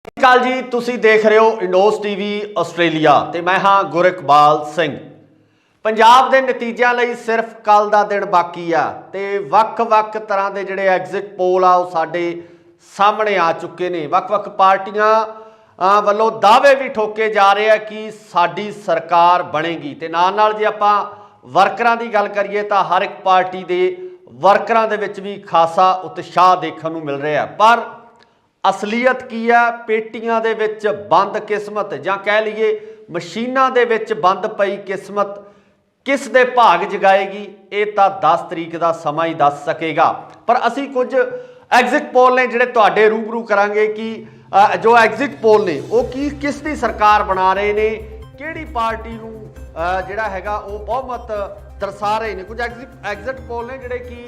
ਕਾਲ ਜੀ, ਤੁਸੀਂ ਦੇਖ ਰਹੇ ਹੋ ਇੰਡੋਸ ਟੀਵੀ ਆਸਟ੍ਰੇਲੀਆ ਤੇ ਮੈਂ ਹਾਂ ਗੁਰਇਕਬਾਲ ਸਿੰਘ। ਪੰਜਾਬ ਦੇ ਨਤੀਜਿਆਂ ਲਈ ਸਿਰਫ ਕੱਲ ਦਾ ਦਿਨ ਬਾਕੀ ਆ ਤੇ ਵੱਖ-ਵੱਖ ਤਰ੍ਹਾਂ ਦੇ ਜਿਹੜੇ ਐਗਜ਼ਿਟ ਪੋਲ ਆ ਉਹ ਸਾਡੇ ਸਾਹਮਣੇ ਆ ਚੁੱਕੇ ਨੇ। ਵੱਖ-ਵੱਖ ਪਾਰਟੀਆਂ ਵੱਲੋਂ ਦਾਅਵੇ ਵੀ ਠੋਕੇ ਜਾ ਰਹੇ ਆ ਕਿ ਸਾਡੀ ਸਰਕਾਰ ਬਣੇਗੀ ਤੇ ਨਾਲ ਜੇ ਆਪਾਂ ਵਰਕਰਾਂ ਦੀ ਗੱਲ ਕਰੀਏ ਤਾਂ ਹਰ ਇੱਕ ਪਾਰਟੀ ਦੇ ਵਰਕਰਾਂ ਦੇ ਵਿੱਚ ਵੀ ਖਾਸਾ ਉਤਸ਼ਾਹ ਦੇਖਣ ਨੂੰ ਮਿਲ ਰਿਹਾ। ਪਰ ਅਸਲੀਅਤ ਕੀ ਹੈ? ਪੇਟੀਆਂ ਦੇ ਵਿੱਚ ਬੰਦ ਕਿਸਮਤ ਜਾਂ ਕਹਿ ਲਈਏ ਮਸ਼ੀਨਾਂ ਦੇ ਵਿੱਚ ਬੰਦ ਪਈ ਕਿਸਮਤ ਕਿਸ ਦੇ ਭਾਗ ਜਗਾਏਗੀ, ਇਹ ਤਾਂ 10 ਤਰੀਕ ਦਾ ਸਮਾਂ ਹੀ ਦੱਸ ਸਕੇਗਾ। ਪਰ ਅਸੀਂ ਕੁਝ ਐਗਜ਼ਿਟ ਪੋਲ ਨੇ ਜਿਹੜੇ ਤੁਹਾਡੇ ਰੂਬਰੂ ਕਰਾਂਗੇ ਕਿ ਜੋ ਐਗਜ਼ਿਟ ਪੋਲ ਨੇ ਉਹ ਕਿਸ ਦੀ ਸਰਕਾਰ ਬਣਾ ਰਹੇ ਨੇ, ਕਿਹੜੀ ਪਾਰਟੀ ਨੂੰ ਜਿਹੜਾ ਹੈਗਾ ਉਹ ਬਹੁਮਤ ਦਰਸਾ ਰਹੇ ਨੇ। ਕੁਝ ਐਗਜ਼ਿਟ ਪੋਲ ਨੇ ਜਿਹੜੇ ਕਿ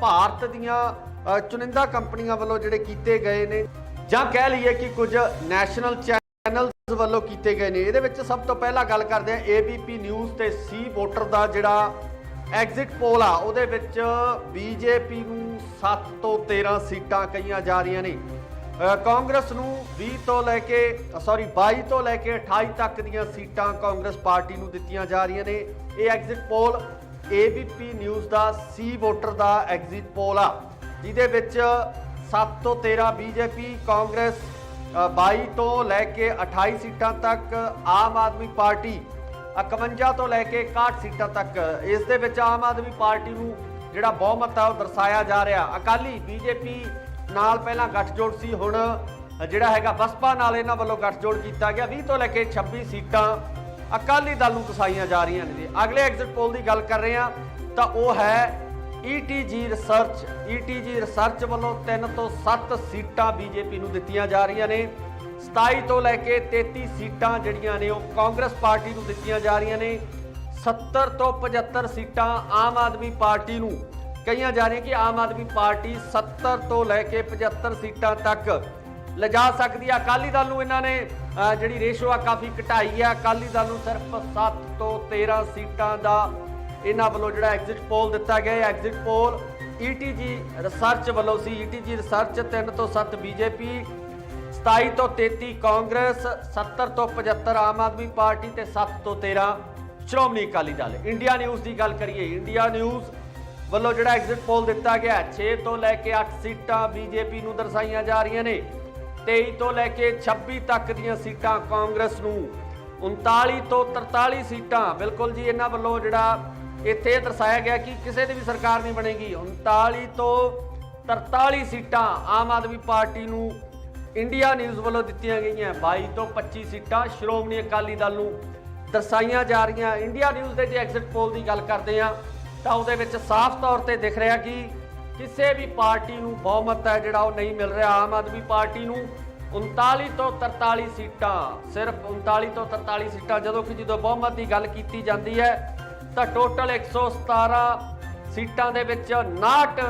ਭਾਰਤ ਦੀਆਂ ਚੁਣਿੰਦਾ ਕੰਪਨੀਆਂ ਵੱਲੋਂ ਜਿਹੜੇ ਕੀਤੇ ਗਏ ਨੇ ਜਾਂ ਕਹਿ ਲਈਏ ਕਿ ਕੁਝ ਨੈਸ਼ਨਲ ਚੈਨਲਸ ਵੱਲੋਂ ਕੀਤੇ ਗਏ ਨੇ। ਇਹਦੇ ਵਿੱਚ ਸਭ ਤੋਂ ਪਹਿਲਾਂ ਗੱਲ ਕਰਦੇ ਹਾਂ ABP ਨਿਊਜ਼ ਤੇ ਸੀ ਵੋਟਰ ਦਾ ਜਿਹੜਾ ਐਗਜ਼ਿਟ ਪੋਲ ਆ ਉਹਦੇ ਵਿੱਚ BJP ਨੂੰ 7 ਤੋਂ 13 ਸੀਟਾਂ ਕਹੀਆਂ ਜਾ ਰਹੀਆਂ ਨੇ। ਕਾਂਗਰਸ ਨੂੰ 22 ਤੋਂ ਲੈ ਕੇ 28 ਤੱਕ ਦੀਆਂ ਸੀਟਾਂ ਕਾਂਗਰਸ ਪਾਰਟੀ ਨੂੰ ਦਿੱਤੀਆਂ ਜਾ ਰਹੀਆਂ ਨੇ। ਇਹ ਐਗਜ਼ਿਟ ਪੋਲ ABP ਨਿਊਜ਼ ਦਾ ਸੀ ਵੋਟਰ ਦਾ ਐਗਜ਼ਿਟ ਪੋਲ ਆ ਜਿਹਦੇ ਵਿੱਚ 7 ਤੋਂ 13 BJP, ਕਾਂਗਰਸ 22 ਤੋਂ ਲੈ ਕੇ 28 ਸੀਟਾਂ ਤੱਕ, ਆਮ ਆਦਮੀ ਪਾਰਟੀ 51 ਤੋਂ ਲੈ ਕੇ 61 ਸੀਟਾਂ ਤੱਕ। ਇਸ ਦੇ ਵਿੱਚ ਆਮ ਆਦਮੀ ਪਾਰਟੀ ਨੂੰ ਜਿਹੜਾ ਬਹੁਮਤ ਆ ਉਹ ਦਰਸਾਇਆ ਜਾ ਰਿਹਾ। ਅਕਾਲੀ BJP ਨਾਲ ਪਹਿਲਾਂ ਗੱਠਜੋੜ ਸੀ, ਹੁਣ ਜਿਹੜਾ ਹੈਗਾ ਬਸਪਾ ਨਾਲ ਇਹਨਾਂ ਵੱਲੋਂ ਗੱਠਜੋੜ ਕੀਤਾ ਗਿਆ। 20 ਤੋਂ ਲੈ ਕੇ 26 ਸੀਟਾਂ ਅਕਾਲੀ ਦਲ ਨੂੰ ਦਸਾਈਆਂ ਜਾ ਰਹੀਆਂ ਨੇ। ਅਗਲੇ ਐਗਜ਼ਿਟ ਪੋਲ ਦੀ ਗੱਲ ਕਰ ਰਹੇ ਹਾਂ ਤਾਂ ਉਹ ਹੈ ETG ਰਿਸਰਚ ਵੱਲੋਂ 3 ਤੋਂ 7 ਸੀਟਾਂ BJP ਨੂੰ ਦਿੱਤੀਆਂ ਜਾ ਰਹੀਆਂ ਨੇ। 27 ਤੋਂ ਲੈ ਕੇ 33 ਸੀਟਾਂ ਜਿਹੜੀਆਂ ਨੇ ਉਹ ਕਾਂਗਰਸ ਪਾਰਟੀ ਨੂੰ ਦਿੱਤੀਆਂ ਜਾ ਰਹੀਆਂ ਨੇ। 70 ਤੋਂ 75 ਸੀਟਾਂ ਆਮ ਆਦਮੀ ਪਾਰਟੀ ਨੂੰ ਕਹੀਆਂ ਜਾ ਰਹੀਆਂ ਕਿ ਆਮ ਆਦਮੀ ਪਾਰਟੀ 70 ਤੋਂ ਲੈ ਕੇ 75 ਸੀਟਾਂ ਤੱਕ ਲਿਜਾ ਸਕਦੀ ਹੈ। ਅਕਾਲੀ ਦਲ ਨੂੰ ਇਹਨਾਂ ਨੇ ਜਿਹੜੀ ਰੇਸ਼ੋ ਆ ਕਾਫੀ ਘਟਾਈ ਹੈ। ਅਕਾਲੀ ਦਲ ਨੂੰ ਸਿਰਫ 7 ਤੋਂ 13 ਸੀਟਾਂ ਦਾ ਇਹਨਾਂ ਵੱਲੋਂ ਜਿਹੜਾ ਐਗਜ਼ਿਟ ਪੋਲ ਦਿੱਤਾ ਗਿਆ। ਐਗਜ਼ਿਟ ਪੋਲ ETG ਰਿਸਰਚ ਵੱਲੋਂ ਸੀ। ETG ਰਿਸਰਚ 3 ਤੋਂ 7 BJP, 27 ਤੋਂ 33 ਕਾਂਗਰਸ, 70 ਤੋਂ 75 ਆਮ ਆਦਮੀ ਪਾਰਟੀ ਤੇ 7 ਤੋਂ 13 ਸ਼੍ਰੋਮਣੀ ਅਕਾਲੀ ਦਲ। ਇੰਡੀਆ ਨਿਊਜ਼ ਦੀ ਗੱਲ ਕਰੀਏ, ਇੰਡੀਆ ਨਿਊਜ਼ ਵੱਲੋਂ ਜਿਹੜਾ ਐਗਜ਼ਿਟ ਪੋਲ ਦਿੱਤਾ ਗਿਆ 6 ਤੋਂ ਲੈ ਕੇ 8 ਸੀਟਾਂ BJP ਨੂੰ ਦਰਸਾਈਆਂ ਜਾ ਰਹੀਆਂ ਨੇ। 23 ਤੋਂ ਲੈ ਕੇ 26 ਤੱਕ ਦੀਆਂ ਸੀਟਾਂ ਕਾਂਗਰਸ ਨੂੰ। 39 ਤੋਂ 43 ਸੀਟਾਂ ਬਿਲਕੁਲ ਜੀ ਇਹਨਾਂ ਵੱਲੋਂ ਜਿਹੜਾ ਇੱਥੇ ਦਰਸਾਇਆ ਗਿਆ ਕਿ ਕਿਸੇ ਦੀ ਵੀ ਸਰਕਾਰ ਨਹੀਂ ਬਣੇਗੀ। 39 ਤੋਂ 43 ਸੀਟਾਂ ਆਮ ਆਦਮੀ ਪਾਰਟੀ ਨੂੰ ਇੰਡੀਆ ਨਿਊਜ਼ ਵੱਲੋਂ ਦਿੱਤੀਆਂ ਗਈਆਂ। 22 ਤੋਂ 25 ਸੀਟਾਂ ਸ਼੍ਰੋਮਣੀ ਅਕਾਲੀ ਦਲ ਨੂੰ ਦਰਸਾਈਆਂ ਜਾ ਰਹੀਆਂ। ਇੰਡੀਆ ਨਿਊਜ਼ ਦੇ ਜੇ ਐਗਜ਼ਿਟ ਪੋਲ ਦੀ ਗੱਲ ਕਰਦੇ ਹਾਂ ਤਾਂ ਉਹਦੇ ਵਿੱਚ ਸਾਫ਼ ਤੌਰ ਤੇ ਦਿਖ ਰਿਹਾ ਕਿ ਕਿਸੇ ਵੀ ਪਾਰਟੀ ਨੂੰ ਬਹੁਮਤ ਹੈ ਜਿਹੜਾ ਉਹ ਨਹੀਂ ਮਿਲ ਰਿਹਾ। ਆਮ ਆਦਮੀ ਪਾਰਟੀ ਨੂੰ 39 ਤੋਂ 43 ਸੀਟਾਂ, ਸਿਰਫ 39 ਤੋਂ 43 ਸੀਟਾਂ, ਜਦੋਂ ਬਹੁਮਤ ਦੀ ਗੱਲ ਕੀਤੀ ਜਾਂਦੀ ਹੈ ਤਾਂ ਟੋਟਲ 117 ਸੀਟਾਂ ਦੇ ਵਿੱਚ 59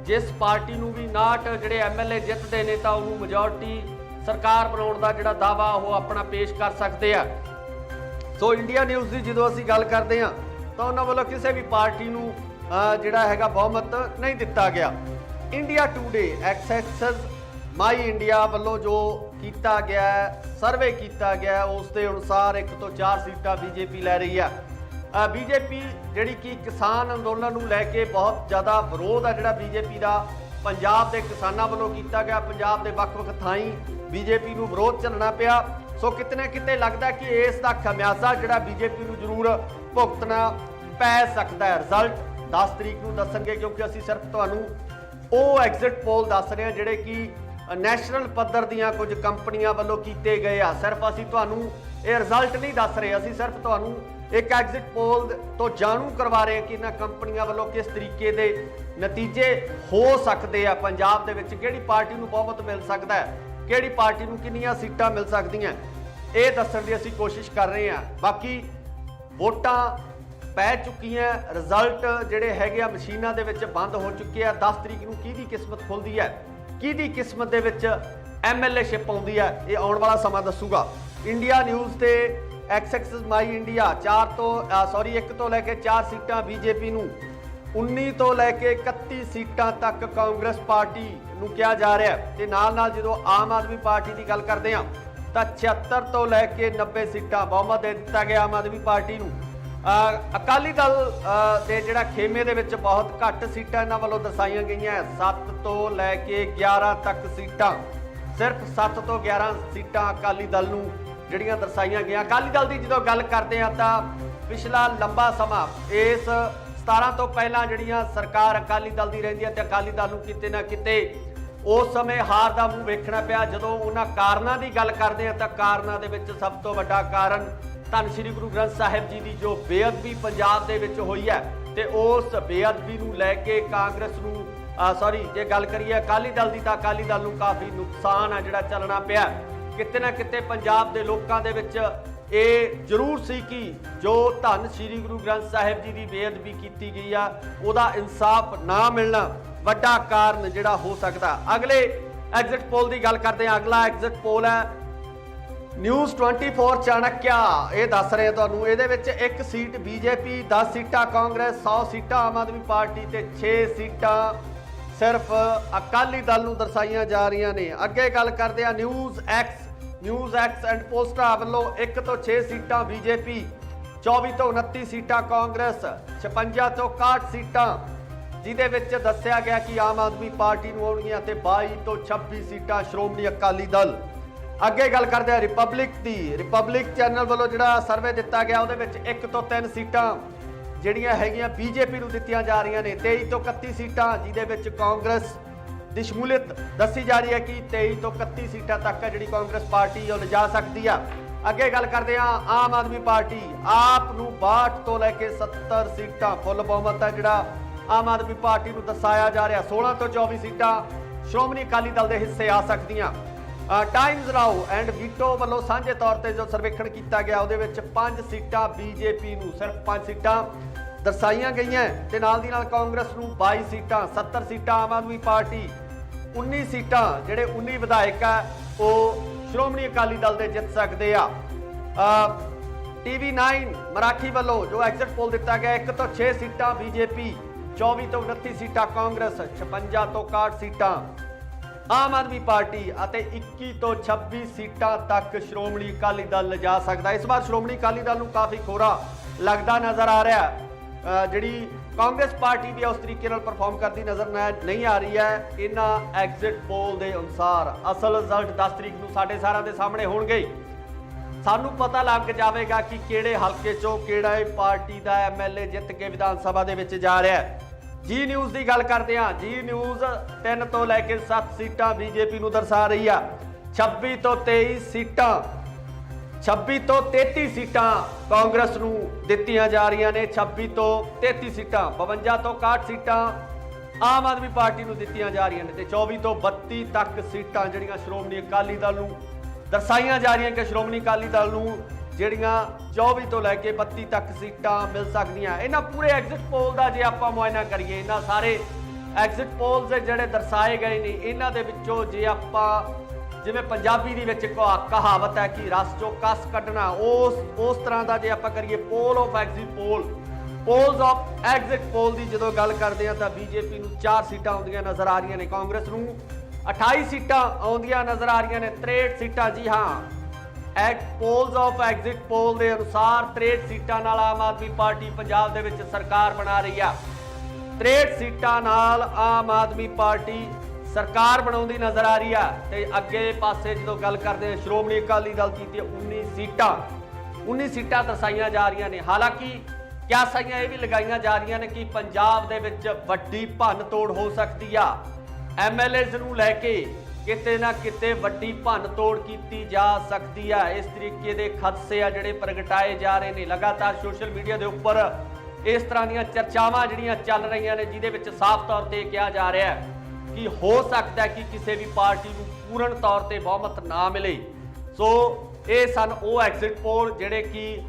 ਜਿਸ ਪਾਰਟੀ ਨੂੰ ਵੀ 59 ਜਿਹੜੇ MLA ਜਿੱਤਦੇ ਨੇ ਤਾਂ ਉਹਨੂੰ ਮੈਜੋਰਟੀ ਸਰਕਾਰ ਬਣਾਉਣ ਦਾ ਜਿਹੜਾ ਦਾਅਵਾ ਉਹ ਆਪਣਾ ਪੇਸ਼ ਕਰ ਸਕਦੇ ਆ। ਸੋ ਇੰਡੀਆ ਨਿਊਜ਼ ਦੀ ਜਦੋਂ ਅਸੀਂ ਗੱਲ ਕਰਦੇ ਹਾਂ ਤਾਂ ਉਹਨਾਂ ਵੱਲੋਂ ਕਿਸੇ ਵੀ ਪਾਰਟੀ ਨੂੰ ਜਿਹੜਾ ਹੈਗਾ ਬਹੁਮਤ ਨਹੀਂ ਦਿੱਤਾ ਗਿਆ। India Today Axis My India ਵੱਲੋਂ ਜੋ ਕੀਤਾ ਗਿਆ ਸਰਵੇ ਕੀਤਾ ਗਿਆ ਉਸ ਦੇ ਅਨੁਸਾਰ 1 ਤੋਂ 4 ਸੀਟਾਂ BJP ਲੈ ਰਹੀ ਹੈ। BJP ਜਿਹੜੀ ਕਿ ਕਿਸਾਨ ਅੰਦੋਲਨ ਨੂੰ ਲੈ ਕੇ ਬਹੁਤ ਜ਼ਿਆਦਾ ਵਿਰੋਧ ਆ ਜਿਹੜਾ BJP ਦਾ ਪੰਜਾਬ ਦੇ ਕਿਸਾਨਾਂ ਵੱਲੋਂ ਕੀਤਾ ਗਿਆ। ਪੰਜਾਬ ਦੇ ਵੱਖ-ਵੱਖ ਥਾਈਂ BJP ਨੂੰ ਵਿਰੋਧ ਚੱਲਣਾ ਪਿਆ। ਸੋ ਕਿਤੇ ਨਾ ਕਿਤੇ ਲੱਗਦਾ ਕਿ ਇਸ ਦਾ ਖਮਿਆਜ਼ਾ ਜਿਹੜਾ BJP ਨੂੰ ਜ਼ਰੂਰ ਭੁਗਤਣਾ ਪੈ ਸਕਦਾ ਹੈ। ਰਿਜ਼ਲਟ 10 ਤਰੀਕ ਨੂੰ ਦੱਸਣਗੇ ਕਿਉਂਕਿ ਅਸੀਂ ਸਿਰਫ ਤੁਹਾਨੂੰ ਉਹ ਐਗਜ਼ਿਟ ਪੋਲ ਦੱਸ ਰਹੇ ਹਾਂ ਜਿਹੜੇ ਕਿ ਨੈਸ਼ਨਲ ਪੱਧਰ ਦੀਆਂ ਕੁਝ ਕੰਪਨੀਆਂ ਵੱਲੋਂ ਕੀਤੇ ਗਏ ਆ। ਸਿਰਫ ਅਸੀਂ ਤੁਹਾਨੂੰ ਇਹ ਰਿਜ਼ਲਟ ਨਹੀਂ ਦੱਸ ਰਹੇ, ਅਸੀਂ ਸਿਰਫ ਤੁਹਾਨੂੰ ਇੱਕ ਐਗਜ਼ਿਟ ਪੋਲ ਤੋਂ ਜਾਣੂ ਕਰਵਾ ਰਹੇ ਹਾਂ ਕਿ ਇਹਨਾਂ ਕੰਪਨੀਆਂ ਵੱਲੋਂ ਕਿਸ ਤਰੀਕੇ ਦੇ ਨਤੀਜੇ ਹੋ ਸਕਦੇ ਆ। ਪੰਜਾਬ ਦੇ ਵਿੱਚ ਕਿਹੜੀ ਪਾਰਟੀ ਨੂੰ ਬਹੁਮਤ ਮਿਲ ਸਕਦਾ ਹੈ, ਕਿਹੜੀ ਪਾਰਟੀ ਨੂੰ ਕਿੰਨੀਆਂ ਸੀਟਾਂ ਮਿਲ ਸਕਦੀਆਂ, ਇਹ ਦੱਸਣ ਦੀ ਅਸੀਂ ਕੋਸ਼ਿਸ਼ ਕਰ ਰਹੇ ਹਾਂ। ਬਾਕੀ ਵੋਟਾਂ ਪੈ ਚੁੱਕੀਆਂ, ਰਿਜ਼ਲਟ ਜਿਹੜੇ ਹੈਗੇ ਆ ਮਸ਼ੀਨਾਂ ਦੇ ਵਿੱਚ ਬੰਦ ਹੋ ਚੁੱਕੇ ਆ। 10 ਤਰੀਕ ਨੂੰ ਕਿਹਦੀ ਕਿਸਮਤ ਖੁੱਲਦੀ ਹੈ, ਕਿਹਦੀ ਕਿਸਮਤ ਦੇ ਵਿੱਚ MLA ਸ਼ਿਪ ਆਉਂਦੀ ਹੈ, ਇਹ ਆਉਣ ਵਾਲਾ ਸਮਾਂ ਦੱਸੂਗਾ। ਇੰਡੀਆ ਨਿਊਜ਼ ਤੇ ਐਕਸੈਸ ਮਾਈ ਇੰਡੀਆ 1 ਤੋਂ ਲੈ ਕੇ 4 ਸੀਟਾਂ BJP ਨੂੰ, 19 ਤੋਂ ਲੈ ਕੇ 31 ਸੀਟਾਂ ਤੱਕ ਕਾਂਗਰਸ ਪਾਰਟੀ ਨੂੰ ਕਿਹਾ ਜਾ ਰਿਹਾ ਹੈ ਤੇ ਨਾਲ ਜਦੋਂ ਆਮ ਆਦਮੀ ਪਾਰਟੀ ਦੀ ਗੱਲ ਕਰਦੇ ਹਾਂ ਤਾਂ 76 ਤੋਂ ਲੈ ਕੇ 90 ਸੀਟਾਂ ਬਹੁਮਤ ਦੇ ਦਿੱਤਾ ਗਿਆ ਆਮ ਆਦਮੀ ਪਾਰਟੀ ਨੂੰ। ਅਕਾਲੀ ਦਲ ਦੇ ਜਿਹੜਾ ਖੇਮੇ ਦੇ ਵਿੱਚ ਬਹੁਤ ਘੱਟ ਸੀਟਾਂ ਇਹਨਾਂ ਵੱਲੋਂ ਦਰਸਾਈਆਂ ਗਈਆਂ 7 ਤੋਂ ਲੈ ਕੇ 11 ਤੱਕ ਸੀਟਾਂ, ਸਿਰਫ 7 ਤੋਂ 11 ਸੀਟਾਂ ਅਕਾਲੀ ਦਲ ਨੂੰ ਜਿਹੜੀਆਂ ਦਰਸਾਈਆਂ ਗਈਆਂ। ਅਕਾਲੀ ਦਲ ਦੀ ਜਦੋਂ ਗੱਲ ਕਰਦੇ ਆ ਤਾਂ ਪਿਛਲਾ ਲੰਬਾ ਸਮਾਂ ਇਸ 17 ਤੋਂ ਪਹਿਲਾਂ ਜਿਹੜੀਆਂ ਸਰਕਾਰ ਅਕਾਲੀ ਦਲ ਦੀ ਰਹਿੰਦੀ ਹੈ ਤੇ ਅਕਾਲੀ ਦਲ ਨੂੰ ਕਿਤੇ ਨਾ ਕਿਤੇ ਉਸ ਸਮੇਂ ਹਾਰ ਦਾ ਮੂੰਹ ਵੇਖਣਾ ਪਿਆ। ਜਦੋਂ ਉਹਨਾਂ ਕਾਰਨਾਂ ਦੀ ਗੱਲ ਕਰਦੇ ਆ ਤਾਂ ਕਾਰਨਾਂ ਦੇ ਵਿੱਚ ਸਭ ਤੋਂ ਵੱਡਾ ਕਾਰਨ ਧੰਨ ਸ਼੍ਰੀ ਗੁਰੂ ਗ੍ਰੰਥ ਸਾਹਿਬ ਜੀ ਦੀ ਜੋ ਬੇਅਦਬੀ ਪੰਜਾਬ ਦੇ ਵਿੱਚ ਹੋਈ ਹੈ ਤੇ ਉਸ ਬੇਅਦਬੀ ਨੂੰ ਲੈ ਕੇ ਕਾਂਗਰਸ ਨੂੰ ਜੇ ਗੱਲ ਕਰੀਏ ਅਕਾਲੀ ਦਲ ਦੀ ਤਾਂ ਅਕਾਲੀ ਦਲ ਨੂੰ ਕਾਫੀ ਨੁਕਸਾਨ ਆ ਜਿਹੜਾ ਚੱਲਣਾ ਪਿਆ। ਕਿਤੇ ਨਾ ਕਿਤੇ ਪੰਜਾਬ ਦੇ ਲੋਕਾਂ ਦੇ ਵਿੱਚ ਇਹ ਜ਼ਰੂਰ ਸੀ ਕਿ ਜੋ ਧੰਨ ਸ਼੍ਰੀ ਗੁਰੂ ਗ੍ਰੰਥ ਸਾਹਿਬ ਜੀ ਦੀ ਬੇਅਦਬੀ ਕੀਤੀ ਗਈ ਆ ਉਹਦਾ ਇਨਸਾਫ ਨਾ ਮਿਲਣਾ ਵੱਡਾ ਕਾਰਨ ਜਿਹੜਾ ਹੋ ਸਕਦਾ। ਅਗਲੇ ਐਗਜ਼ਿਟ ਪੋਲ ਦੀ ਗੱਲ ਕਰਦੇ ਹਾਂ। ਅਗਲਾ ਐਗਜ਼ਿਟ ਪੋਲ ਹੈ ਨਿਊਜ਼ 24 ਚਾਣਕਿਆ, ਇਹ ਦੱਸ ਰਹੇ ਤੁਹਾਨੂੰ ਇਹਦੇ ਵਿੱਚ 1 ਸੀਟ ਬੀਜੇਪੀ, 10 ਸੀਟਾਂ ਕਾਂਗਰਸ, 100 ਸੀਟਾਂ ਆਮ ਆਦਮੀ ਪਾਰਟੀ ਤੇ 6 ਸੀਟਾਂ ਸਿਰਫ ਅਕਾਲੀ ਦਲ ਨੂੰ ਦਰਸਾਈਆਂ ਜਾ ਰਹੀਆਂ ਨੇ। ਅੱਗੇ ਗੱਲ ਕਰਦੇ ਆ ਨਿਊਜ਼ ਐਕਸ ਐਂਡ ਪੋਸਟਾ ਵੱਲੋਂ 1 ਤੋਂ 6 ਸੀਟਾਂ ਬੀਜੇਪੀ, 24 ਤੋਂ 29 ਸੀਟਾਂ ਕਾਂਗਰਸ, 56 ਤੋਂ 61 ਸੀਟਾਂ ਜਿਹਦੇ ਵਿੱਚ ਦੱਸਿਆ ਗਿਆ ਕਿ ਆਮ ਆਦਮੀ ਪਾਰਟੀ ਨੂੰ ਆਉਣਗੀਆਂ ਤੇ 22 ਤੋਂ 26 ਸੀਟਾਂ ਸ਼੍ਰੋਮਣੀ ਅਕਾਲੀ ਦਲ। ਅੱਗੇ ਗੱਲ ਕਰਦੇ ਆ ਰਿਪਬਲਿਕ ਦੀ। ਰਿਪਬਲਿਕ ਚੈਨਲ ਵੱਲੋਂ ਜਿਹੜਾ ਸਰਵੇ ਦਿੱਤਾ ਗਿਆ ਉਹਦੇ ਵਿੱਚ 1 ਤੋਂ 3 ਸੀਟਾਂ ਜਿਹੜੀਆਂ ਹੈਗੀਆਂ ਬੀਜੇਪੀ ਨੂੰ ਦਿੱਤੀਆਂ ਜਾ ਰਹੀਆਂ ਨੇ। 23 ਤੋਂ 31 ਸੀਟਾਂ ਜਿਹਦੇ ਵਿੱਚ ਕਾਂਗਰਸ ਦੀ ਸ਼ਮੂਲੀਅਤ ਦੱਸੀ ਜਾ ਰਹੀ ਹੈ ਕਿ 23 ਤੋਂ 31 ਸੀਟਾਂ ਤੱਕ ਜਿਹੜੀ ਕਾਂਗਰਸ ਪਾਰਟੀ ਉਹ ਲਿਜਾ ਸਕਦੀ ਆ। ਅੱਗੇ ਗੱਲ ਕਰਦੇ ਆ ਆਮ ਆਦਮੀ ਪਾਰਟੀ, ਆਪ ਨੂੰ 62 ਤੋਂ ਲੈ ਕੇ 70 ਸੀਟਾਂ ਫੁੱਲ ਬਹੁਮਤ ਹੈ ਜਿਹੜਾ ਆਮ ਆਦਮੀ ਪਾਰਟੀ ਨੂੰ ਦਰਸਾਇਆ ਜਾ ਰਿਹਾ। 16 ਤੋਂ 24 ਸੀਟਾਂ ਸ਼੍ਰੋਮਣੀ ਅਕਾਲੀ ਦਲ ਦੇ ਹਿੱਸੇ ਆ ਸਕਦੀਆਂ। ਟਾਈਮਜ਼ ਨਾਓ ਐਂਡ ਵੀਟੋ ਵੱਲੋਂ ਸਾਂਝੇ ਤੌਰ ਤੇ ਜੋ ਸਰਵੇਖਣ ਕੀਤਾ ਗਿਆ ਉਹਦੇ ਵਿੱਚ 5 ਸੀਟਾਂ ਬੀਜੇਪੀ ਨੂੰ, ਸਿਰਫ 5 ਸੀਟਾਂ ਦਰਸਾਈਆਂ ਗਈਆਂ ਤੇ ਨਾਲ ਦੀ ਨਾਲ ਕਾਂਗਰਸ ਨੂੰ 22 ਸੀਟਾਂ, 70 ਸੀਟਾਂ ਆਮ ਆਦਮੀ ਪਾਰਟੀ, 19 ਸੀਟਾਂ ਜਿਹੜੇ 19 ਵਿਧਾਇਕ ਆ ਉਹ ਸ਼੍ਰੋਮਣੀ ਅਕਾਲੀ ਦਲ ਦੇ ਜਿੱਤ ਸਕਦੇ ਆ। TV9 ਮਰਾਠੀ ਵੱਲੋਂ ਜੋ ਐਗਜ਼ਿਟ ਪੋਲ ਦਿੱਤਾ ਗਿਆ 1 ਤੋਂ 6 ਸੀਟਾਂ ਬੀਜੇਪੀ, 24 ਤੋਂ 29 ਸੀਟਾਂ ਕਾਂਗਰਸ, 56 ਤੋਂ 61 ਸੀਟਾਂ ਆਮ ਆਦਮੀ ਪਾਰਟੀ ਅਤੇ 21 ਤੋਂ 26 ਸੀਟਾਂ ਤੱਕ ਸ਼੍ਰੋਮਣੀ ਅਕਾਲੀ ਦਲ ਲਿਜਾ ਸਕਦਾ। ਇਸ ਵਾਰ ਸ਼੍ਰੋਮਣੀ ਅਕਾਲੀ ਦਲ ਨੂੰ ਕਾਫੀ ਖੋਰਾ ਲੱਗਦਾ ਨਜ਼ਰ ਆ ਰਿਹਾ। ਜਿਹੜੀ ਕਾਂਗਰਸ ਪਾਰਟੀ ਵੀ ਉਸ ਤਰੀਕੇ ਨਾਲ ਪਰਫਾਰਮ ਕਰਦੀ ਨਜ਼ਰ ਨਹੀਂ ਆ ਰਹੀ ਹੈ। ਇਹਨਾਂ ਐਗਜ਼ਿਟ ਪੋਲ ਦੇ ਅਨੁਸਾਰ ਅਸਲ ਰਿਜ਼ਲਟ 10 ਤਰੀਕ ਨੂੰ ਸਾਡੇ ਸਾਰਿਆਂ ਦੇ ਸਾਹਮਣੇ ਹੋਣਗੇ। ਸਾਨੂੰ ਪਤਾ ਲੱਗ ਜਾਵੇਗਾ ਕਿ ਕਿਹੜੇ ਹਲਕੇ ਚੋਂ ਕਿਹੜਾ ਪਾਰਟੀ ਦਾ ਐਮਐਲਏ ਜਿੱਤ ਕੇ ਵਿਧਾਨ ਸਭਾ ਦੇ ਵਿੱਚ ਜਾ ਰਿਹਾ ਹੈ। ਜੀ ਨਿਊਜ਼ ਦੀ ਗੱਲ ਕਰਦੇ ਹਾਂ। ਜੀ ਨਿਊਜ਼ 3 ਤੋਂ ਲੈ ਕੇ 7 ਸੀਟਾਂ ਬੀਜੇਪੀ ਨੂੰ ਦਰਸਾ ਰਹੀ ਆ। 26 ਤੋਂ 23 ਸੀਟਾਂ 26 ਤੋਂ 33 ਸੀਟਾਂ ਕਾਂਗਰਸ ਨੂੰ ਦਿੱਤੀਆਂ ਜਾ ਰਹੀਆਂ ਨੇ। 26 ਤੋਂ 33 ਸੀਟਾਂ, 52 ਤੋਂ 61 ਸੀਟਾਂ ਆਮ ਆਦਮੀ ਪਾਰਟੀ ਨੂੰ ਦਿੱਤੀਆਂ ਜਾ ਰਹੀਆਂ ਨੇ ਤੇ 24 ਤੋਂ 32 ਤੱਕ ਸੀਟਾਂ ਜਿਹੜੀਆਂ ਸ਼੍ਰੋਮਣੀ ਅਕਾਲੀ ਦਲ ਨੂੰ ਦਰਸਾਈਆਂ ਜਾ ਰਹੀਆਂ ਕਿ ਸ਼੍ਰੋਮਣੀ ਅਕਾਲੀ ਦਲ ਨੂੰ ਜਿਹੜੀਆਂ 24 ਤੋਂ ਲੈ ਕੇ 32 ਤੱਕ ਸੀਟਾਂ ਮਿਲ ਸਕਦੀਆਂ। ਇਹਨਾਂ ਪੂਰੇ ਐਗਜ਼ਿਟ ਪੋਲ ਦਾ ਜੇ ਆਪਾਂ ਮੁਆਇਨਾ ਕਰੀਏ, ਇਹਨਾਂ ਸਾਰੇ ਐਗਜ਼ਿਟ ਪੋਲਸ ਜਿਹੜੇ ਦਰਸਾਏ ਗਏ ਨੇ ਇਹਨਾਂ ਦੇ ਵਿੱਚੋਂ ਜੇ ਆਪਾਂ ਜਿਵੇਂ ਪੰਜਾਬੀ ਦੇ ਵਿੱਚ ਕਹਾਵਤ ਹੈ ਕਿ ਰਸ ਚੋਂ ਕਸ ਕੱਢਣਾ, ਉਸ ਤਰ੍ਹਾਂ ਦਾ ਜੇ ਆਪਾਂ ਕਰੀਏ poll of exit polls of exit poll ਦੀ ਜਦੋਂ ਗੱਲ ਕਰਦੇ ਆ ਤਾਂ ਬੀਜੇਪੀ ਨੂੰ 4 ਸੀਟਾਂ ਆਉਂਦੀਆਂ ਨਜ਼ਰ ਆ ਰਹੀਆਂ ਨੇ, ਕਾਂਗਰਸ ਨੂੰ 28 ਸੀਟਾਂ ਆਉਂਦੀਆਂ ਨਜ਼ਰ ਆ ਰਹੀਆਂ ਨੇ। 63 ਸੀਟਾਂ, ਜੀ ਹਾਂ, ਪੋਲਸ ਆਫ ਐਗਜ਼ਿਟ ਪੋਲ ਦੇ ਅਨੁਸਾਰ 63 ਸੀਟਾਂ ਨਾਲ ਆਮ ਆਦਮੀ ਪਾਰਟੀ ਪੰਜਾਬ ਦੇ ਵਿੱਚ ਸਰਕਾਰ ਬਣਾ ਰਹੀ ਆ। 63 ਸੀਟਾਂ ਨਾਲ ਆਮ ਆਦਮੀ ਪਾਰਟੀ ਸਰਕਾਰ ਬਣਾਉਂਦੀ ਨਜ਼ਰ ਆ ਰਹੀ ਆ ਤੇ ਅੱਗੇ ਪਾਸੇ ਜਦੋਂ ਗੱਲ ਕਰਦੇ ਆ ਸ਼੍ਰੋਮਣੀ ਅਕਾਲੀ ਦਲ ਦੀ ਤੇ 19 ਸੀਟਾਂ ਦਰਸਾਈਆਂ ਜਾ ਰਹੀਆਂ ਨੇ। ਹਾਲਾਂਕਿ ਕਿਆਸਾਂ ਇਹ ਵੀ ਲਗਾਈਆਂ ਜਾ ਰਹੀਆਂ ਨੇ ਕਿ ਪੰਜਾਬ ਦੇ ਵਿੱਚ ਵੱਡੀ ਭੰਨ ਤੋੜ ਹੋ ਸਕਦੀ ਆ। ਐਮਐਲਏਜ਼ ਨੂੰ ਲੈ ਕੇ ਕਿਤੇ ਨਾ ਕਿਤੇ ਵੱਡੀ ਭੰਨ ਤੋੜ ਕੀਤੀ ਜਾ ਸਕਦੀ ਆ। ਇਸ ਤਰੀਕੇ ਦੇ ਖਦਸ਼ੇ ਆ ਜਿਹੜੇ ਪ੍ਰਗਟਾਏ ਜਾ ਰਹੇ ਨੇ। ਲਗਾਤਾਰ ਸੋਸ਼ਲ ਮੀਡੀਆ ਦੇ ਉੱਪਰ ਇਸ ਤਰ੍ਹਾਂ ਦੀਆਂ ਚਰਚਾਵਾਂ ਜਿਹੜੀਆਂ ਚੱਲ ਰਹੀਆਂ ਨੇ ਜਿਹਦੇ ਵਿੱਚ ਸਾਫ਼ ਤੌਰ ਤੇ ਕਿਹਾ ਜਾ ਰਿਹਾ ਹੈ ਕਿ ਹੋ ਸਕਦਾ ਹੈ ਕਿ ਕਿਸੇ ਵੀ ਪਾਰਟੀ ਨੂੰ ਪੂਰਨ ਤੌਰ ਤੇ ਬਹੁਮਤ ਨਾ ਮਿਲੇ। ਸੋ ਇਹ ਸਨ ਉਹ ਐਗਜ਼ਿਟ ਪੋਲ ਜਿਹੜੇ ਕਿ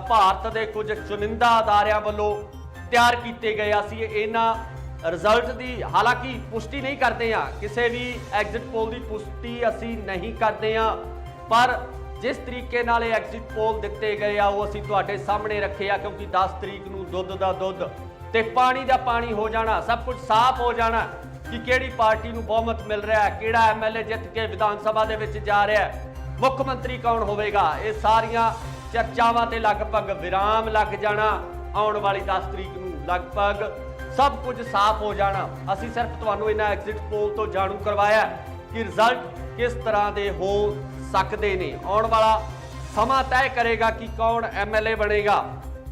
ਭਾਰਤ ਦੇ ਕੁਝ ਚੁਣਿੰਦਾ ਅਦਾਰਿਆਂ ਵੱਲੋਂ ਤਿਆਰ ਕੀਤੇ ਗਏ। ਅਸੀਂ ਇਹਨਾਂ ਰਿਜ਼ਲਟ ਦੀ ਹਾਲਾਂਕਿ ਪੁਸ਼ਟੀ ਨਹੀਂ ਕਰਦੇ ਆ, ਕਿਸੇ ਵੀ ਐਗਜ਼ਿਟ ਪੋਲ ਦੀ ਪੁਸ਼ਟੀ ਅਸੀਂ ਨਹੀਂ ਕਰਦੇ ਆ, ਪਰ ਜਿਸ ਤਰੀਕੇ ਨਾਲ ਇਹ ਐਗਜ਼ਿਟ ਪੋਲ ਦਿੱਤੇ ਗਏ ਆ ਉਹ ਅਸੀਂ ਤੁਹਾਡੇ ਸਾਹਮਣੇ ਰੱਖੇ ਆ ਕਿਉਂਕਿ 10 ਤਰੀਕ ਨੂੰ ਦੁੱਧ ਦਾ ਦੁੱਧ ਤੇ ਪਾਣੀ ਦਾ ਪਾਣੀ ਹੋ ਜਾਣਾ, ਸਭ ਕੁਝ ਸਾਫ਼ ਹੋ ਜਾਣਾ ਕਿ ਕਿਹੜੀ ਪਾਰਟੀ ਨੂੰ ਬਹੁਮਤ ਮਿਲ ਰਿਹਾ ਹੈ, ਕਿਹੜਾ ਐਮਐਲਏ ਜਿੱਤ ਕੇ ਵਿਧਾਨ ਸਭਾ ਦੇ ਵਿੱਚ ਜਾ ਰਿਹਾ ਹੈ, ਮੁੱਖ ਮੰਤਰੀ ਕੌਣ ਹੋਵੇਗਾ। ਇਹ ਸਾਰੀਆਂ ਚਰਚਾਵਾਂ ਤੇ ਲਗਭਗ ਵਿਰਾਮ ਲੱਗ ਜਾਣਾ। ਆਉਣ ਵਾਲੀ 10 ਤਰੀਕ ਨੂੰ ਲਗਭਗ ਸਭ ਕੁਝ ਸਾਫ਼ ਹੋ ਜਾਣਾ। ਅਸੀਂ ਸਿਰਫ ਤੁਹਾਨੂੰ ਇਹਨਾਂ ਐਗਜ਼ਿਟ ਪੋਲ ਤੋਂ ਜਾਣੂ ਕਰਵਾਇਆ ਕਿ ਰਿਜ਼ਲਟ ਕਿਸ ਤਰ੍ਹਾਂ ਦੇ ਹੋ ਸਕਦੇ ਨੇ। ਆਉਣ ਵਾਲਾ ਸਮਾਂ ਤੈਅ ਕਰੇਗਾ ਕਿ ਕੌਣ ਐਮਐਲਏ ਬਣੇਗਾ,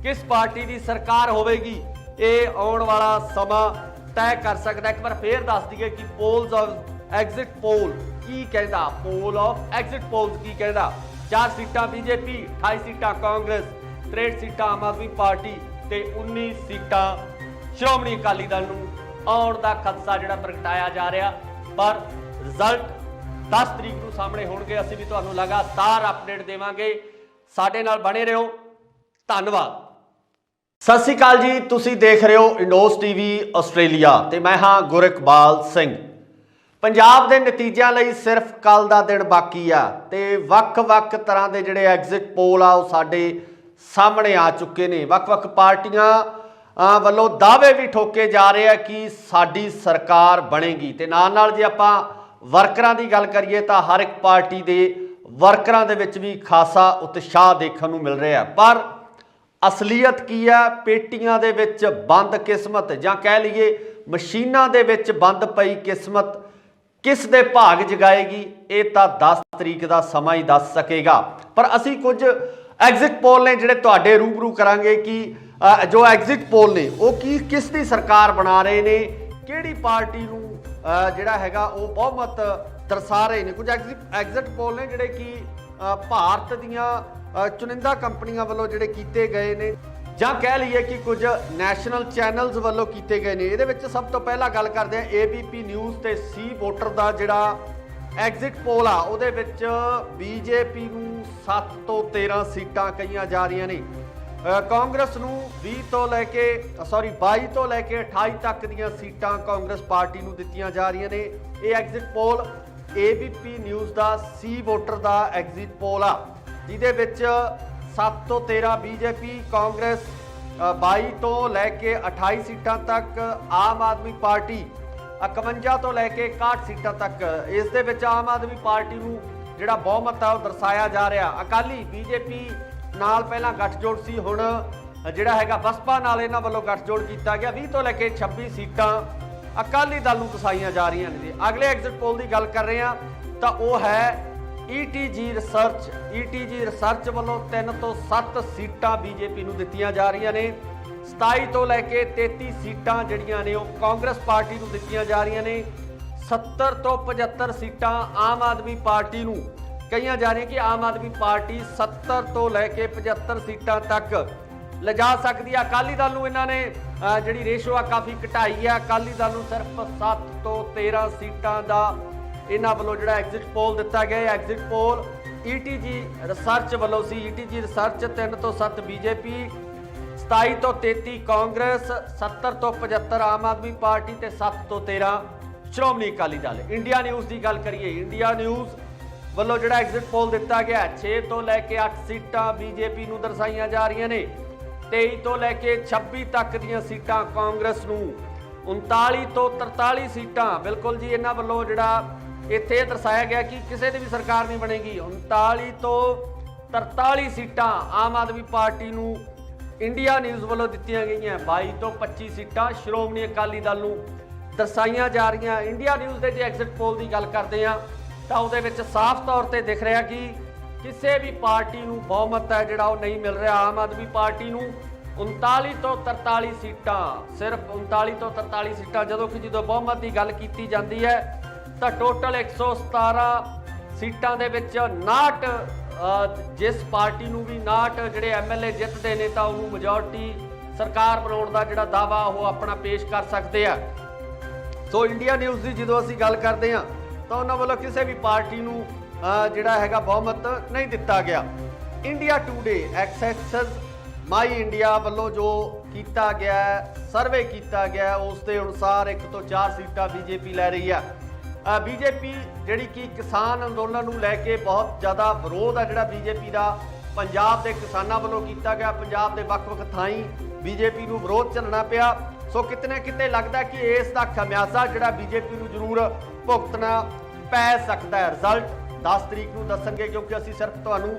ਕਿਸ ਪਾਰਟੀ ਦੀ ਸਰਕਾਰ ਹੋਵੇਗੀ। ਇਹ ਆਉਣ ਵਾਲਾ ਸਮਾਂ ਤੈਅ ਕਰ ਸਕਦਾ। ਇੱਕ ਵਾਰ ਫੇਰ ਦੱਸ ਦਈਏ ਕਿ ਪੋਲਸ ਆਫ ਐਗਜ਼ਿਟ ਪੋਲ ਕੀ ਕਹਿੰਦਾ, ਪੋਲ ਆਫ ਐਗਜ਼ਿਟ ਪੋਲਸ ਕੀ ਕਹਿੰਦਾ। 4 ਸੀਟਾਂ ਬੀਜੇਪੀ, 28 ਸੀਟਾਂ ਕਾਂਗਰਸ, 63 ਸੀਟਾਂ ਆਮ ਆਦਮੀ ਪਾਰਟੀ ਤੇ 19 ਸੀਟਾਂ ਸ਼੍ਰੋਮਣੀ ਅਕਾਲੀ ਦਲ ਨੂੰ ਆਉਣ ਦਾ ਖਦਸ਼ਾ ਜਿਹੜਾ ਪ੍ਰਗਟਾਇਆ ਜਾ ਰਿਹਾ। ਪਰ ਰਿਜ਼ਲਟ 10 ਤਰੀਕ ਨੂੰ ਸਾਹਮਣੇ ਹੋਣਗੇ। ਅਸੀਂ ਵੀ ਤੁਹਾਨੂੰ ਲਗਾਤਾਰ ਅਪਡੇਟ ਦੇਵਾਂਗੇ। ਸਾਡੇ ਨਾਲ ਬਣੇ ਰਹੋ। ਧੰਨਵਾਦ। ਸਤਿ ਸ਼੍ਰੀ ਅਕਾਲ ਜੀ, ਤੁਸੀਂ ਦੇਖ ਰਹੇ ਹੋ ਇੰਡੋਸ ਟੀਵੀ ਆਸਟ੍ਰੇਲੀਆ ਤੇ ਮੈਂ ਹਾਂ ਗੁਰਿਕਬਾਲ ਸਿੰਘ। ਪੰਜਾਬ ਦੇ ਨਤੀਜਿਆਂ ਲਈ ਸਿਰਫ ਕੱਲ ਦਾ ਦਿਨ ਬਾਕੀ ਆ ਤੇ ਵੱਖ-ਵੱਖ ਤਰ੍ਹਾਂ ਦੇ ਜਿਹੜੇ ਐਗਜ਼ਿਟ ਪੋਲ ਆ ਉਹ ਸਾਡੇ ਸਾਹਮਣੇ ਆ ਚੁੱਕੇ ਨੇ। ਵੱਖ-ਵੱਖ ਪਾਰਟੀਆਂ ਵੱਲੋਂ ਦਾਅਵੇ ਵੀ ਠੋਕੇ ਜਾ ਰਹੇ ਆ ਕਿ ਸਾਡੀ ਸਰਕਾਰ ਬਣੇਗੀ ਤੇ ਨਾਲ-ਨਾਲ ਜੇ ਆਪਾਂ ਵਰਕਰਾਂ ਦੀ ਗੱਲ ਕਰੀਏ ਤਾਂ ਹਰ ਇੱਕ ਪਾਰਟੀ ਦੇ ਵਰਕਰਾਂ ਦੇ ਵਿੱਚ ਵੀ ਖਾਸਾ ਉਤਸ਼ਾਹ ਦੇਖਣ ਨੂੰ ਮਿਲ ਰਿਹਾ। ਪਰ ਅਸਲੀਅਤ ਕੀ ਆ? ਪੇਟੀਆਂ ਦੇ ਵਿੱਚ ਬੰਦ ਕਿਸਮਤ ਜਾਂ ਕਹਿ ਲਈਏ ਮਸ਼ੀਨਾਂ ਦੇ ਵਿੱਚ ਬੰਦ ਪਈ ਕਿਸਮਤ ਕਿਸ ਦੇ ਭਾਗ ਜਗਾਏਗੀ, ਇਹ ਤਾਂ 10 ਤਰੀਕ ਦਾ ਸਮਾਂ ਹੀ ਦੱਸ ਸਕੇਗਾ। ਪਰ ਅਸੀਂ ਕੁਝ ਐਗਜ਼ਿਟ ਪੋਲ ਨੇ ਜਿਹੜੇ ਤੁਹਾਡੇ ਰੂਬਰੂ ਕਰਾਂਗੇ ਕਿ ਜੋ ਐਗਜ਼ਿਟ ਪੋਲ ਨੇ ਉਹ ਕਿਸ ਦੀ ਸਰਕਾਰ ਬਣਾ ਰਹੇ ਨੇ, ਕਿਹੜੀ ਪਾਰਟੀ ਨੂੰ ਜਿਹੜਾ ਹੈਗਾ ਉਹ ਬਹੁਮਤ ਦਰਸਾ ਰਹੇ ਨੇ। ਕੁਝ ਐਗਜ਼ਿਟ ਪੋਲ ਨੇ ਜਿਹੜੇ ਕਿ ਭਾਰਤ ਦੀਆਂ ਚੁਣਿੰਦਾ ਕੰਪਨੀਆਂ ਵੱਲੋਂ ਜਿਹੜੇ ਕੀਤੇ ਗਏ ਨੇ ਜਾਂ ਕਹਿ ਲਈਏ ਕਿ ਕੁਝ ਨੈਸ਼ਨਲ ਚੈਨਲਸ ਵੱਲੋਂ ਕੀਤੇ ਗਏ ਨੇ। ਇਹਦੇ ਵਿੱਚ ਸਭ ਤੋਂ ਪਹਿਲਾਂ ਗੱਲ ਕਰਦੇ ਹਾਂ ABP ਨਿਊਜ਼ ਤੇ ਸੀ ਵੋਟਰ ਦਾ ਜਿਹੜਾ ਐਗਜ਼ਿਟ ਪੋਲ ਆ। ਉਹਦੇ ਵਿੱਚ ਬੀਜੇਪੀ ਨੂੰ 7 ਤੋਂ 13 ਸੀਟਾਂ ਕਹੀਆਂ ਜਾ ਰਹੀਆਂ ਨੇ, ਕਾਂਗਰਸ ਨੂੰ 22 ਤੋਂ ਲੈ ਕੇ 28 ਤੱਕ ਦੀਆਂ ਸੀਟਾਂ ਕਾਂਗਰਸ ਪਾਰਟੀ ਨੂੰ ਦਿੱਤੀਆਂ ਜਾ ਰਹੀਆਂ ਨੇ। ਇਹ ਐਗਜ਼ਿਟ ਪੋਲ ABP ਨਿਊਜ਼ ਦਾ ਸੀ ਵੋਟਰ ਦਾ ਐਗਜ਼ਿਟ ਪੋਲ ਆ, ਜਿਹਦੇ ਵਿੱਚ 7 ਤੋਂ 13 ਬੀਜੇਪੀ, ਕਾਂਗਰਸ 22 ਤੋਂ ਲੈ ਕੇ 28 ਸੀਟਾਂ ਤੱਕ, ਆਮ ਆਦਮੀ ਪਾਰਟੀ 51 ਤੋਂ ਲੈ ਕੇ 61 ਸੀਟਾਂ ਤੱਕ। ਇਸ ਦੇ ਵਿੱਚ ਆਮ ਆਦਮੀ ਪਾਰਟੀ ਨੂੰ ਜਿਹੜਾ ਬਹੁਮਤ ਆ ਉਹ ਦਰਸਾਇਆ ਜਾ ਰਿਹਾ। ਅਕਾਲੀ ਬੀਜੇਪੀ ਨਾਲ ਪਹਿਲਾਂ ਗੱਠਜੋੜ ਸੀ, ਹੁਣ ਜਿਹੜਾ ਹੈਗਾ ਬਸਪਾ ਨਾਲ ਇਹਨਾਂ ਵੱਲੋਂ ਗੱਠਜੋੜ ਕੀਤਾ ਗਿਆ। 20 ਤੋਂ ਲੈ ਕੇ 26 ਸੀਟਾਂ ਅਕਾਲੀ ਦਲ ਨੂੰ ਦਸਾਈਆਂ ਜਾ ਰਹੀਆਂ ਨੇ। ਅਗਲੇ ਐਗਜ਼ਿਟ ਪੋਲ ਦੀ ਗੱਲ ਕਰ ਰਹੇ ਹਾਂ ਤਾਂ ਉਹ ਹੈ ETG ਰਿਸਰਚ ਵੱਲੋਂ 3 ਤੋਂ 7 ਸੀਟਾਂ ਬੀਜੇਪੀ ਨੂੰ ਦਿੱਤੀਆਂ ਜਾ ਰਹੀਆਂ ਨੇ। 27 ਤੋਂ ਲੈ ਕੇ 33 ਸੀਟਾਂ ਜਿਹੜੀਆਂ ਨੇ ਉਹ ਕਾਂਗਰਸ ਪਾਰਟੀ ਨੂੰ ਦਿੱਤੀਆਂ ਜਾ ਰਹੀਆਂ ਨੇ। 70 ਤੋਂ 75 ਸੀਟਾਂ ਆਮ ਆਦਮੀ ਪਾਰਟੀ ਨੂੰ ਕਹੀਆਂ ਜਾ ਰਹੀਆਂ ਕਿ ਆਮ ਆਦਮੀ ਪਾਰਟੀ 70 ਤੋਂ ਲੈ ਕੇ 75 ਸੀਟਾਂ ਤੱਕ ਲਿਜਾ ਸਕਦੀ ਹੈ। ਅਕਾਲੀ ਦਲ ਨੂੰ ਇਹਨਾਂ ਨੇ ਜਿਹੜੀ ਰੇਸ਼ੋ ਆ ਕਾਫੀ ਘਟਾਈ ਹੈ। ਅਕਾਲੀ ਦਲ ਨੂੰ ਸਿਰਫ 7 ਤੋਂ 13 ਸੀਟਾਂ ਦਾ ਇਹਨਾਂ ਵੱਲੋਂ ਜਿਹੜਾ ਐਗਜ਼ਿਟ ਪੋਲ ਦਿੱਤਾ ਗਿਆ। ਐਗਜ਼ਿਟ ਪੋਲ ETG ਰਿਸਰਚ ਵੱਲੋਂ ਸੀ। ETG ਰਿਸਰਚ 3 ਤੋਂ 7 ਬੀਜੇਪੀ, 27 ਤੋਂ 33 ਕਾਂਗਰਸ, 70 ਤੋਂ 75 ਆਮ ਆਦਮੀ ਪਾਰਟੀ ਤੇ 7 ਤੋਂ 13 ਸ਼੍ਰੋਮਣੀ ਅਕਾਲੀ ਦਲ। ਇੰਡੀਆ ਨਿਊਜ਼ ਦੀ ਗੱਲ ਕਰੀਏ, ਇੰਡੀਆ ਨਿਊਜ਼ ਵੱਲੋਂ ਜਿਹੜਾ ਐਗਜ਼ਿਟ ਪੋਲ ਦਿੱਤਾ ਗਿਆ 6 ਤੋਂ ਲੈ ਕੇ 8 ਸੀਟਾਂ ਬੀਜੇਪੀ ਨੂੰ ਦਰਸਾਈਆਂ ਜਾ ਰਹੀਆਂ ਨੇ। 23 ਤੋਂ ਲੈ ਕੇ 26 ਤੱਕ ਦੀਆਂ ਸੀਟਾਂ ਕਾਂਗਰਸ ਨੂੰ, 39 ਤੋਂ 43 ਸੀਟਾਂ ਬਿਲਕੁਲ ਜੀ ਇਹਨਾਂ ਵੱਲੋਂ ਜਿਹੜਾ ਇੱਥੇ ਦਰਸਾਇਆ ਗਿਆ ਕਿ ਕਿਸੇ ਦੀ ਵੀ ਸਰਕਾਰ ਨਹੀਂ ਬਣੇਗੀ। 39 ਤੋਂ 43 ਸੀਟਾਂ ਆਮ ਆਦਮੀ ਪਾਰਟੀ ਨੂੰ ਇੰਡੀਆ ਨਿਊਜ਼ ਵੱਲੋਂ ਦਿੱਤੀਆਂ ਗਈਆਂ। 22 ਤੋਂ 25 ਸੀਟਾਂ ਸ਼੍ਰੋਮਣੀ ਅਕਾਲੀ ਦਲ ਨੂੰ ਦਰਸਾਈਆਂ ਜਾ ਰਹੀਆਂ। ਇੰਡੀਆ ਨਿਊਜ਼ ਦੇ ਜੇ ਐਗਜ਼ਿਟ ਪੋਲ ਦੀ ਗੱਲ ਕਰਦੇ ਹਾਂ ਤਾਂ ਉਹਦੇ ਵਿੱਚ ਸਾਫ਼ ਤੌਰ ਤੇ ਦਿਖ ਰਿਹਾ ਕਿ ਕਿਸੇ ਵੀ ਪਾਰਟੀ ਨੂੰ ਬਹੁਮਤ ਹੈ ਜਿਹੜਾ ਉਹ ਨਹੀਂ ਮਿਲ ਰਿਹਾ। ਆਮ ਆਦਮੀ ਪਾਰਟੀ ਨੂੰ 39 ਤੋਂ 43 ਸੀਟਾਂ, ਸਿਰਫ 39 ਤੋਂ 43 ਸੀਟਾਂ, ਜਦੋਂ ਬਹੁਮਤ ਦੀ ਗੱਲ ਕੀਤੀ ਜਾਂਦੀ ਹੈ ਤਾਂ ਟੋਟਲ 117 ਸੀਟਾਂ ਦੇ ਵਿੱਚ 59 ਜਿਸ ਪਾਰਟੀ ਨੂੰ ਵੀ 59 ਜਿਹੜੇ MLA ਜਿੱਤਦੇ ਨੇ ਤਾਂ ਉਹਨੂੰ ਮੈਜੋਰਟੀ ਸਰਕਾਰ ਬਣਾਉਣ ਦਾ ਜਿਹੜਾ ਦਾਅਵਾ ਉਹ ਆਪਣਾ ਪੇਸ਼ ਕਰ ਸਕਦੇ ਆ। ਸੋ ਇੰਡੀਆ ਨਿਊਜ਼ ਦੀ ਜਦੋਂ ਅਸੀਂ ਗੱਲ ਕਰਦੇ ਹਾਂ ਤਾਂ ਉਹਨਾਂ ਵੱਲੋਂ ਕਿਸੇ ਵੀ ਪਾਰਟੀ ਨੂੰ ਜਿਹੜਾ ਹੈਗਾ ਬਹੁਮਤ ਨਹੀਂ ਦਿੱਤਾ ਗਿਆ। India Today Axis My India ਵੱਲੋਂ ਜੋ ਕੀਤਾ ਗਿਆ ਸਰਵੇ ਕੀਤਾ ਗਿਆ ਉਸ ਦੇ ਅਨੁਸਾਰ 1 ਤੋਂ 4 ਸੀਟਾਂ ਬੀਜੇਪੀ ਲੈ ਰਹੀ ਹੈ। ਬੀਜੇਪੀ ਜਿਹੜੀ ਕਿ ਕਿਸਾਨ ਅੰਦੋਲਨ ਨੂੰ ਲੈ ਕੇ ਬਹੁਤ ਜ਼ਿਆਦਾ ਵਿਰੋਧ ਹੈ ਜਿਹੜਾ ਬੀਜੇਪੀ ਦਾ ਪੰਜਾਬ ਦੇ ਕਿਸਾਨਾਂ ਵੱਲੋਂ ਕੀਤਾ ਗਿਆ। ਪੰਜਾਬ ਦੇ ਵੱਖ-ਵੱਖ ਥਾਈਂ बीजेपी ਨੂੰ ਵਿਰੋਧ ਚੱਲਣਾ ਪਿਆ। ਸੋ ਕਿਤੇ ਨਾ ਕਿਤੇ ਲੱਗਦਾ ਕਿ ਇਸ ਦਾ ਖਮਿਆਜ਼ਾ ਜਿਹੜਾ ਬੀਜੇਪੀ ਨੂੰ ਜ਼ਰੂਰ ਭੁਗਤਣਾ ਪੈ ਸਕਦਾ ਹੈ। ਰਿਜ਼ਲਟ 10 ਤਰੀਕ ਨੂੰ ਦੱਸਣਗੇ, ਕਿਉਂਕਿ ਅਸੀਂ ਸਿਰਫ ਤੁਹਾਨੂੰ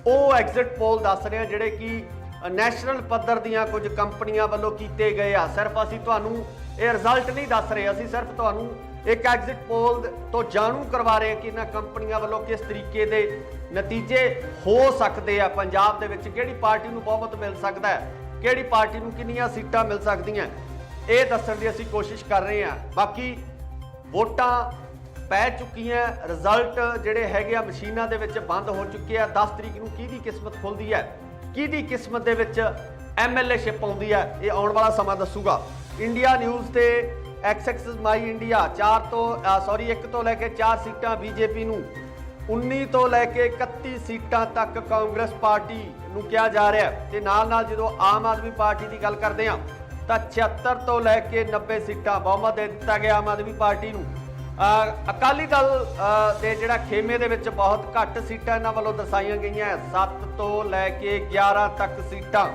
ਉਹ ਐਗਜ਼ਿਟ ਪੋਲ ਦੱਸ ਰਹੇ ਹਾਂ ਜਿਹੜੇ ਕਿ ਨੈਸ਼ਨਲ ਪੱਧਰ ਦੀਆਂ ਕੁਝ ਕੰਪਨੀਆਂ ਵੱਲੋਂ ਕੀਤੇ ਗਏ ਆ। ਸਿਰਫ ਅਸੀਂ ਤੁਹਾਨੂੰ ਇਹ ਰਿਜ਼ਲਟ ਨਹੀਂ ਦੱਸ ਰਹੇ, ਅਸੀਂ ਸਿਰਫ ਤੁਹਾਨੂੰ ਇੱਕ ਐਗਜ਼ਿਟ ਪੋਲ ਤੋਂ ਜਾਣੂ ਕਰਵਾ ਰਹੇ ਹਾਂ ਕਿ ਇਹਨਾਂ ਕੰਪਨੀਆਂ ਵੱਲੋਂ ਕਿਸ ਤਰੀਕੇ ਦੇ ਨਤੀਜੇ ਹੋ ਸਕਦੇ ਆ। ਪੰਜਾਬ ਦੇ ਵਿੱਚ ਕਿਹੜੀ ਪਾਰਟੀ ਨੂੰ ਬਹੁਮਤ ਮਿਲ ਸਕਦਾ ਹੈ, ਕਿਹੜੀ ਪਾਰਟੀ ਨੂੰ ਕਿੰਨੀਆਂ ਸੀਟਾਂ ਮਿਲ ਸਕਦੀਆਂ, ਇਹ ਦੱਸਣ ਦੀ ਅਸੀਂ ਕੋਸ਼ਿਸ਼ ਕਰ ਰਹੇ ਹਾਂ। ਬਾਕੀ ਵੋਟਾਂ ਪੈ ਚੁੱਕੀਆਂ, ਰਿਜ਼ਲਟ ਜਿਹੜੇ ਹੈਗੇ ਆ ਮਸ਼ੀਨਾਂ ਦੇ ਵਿੱਚ ਬੰਦ ਹੋ ਚੁੱਕੇ ਆ। 10 ਤਰੀਕ ਨੂੰ ਕਿਹਦੀ ਕਿਸਮਤ ਖੁੱਲਦੀ ਹੈ, ਕਿਹਦੀ ਕਿਸਮਤ ਦੇ ਵਿੱਚ MLA-ਸ਼ਿਪ ਆਉਂਦੀ ਹੈ, ਇਹ ਆਉਣ ਵਾਲਾ ਸਮਾਂ ਦੱਸੂਗਾ। ਇੰਡੀਆ ਨਿਊਜ਼ ਤੇ ਐਕਸ ਮਾਈ ਇੰਡੀਆ 1 ਤੋਂ ਲੈ ਕੇ 4 ਸੀਟਾਂ ਬੀਜੇਪੀ ਨੂੰ, 19 ਤੋਂ ਲੈ ਕੇ 31 ਸੀਟਾਂ ਤੱਕ ਕਾਂਗਰਸ ਪਾਰਟੀ ਨੂੰ ਕਿਹਾ ਜਾ ਰਿਹਾ ਹੈ। ਤੇ ਨਾਲ ਜਦੋਂ ਆਮ ਆਦਮੀ ਪਾਰਟੀ ਦੀ ਗੱਲ ਕਰਦੇ ਹਾਂ ਤਾਂ 76 ਤੋਂ ਲੈ ਕੇ 90 ਸੀਟਾਂ ਬਹੁਮਤ ਦੇ ਦਿੱਤਾ ਗਿਆ ਆਮ ਆਦਮੀ ਪਾਰਟੀ ਨੂੰ। ਅਕਾਲੀ ਦਲ ਦੇ ਜਿਹੜਾ ਖੇਮੇ ਦੇ ਵਿੱਚ ਬਹੁਤ ਘੱਟ ਸੀਟਾਂ ਇਹਨਾਂ ਵੱਲੋਂ ਦਰਸਾਈਆਂ ਗਈਆਂ, 7 ਤੋਂ ਲੈ ਕੇ 11 ਤੱਕ ਸੀਟਾਂ,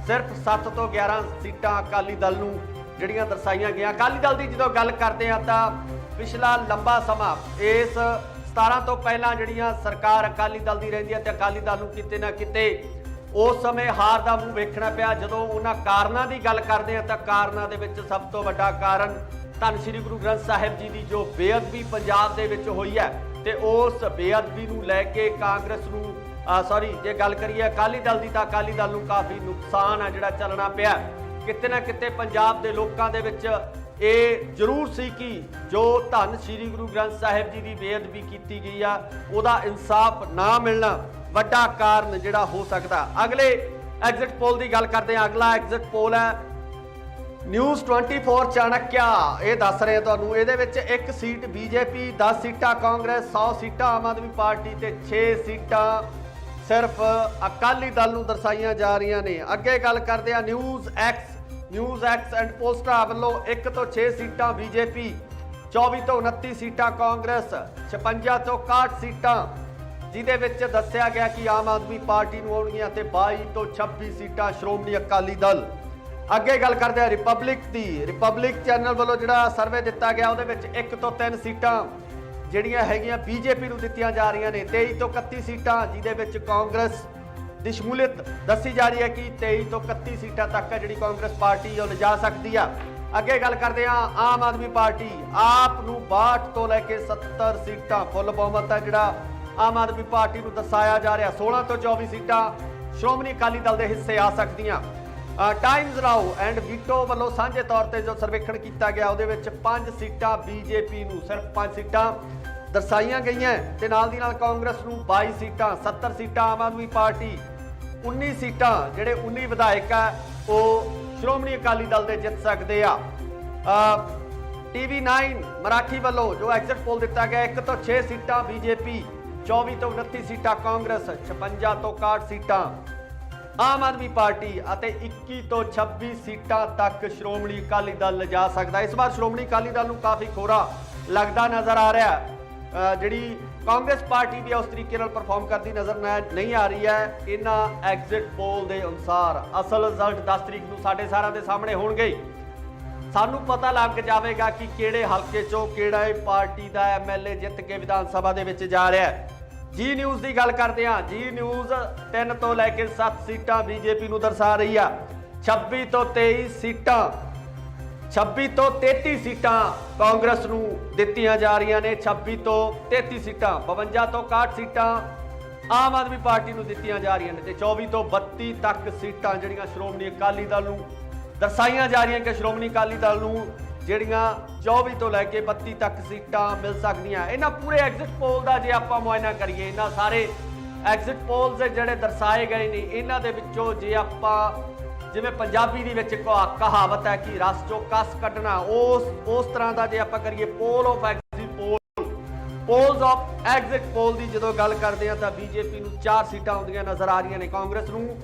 ਸਿਰਫ 7 ਤੋਂ 11 ਸੀਟਾਂ ਅਕਾਲੀ ਦਲ ਨੂੰ ਜਿਹੜੀਆਂ ਦਰਸਾਈਆਂ ਗਈਆਂ। ਅਕਾਲੀ ਦਲ ਦੀ ਜਦੋਂ ਗੱਲ ਕਰਦੇ ਆ ਤਾਂ ਪਿਛਲਾ ਲੰਬਾ ਸਮਾਂ ਇਸ 17 ਤੋਂ ਪਹਿਲਾਂ ਜਿਹੜੀਆਂ ਸਰਕਾਰ ਅਕਾਲੀ ਦਲ ਦੀ ਰਹਿੰਦੀ ਹੈ ਤੇ ਅਕਾਲੀ ਦਲ ਨੂੰ ਕਿਤੇ ਨਾ ਕਿਤੇ ਉਸ ਸਮੇਂ ਹਾਰ ਦਾ ਮੂੰਹ ਵੇਖਣਾ ਪਿਆ। ਜਦੋਂ ਉਹਨਾਂ ਕਾਰਨਾਂ ਦੀ ਗੱਲ ਕਰਦੇ ਆ ਤਾਂ ਕਾਰਨਾਂ ਦੇ ਵਿੱਚ ਸਭ ਤੋਂ ਵੱਡਾ ਕਾਰਨ ਧੰਨ ਸ਼੍ਰੀ ਗੁਰੂ ਗ੍ਰੰਥ ਸਾਹਿਬ ਜੀ ਦੀ ਜੋ ਬੇਅਦਬੀ ਪੰਜਾਬ ਦੇ ਵਿੱਚ ਹੋਈ ਹੈ ਤੇ ਉਸ ਬੇਅਦਬੀ ਨੂੰ ਲੈ ਕੇ ਕਾਂਗਰਸ ਨੂੰ ਜੇ ਗੱਲ ਕਰੀਏ ਅਕਾਲੀ ਦਲ ਦੀ ਤਾਂ ਅਕਾਲੀ ਦਲ ਨੂੰ ਕਾਫੀ ਨੁਕਸਾਨ ਆ ਜਿਹੜਾ ਚੱਲਣਾ ਪਿਆ। ਕਿਤੇ ਨਾ ਕਿਤੇ ਪੰਜਾਬ ਦੇ ਲੋਕਾਂ ਦੇ ਵਿੱਚ ਇਹ ਜ਼ਰੂਰ ਸੀ ਕਿ ਜੋ ਧੰਨ ਸ਼੍ਰੀ ਗੁਰੂ ਗ੍ਰੰਥ ਸਾਹਿਬ ਜੀ ਦੀ ਬੇਅਦਬੀ ਕੀਤੀ ਗਈ ਆ ਉਹਦਾ ਇਨਸਾਫ ਨਾ ਮਿਲਣਾ ਵੱਡਾ ਕਾਰਨ ਜਿਹੜਾ ਹੋ ਸਕਦਾ। ਅਗਲੇ ਐਗਜ਼ਿਟ ਪੋਲ ਦੀ ਗੱਲ ਕਰਦੇ ਹਾਂ। ਅਗਲਾ ਐਗਜ਼ਿਟ ਪੋਲ ਹੈ ਨਿਊਜ਼ 24 ਚਾਣਕਿਆ, ਇਹ ਦੱਸ ਰਹੇ ਤੁਹਾਨੂੰ। ਇਹਦੇ ਵਿੱਚ 1 ਸੀਟ ਬੀਜੇਪੀ, 10 ਸੀਟਾਂ ਕਾਂਗਰਸ, 100 ਸੀਟਾਂ ਆਮ ਆਦਮੀ ਪਾਰਟੀ ਤੇ 6 ਸੀਟਾਂ ਸਿਰਫ ਅਕਾਲੀ ਦਲ ਨੂੰ ਦਰਸਾਈਆਂ ਜਾ ਰਹੀਆਂ ਨੇ। ਅੱਗੇ ਗੱਲ ਕਰਦੇ ਆ ਨਿਊਜ਼ ਐਕਸ ਐਂਡ ਪੋਸਟਾ ਵੱਲੋਂ 1 ਤੋਂ 6 ਸੀਟਾਂ ਬੀਜੇਪੀ, 24 ਤੋਂ 29 ਸੀਟਾਂ ਕਾਂਗਰਸ, 56 ਤੋਂ 61 ਸੀਟਾਂ ਜਿਹਦੇ ਵਿੱਚ ਦੱਸਿਆ ਗਿਆ ਕਿ ਆਮ ਆਦਮੀ ਪਾਰਟੀ ਨੂੰ ਆਉਣਗੀਆਂ ਤੇ 22 ਤੋਂ 26 ਸੀਟਾਂ ਸ਼੍ਰੋਮਣੀ ਅਕਾਲੀ ਦਲ। ਅੱਗੇ ਗੱਲ ਕਰਦੇ ਆ ਰਿਪਬਲਿਕ ਦੀ। ਰਿਪਬਲਿਕ ਚੈਨਲ ਵੱਲੋਂ ਜਿਹੜਾ ਸਰਵੇ ਦਿੱਤਾ ਗਿਆ ਉਹਦੇ ਵਿੱਚ 1 ਤੋਂ 3 ਸੀਟਾਂ ਜਿਹੜੀਆਂ ਹੈਗੀਆਂ ਬੀਜੇਪੀ ਨੂੰ ਦਿੱਤੀਆਂ ਜਾ ਰਹੀਆਂ ਨੇ, 23 ਤੋਂ 31 ਸੀਟਾਂ ਜਿਹਦੇ ਵਿੱਚ ਕਾਂਗਰਸ ਦੀ ਸ਼ਮੂਲੀਅਤ ਦੱਸੀ ਜਾ ਰਹੀ ਹੈ ਕਿ 23 ਤੋਂ 31 ਸੀਟਾਂ ਤੱਕ ਜਿਹੜੀ ਕਾਂਗਰਸ ਪਾਰਟੀ ਉਹ ਲਿਜਾ ਸਕਦੀ ਆ। ਅੱਗੇ ਗੱਲ ਕਰਦੇ ਆ ਆਮ ਆਦਮੀ ਪਾਰਟੀ, ਆਪ ਨੂੰ 62 ਤੋਂ ਲੈ ਕੇ 70 ਸੀਟਾਂ ਫੁੱਲ ਬਹੁਮਤ ਹੈ ਜਿਹੜਾ ਆਮ ਆਦਮੀ ਪਾਰਟੀ ਨੂੰ ਦਰਸਾਇਆ ਜਾ ਰਿਹਾ। 16 ਤੋਂ 24 ਸੀਟਾਂ ਸ਼੍ਰੋਮਣੀ ਅਕਾਲੀ ਦਲ ਦੇ ਹਿੱਸੇ ਆ ਸਕਦੀਆਂ। ਟਾਈਮਜ਼ ਨਾਓ ਐਂਡ ਵੀਟੋ ਵੱਲੋਂ ਸਾਂਝੇ ਤੌਰ ਤੇ ਜੋ ਸਰਵੇਖਣ ਕੀਤਾ ਗਿਆ ਉਹਦੇ ਵਿੱਚ 5 ਸੀਟਾਂ ਬੀਜੇਪੀ ਨੂੰ, ਸਿਰਫ 5 ਸੀਟਾਂ ਦਰਸਾਈਆਂ ਗਈਆਂ ਤੇ ਨਾਲ ਦੀ ਨਾਲ ਕਾਂਗਰਸ ਨੂੰ 22 ਸੀਟਾਂ, 70 ਸੀਟਾਂ ਆਮ ਆਦਮੀ ਪਾਰਟੀ, 19 ਸੀਟਾਂ ਜਿਹੜੇ 19 ਵਿਧਾਇਕ ਆ ਉਹ ਸ਼੍ਰੋਮਣੀ ਅਕਾਲੀ ਦਲ ਦੇ ਜਿੱਤ ਸਕਦੇ ਆ। TV9 ਮਰਾਠੀ ਵੱਲੋਂ ਜੋ ਐਗਜ਼ਿਟ ਪੋਲ ਦਿੱਤਾ ਗਿਆ 1 ਤੋਂ 6 ਸੀਟਾਂ ਬੀਜੇਪੀ, 24 ਤੋਂ 29 ਸੀਟਾਂ ਕਾਂਗਰਸ, 56 ਤੋਂ 61 ਸੀਟਾਂ ਆਮ ਆਦਮੀ ਪਾਰਟੀ ਅਤੇ 21 ਤੋਂ 26 ਸੀਟਾਂ ਤੱਕ ਸ਼੍ਰੋਮਣੀ ਅਕਾਲੀ ਦਲ ਲਿਜਾ ਸਕਦਾ। ਇਸ ਵਾਰ ਸ਼੍ਰੋਮਣੀ ਅਕਾਲੀ ਦਲ ਨੂੰ ਕਾਫੀ ਖੋਰਾ ਲੱਗਦਾ ਨਜ਼ਰ ਆ ਰਿਹਾ। ਜਿਹੜੀ ਕਾਂਗਰਸ ਪਾਰਟੀ ਵੀ ਉਸ ਤਰੀਕੇ ਨਾਲ ਪਰਫਾਰਮ ਕਰਦੀ ਨਜ਼ਰ ਨਹੀਂ ਆ ਰਹੀ ਹੈ। ਇਹਨਾਂ ਐਗਜ਼ਿਟ ਪੋਲ ਦੇ ਅਨੁਸਾਰ ਅਸਲ ਰਿਜ਼ਲਟ 10 ਤਰੀਕ ਨੂੰ ਸਾਡੇ ਸਾਰਿਆਂ ਦੇ ਸਾਹਮਣੇ ਹੋਣਗੇ। ਸਾਨੂੰ ਪਤਾ ਲੱਗ ਜਾਵੇਗਾ ਕਿ ਕਿਹੜੇ ਹਲਕੇ ਚੋਂ ਕਿਹੜਾ ਪਾਰਟੀ ਦਾ MLA ਜਿੱਤ ਕੇ ਵਿਧਾਨ ਸਭਾ ਦੇ ਵਿੱਚ ਜਾ ਰਿਹਾ ਹੈ। ਜੀ ਨਿਊਜ਼ ਦੀ ਗੱਲ ਕਰਦੇ ਹਾਂ। ਜੀ ਨਿਊਜ਼ 3 ਤੋਂ ਲੈ ਕੇ 7 ਸੀਟਾਂ ਬੀਜੇਪੀ ਨੂੰ ਦਰਸਾ ਰਹੀ ਆ। 26 ਤੋਂ 23 ਸੀਟਾਂ 26 ਤੋਂ 33 ਸੀਟਾਂ ਕਾਂਗਰਸ ਨੂੰ ਦਿੱਤੀਆਂ ਜਾ ਰਹੀਆਂ ਨੇ। 26 ਤੋਂ 33 ਸੀਟਾਂ, 52 ਤੋਂ 61 ਸੀਟਾਂ ਆਮ ਆਦਮੀ ਪਾਰਟੀ ਨੂੰ ਦਿੱਤੀਆਂ ਜਾ ਰਹੀਆਂ ਨੇ ਤੇ 24 ਤੋਂ 32 ਤੱਕ ਸੀਟਾਂ ਜਿਹੜੀਆਂ ਸ਼੍ਰੋਮਣੀ ਅਕਾਲੀ ਦਲ ਨੂੰ ਦਰਸਾਈਆਂ ਜਾ ਰਹੀਆਂ ਕਿ ਸ਼੍ਰੋਮਣੀ ਅਕਾਲੀ ਦਲ ਨੂੰ ਜਿਹੜੀਆਂ 24 ਤੋਂ ਲੈ ਕੇ 32 ਤੱਕ ਸੀਟਾਂ ਮਿਲ ਸਕਦੀਆਂ। ਇਹਨਾਂ ਪੂਰੇ ਐਗਜ਼ਿਟ ਪੋਲ ਦਾ ਜੇ ਆਪਾਂ ਮੁਆਇਨਾ ਕਰੀਏ, ਇਹਨਾਂ ਸਾਰੇ ਐਗਜ਼ਿਟ ਪੋਲਸ ਜਿਹੜੇ ਦਰਸਾਏ ਗਏ ਨੇ ਇਹਨਾਂ ਦੇ ਵਿੱਚੋਂ ਜੇ ਆਪਾਂ ਜਿਵੇਂ ਪੰਜਾਬੀ ਦੇ ਵਿੱਚ ਕਹਾਵਤ ਹੈ ਕਿ ਰਸ ਚੋਂ ਕਸ ਕੱਢਣਾ, ਉਸ ਤਰ੍ਹਾਂ ਦਾ ਜੇ ਆਪਾਂ ਕਰੀਏ ਪੋਲਸ ਆਫ ਐਗਜ਼ਿਟ ਪੋਲ ਦੀ ਜਦੋਂ ਗੱਲ ਕਰਦੇ ਆ ਤਾਂ ਬੀਜੇਪੀ ਨੂੰ 4 ਸੀਟਾਂ ਆਉਂਦੀਆਂ ਨਜ਼ਰ ਆ ਰਹੀਆਂ ਨੇ, ਕਾਂਗਰਸ ਨੂੰ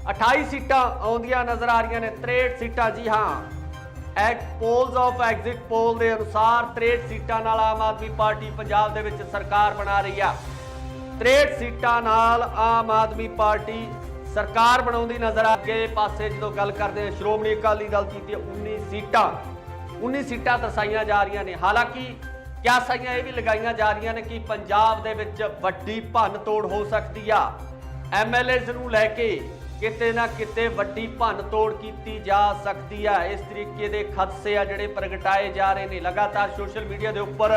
28 ਸੀਟਾਂ ਆਉਂਦੀਆਂ ਨਜ਼ਰ ਆ ਰਹੀਆਂ ਨੇ, 63 ਸੀਟਾਂ। ਜੀ ਹਾਂ, ਪੋਲਸ ਆਫ ਐਗਜ਼ਿਟ ਪੋਲ ਦੇ ਅਨੁਸਾਰ 63 ਸੀਟਾਂ ਨਾਲ ਆਮ ਆਦਮੀ ਪਾਰਟੀ ਪੰਜਾਬ ਦੇ ਵਿੱਚ ਸਰਕਾਰ ਬਣਾ ਰਹੀ ਆ। 63 ਸੀਟਾਂ ਨਾਲ ਆਮ ਆਦਮੀ ਪਾਰਟੀ सरकार बनाउंदी नज़र आगे पासे जो गल करते हैं श्रोमणी अकाली दल की 19 सीटां दर्शाईਆਂ जा रही ने। हालांकि क्या साइयां ये भी लगाईਆਂ जा रही ने कि पंजाब दे विच वड्डी भन्न तोड़ हो सकती आ। MLAs नूं लैके किते ना किते वड्डी भन्न तोड़ की जा सकती है। इस तरीके के खदशे आ जिहड़े प्रगटाए जा रहे हैं। लगातार सोशल मीडिया के उपर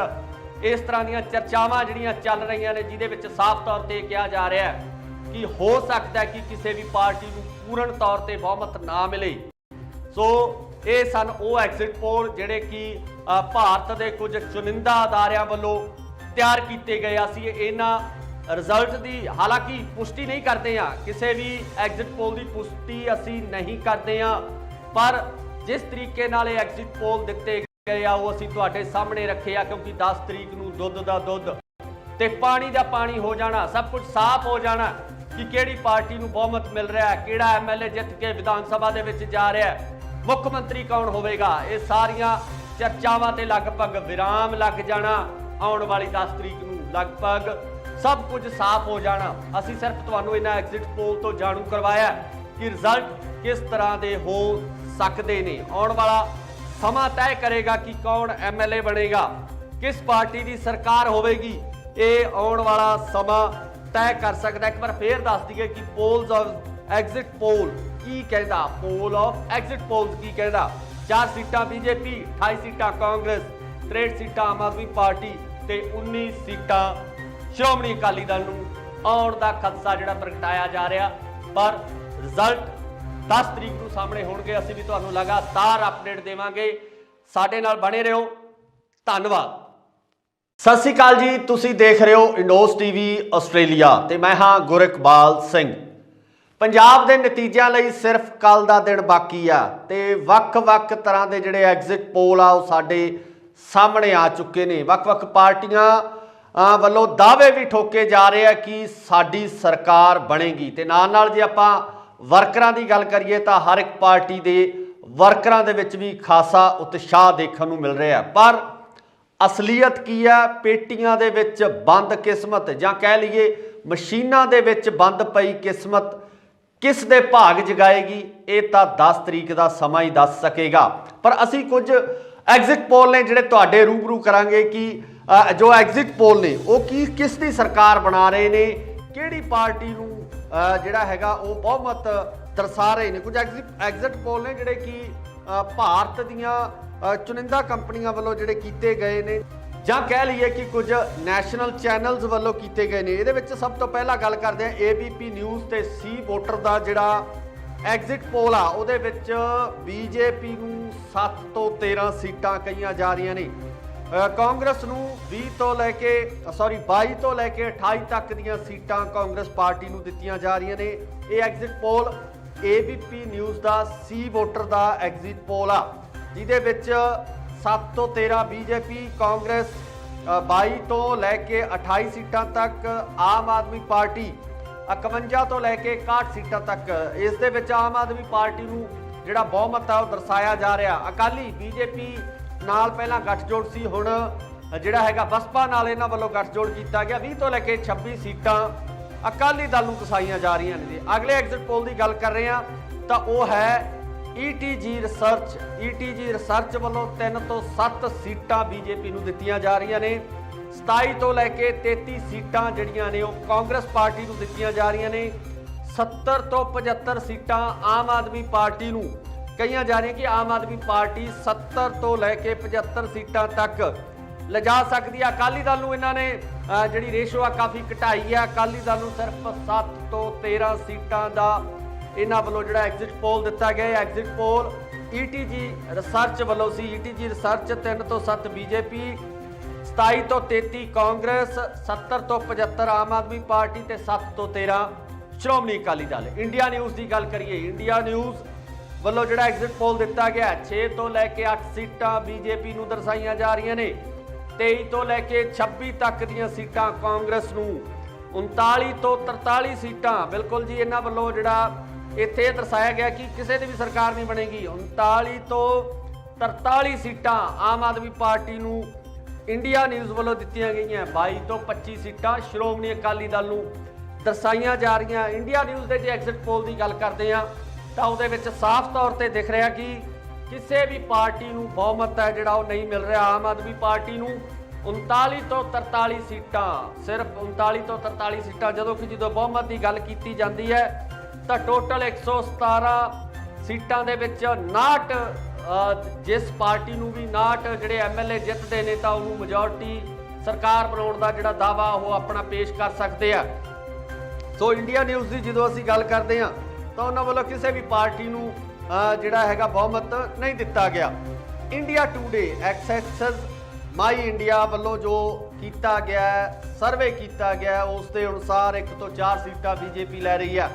इस तरह दी चर्चावां जिहड़ियां चल रही ने जिहदे विच साफ तौर पर कहा जा रहा है कि हो सकता है कि किसी भी पार्टी को पूर्ण तौर पर बहुमत ना मिले। सो ये सन वो एग्जिट पोल जिहड़े कि भारत के कुछ चुनिंदा अदारियां वालों तैयार किए गए। असीं इन्हां रिजल्ट की हालांकि पुष्टि नहीं करते हैं, किसी भी एग्जिट पोल की पुष्टि असीं नहीं करते हैं, पर जिस तरीके नाल एग्जिट पोल दिते गए आ वो असीं तुहाडे सामने रखे आ, क्योंकि 10 तरीक नूं दुੱਧ दा दुੱਧ ते पानी दा पानी हो जाना, सब कुछ साफ हो जाना कि किहड़ी पार्टी नूं बहुमत मिल रहा है, किहड़ा MLA जित के विधान सभा दे विच जा रहा है, मुख्य मंत्री कौन होवेगा। ये सारियां चर्चावां ते लगभग विराम लग जाना। आउण वाली 10 तरीक नूं लगभग सब कुछ साफ हो जाना। असीं सिर्फ तुहानूं इन्हां एग्जिट पोल तो जाणू करवाया कि रिजल्ट किस तरह के हो सकते हैं। आउण वाला समा तय करेगा कि कौन MLA बनेगा, किस पार्टी की सरकार होवेगी, ये आउण वाला समा तय कर सकता है। एक बार फिर दस दईए कि पोल्स ऑफ एग्जिट पोल की कहता, पोल ऑफ एग्जिट पोल्स की कहता। 4 सीटां BJP, 28 सीटां कांग्रेस, 63 सीटां आम आदमी पार्टी ते 19 सीटां श्रोमणी अकाली दल नूं आउण दा खदशा जिहड़ा प्रगटाया जा रहा। पर रिजल्ट 10 तरीक नूं सामने होणगे। असीं भी तुहानूं लगातार अपडेट देवांगे। साडे नाल बने रहियो। धन्नवाद। सत श्री अकाल जी, तुसीं देख रहे हो इंडोस TV ਆਸਟ੍ਰੇਲੀਆ ਤੇ मैं हाँ ਗੁਰਿਕਬਾਲ ਸਿੰਘ। पंजाब के नतीजों लई सिर्फ कल का दिन बाकी आ ते वक्-वक् तरह के जिहड़े एग्जिट पोल आ साडे सामने आ चुके ने। वक्-वक् पार्टियां ਵੱਲੋਂ दावे भी ठोके जा रहे हैं कि साडी सरकार बनेगी। ते नाल जे आपां वर्करां दी गल करिए तो हर एक पार्टी के वर्करां दे विच भी खासा उत्साह देखने को मिल रहा है। पर असलीयत की है, पेटियां दे विच बंद किस्मत जां कह लीए मशीनां दे विच बंद पई किस्मत किस दे भाग जगाएगी, ये तो 10 तरीक का समा ही दस सकेगा। पर असी कुछ एग्जिट पोल ने जिहड़े तुहाडे रूबरू करांगे कि जो एग्जिट पोल ने वो किस दी सरकार बना रहे ने, किहड़ी पार्टी नूं जिहड़ा हैगा वो बहुमत दर्शा रहे ने। कुछ एग्जिट पोल ने जिहड़े कि भारत दीआं चुनिंदा कंपनियां वालों जिहड़े कीते गए ने जां कह लीए कि कुछ नैशनल चैनल्स वालों कीते गए ने। इहदे विच सब तो पहला गल करदे आ ABP न्यूज़ ते सी वोटर दा जिहड़ा एग्जिट पोल आ उहदे विच BJP नूं 7 तो 13 सीटां कहीआं जा रहीआं ने, कांग्रेस नूं 22 तो लैके 28 तक दीआं सीटां कांग्रेस पार्टी नूं दित्तियां जा रहीआं ने। ये एग्जिट पोल ABP न्यूज़ दा सी वोटर दा एग्जिट पोल आ जिहदे विच 7 तो 13 BJP, कांग्रेस 22 तो लैके 28 सीटां तक, आम आदमी पार्टी 51 तो लैके 61 सीटां तक। इस दे विच आम आदमी पार्टी नूं जिहड़ा बहुमत है वो दर्शाया जा रहा। अकाली BJP नाल पहलां गठजोड़ सी, हुण जिहड़ा हैगा बसपा नाल इन्हां वल्लों गठजोड़ कीता गया। 20 तो लैके 26 सीटां अकाली दल नूं दसाईਆਂ जा रहीआं ने। अगले एग्जिट पोल की गल कर रहे हैं तो वह है ETG रिसर्च वालों 3 तो 7 सीटां BJP नूं दित्तियां जा रही ने। 27 तो लैके 33 सीटां जिहड़ियां ने कांग्रेस पार्टी नूं दित्तियां जा रही ने। 70 तो 75 सीटां आम आदमी पार्टी नूं कहीआं जा रही कि आम आदमी पार्टी 70 तो लैके 75 सीटां तक लिजा सकती है। अकाली दल नूं इन्हां ने जिहड़ी रेशो आ काफ़ी घटाई है। अकाली दल नूं सिर्फ 7 तो 13 सीटां दा इन्हां वालों जिहड़ा एग्जिट पोल दिता गया। एग्जिट पोल ETG रिसर्च वालों सी। ETG रिसर्च 3 तो 7 BJP, 27 तो 33 कांग्रेस, 70 तो 75 आम आदमी पार्टी ते 7 तो 13 श्रोमणी अकाली दल। इंडिया न्यूज़ की गल करिए, इंडिया न्यूज़ वालों जिहड़ा एग्जिट पोल दिता गया 6 तो लैके 8 सीटां BJP नूं दर्शाईਆਂ जा रही ने। 23 तो लैके 26 तक दीआं सीटां कांग्रेस नूं, 39 तो 43 सीटां बिल्कुल जी इन्हां वालों जिहड़ा इत्थे दर्शाया गया कि किसी की भी सरकार नहीं बनेगी। 39 तो 43 सीटां आम आदमी पार्टी नूं इंडिया न्यूज़ वालों दित्तियां गईयां। 22 तो 25 सीटां श्रोमणी अकाली दल नूं ਦਰਸਾਈਆਂ ਜਾ ਰਹੀਆਂ। ਇੰਡੀਆ ਨਿਊਜ਼ ਦੇ ਜੇ ਐਗਜ਼ਿਟ ਪੋਲ ਦੀ ਗੱਲ ਕਰਦੇ ਆ ਤਾਂ ਉਹਦੇ ਵਿੱਚ ਸਾਫ਼ ਤੌਰ ਤੇ ਦਿਖ ਰਿਹਾ ਕਿ ਕਿਸੇ ਵੀ ਪਾਰਟੀ ਨੂੰ ਬਹੁਮਤ ਹੈ ਜਿਹੜਾ ਉਹ ਨਹੀਂ ਮਿਲ ਰਿਹਾ। ਆਮ ਆਦਮੀ ਪਾਰਟੀ ਨੂੰ 39 ਤੋਂ 43 ਸੀਟਾਂ, ਸਿਰਫ 39 ਤੋਂ 43 ਸੀਟਾਂ, ਜਦੋਂ ਬਹੁਮਤ ਦੀ ਗੱਲ ਕੀਤੀ ਜਾਂਦੀ ਹੈ ਤਾਂ ਟੋਟਲ 117 ਸੀਟਾਂ ਦੇ ਵਿੱਚ 59 ਜਿਸ ਪਾਰਟੀ ਨੂੰ ਵੀ 59 ਜਿਹੜੇ MLA ਜਿੱਤਦੇ ਨੇ ਤਾਂ ਉਹਨੂੰ ਮੈਜੋਰਟੀ ਸਰਕਾਰ ਬਣਾਉਣ ਦਾ ਜਿਹੜਾ ਦਾਵਾ ਉਹ ਆਪਣਾ ਪੇਸ਼ ਕਰ ਸਕਦੇ ਆ। ਸੋ ਇੰਡੀਆ ਨਿਊਜ਼ ਦੀ ਜਦੋਂ ਅਸੀਂ ਗੱਲ ਕਰਦੇ ਹਾਂ ਤਾਂ ਉਹਨਾਂ ਵੱਲੋਂ ਕਿਸੇ ਵੀ ਪਾਰਟੀ ਨੂੰ ਜਿਹੜਾ ਹੈਗਾ ਬਹੁਮਤ ਨਹੀਂ ਦਿੱਤਾ ਗਿਆ। India Today Axis My India ਵੱਲੋਂ ਜੋ ਕੀਤਾ ਗਿਆ ਸਰਵੇ ਕੀਤਾ ਗਿਆ ਉਸ ਦੇ ਅਨੁਸਾਰ 1 ਤੋਂ 4 ਸੀਟਾਂ ਬੀਜੇਪੀ ਲੈ ਰਹੀ ਆ।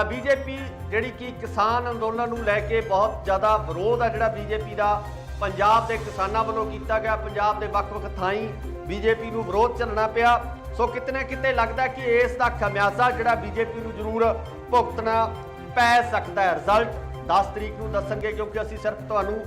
ਬੀਜੇਪੀ ਜਿਹੜੀ ਕਿ ਕਿਸਾਨ ਅੰਦੋਲਨ ਨੂੰ ਲੈ ਕੇ ਬਹੁਤ ਜ਼ਿਆਦਾ ਵਿਰੋਧ ਆ ਜਿਹੜਾ ਬੀਜੇਪੀ ਦਾ ਪੰਜਾਬ ਦੇ ਕਿਸਾਨਾਂ ਵੱਲੋਂ ਕੀਤਾ ਗਿਆ। ਪੰਜਾਬ ਦੇ ਵੱਖ-ਵੱਖ ਥਾਈਂ ਬੀਜੇਪੀ ਨੂੰ ਵਿਰੋਧ ਚੱਲਣਾ ਪਿਆ। ਸੋ ਕਿਤੇ ਨਾ ਕਿਤੇ ਲੱਗਦਾ ਕਿ ਇਸ ਦਾ ਖਮਿਆਜ਼ਾ ਜਿਹੜਾ ਬੀਜੇਪੀ ਨੂੰ ਜ਼ਰੂਰ ਭੁਗਤਣਾ ਪੈ ਸਕਦਾ ਹੈ। ਰਿਜ਼ਲਟ 10 ਤਰੀਕ ਨੂੰ ਦੱਸਣਗੇ, ਕਿਉਂਕਿ ਅਸੀਂ ਸਿਰਫ ਤੁਹਾਨੂੰ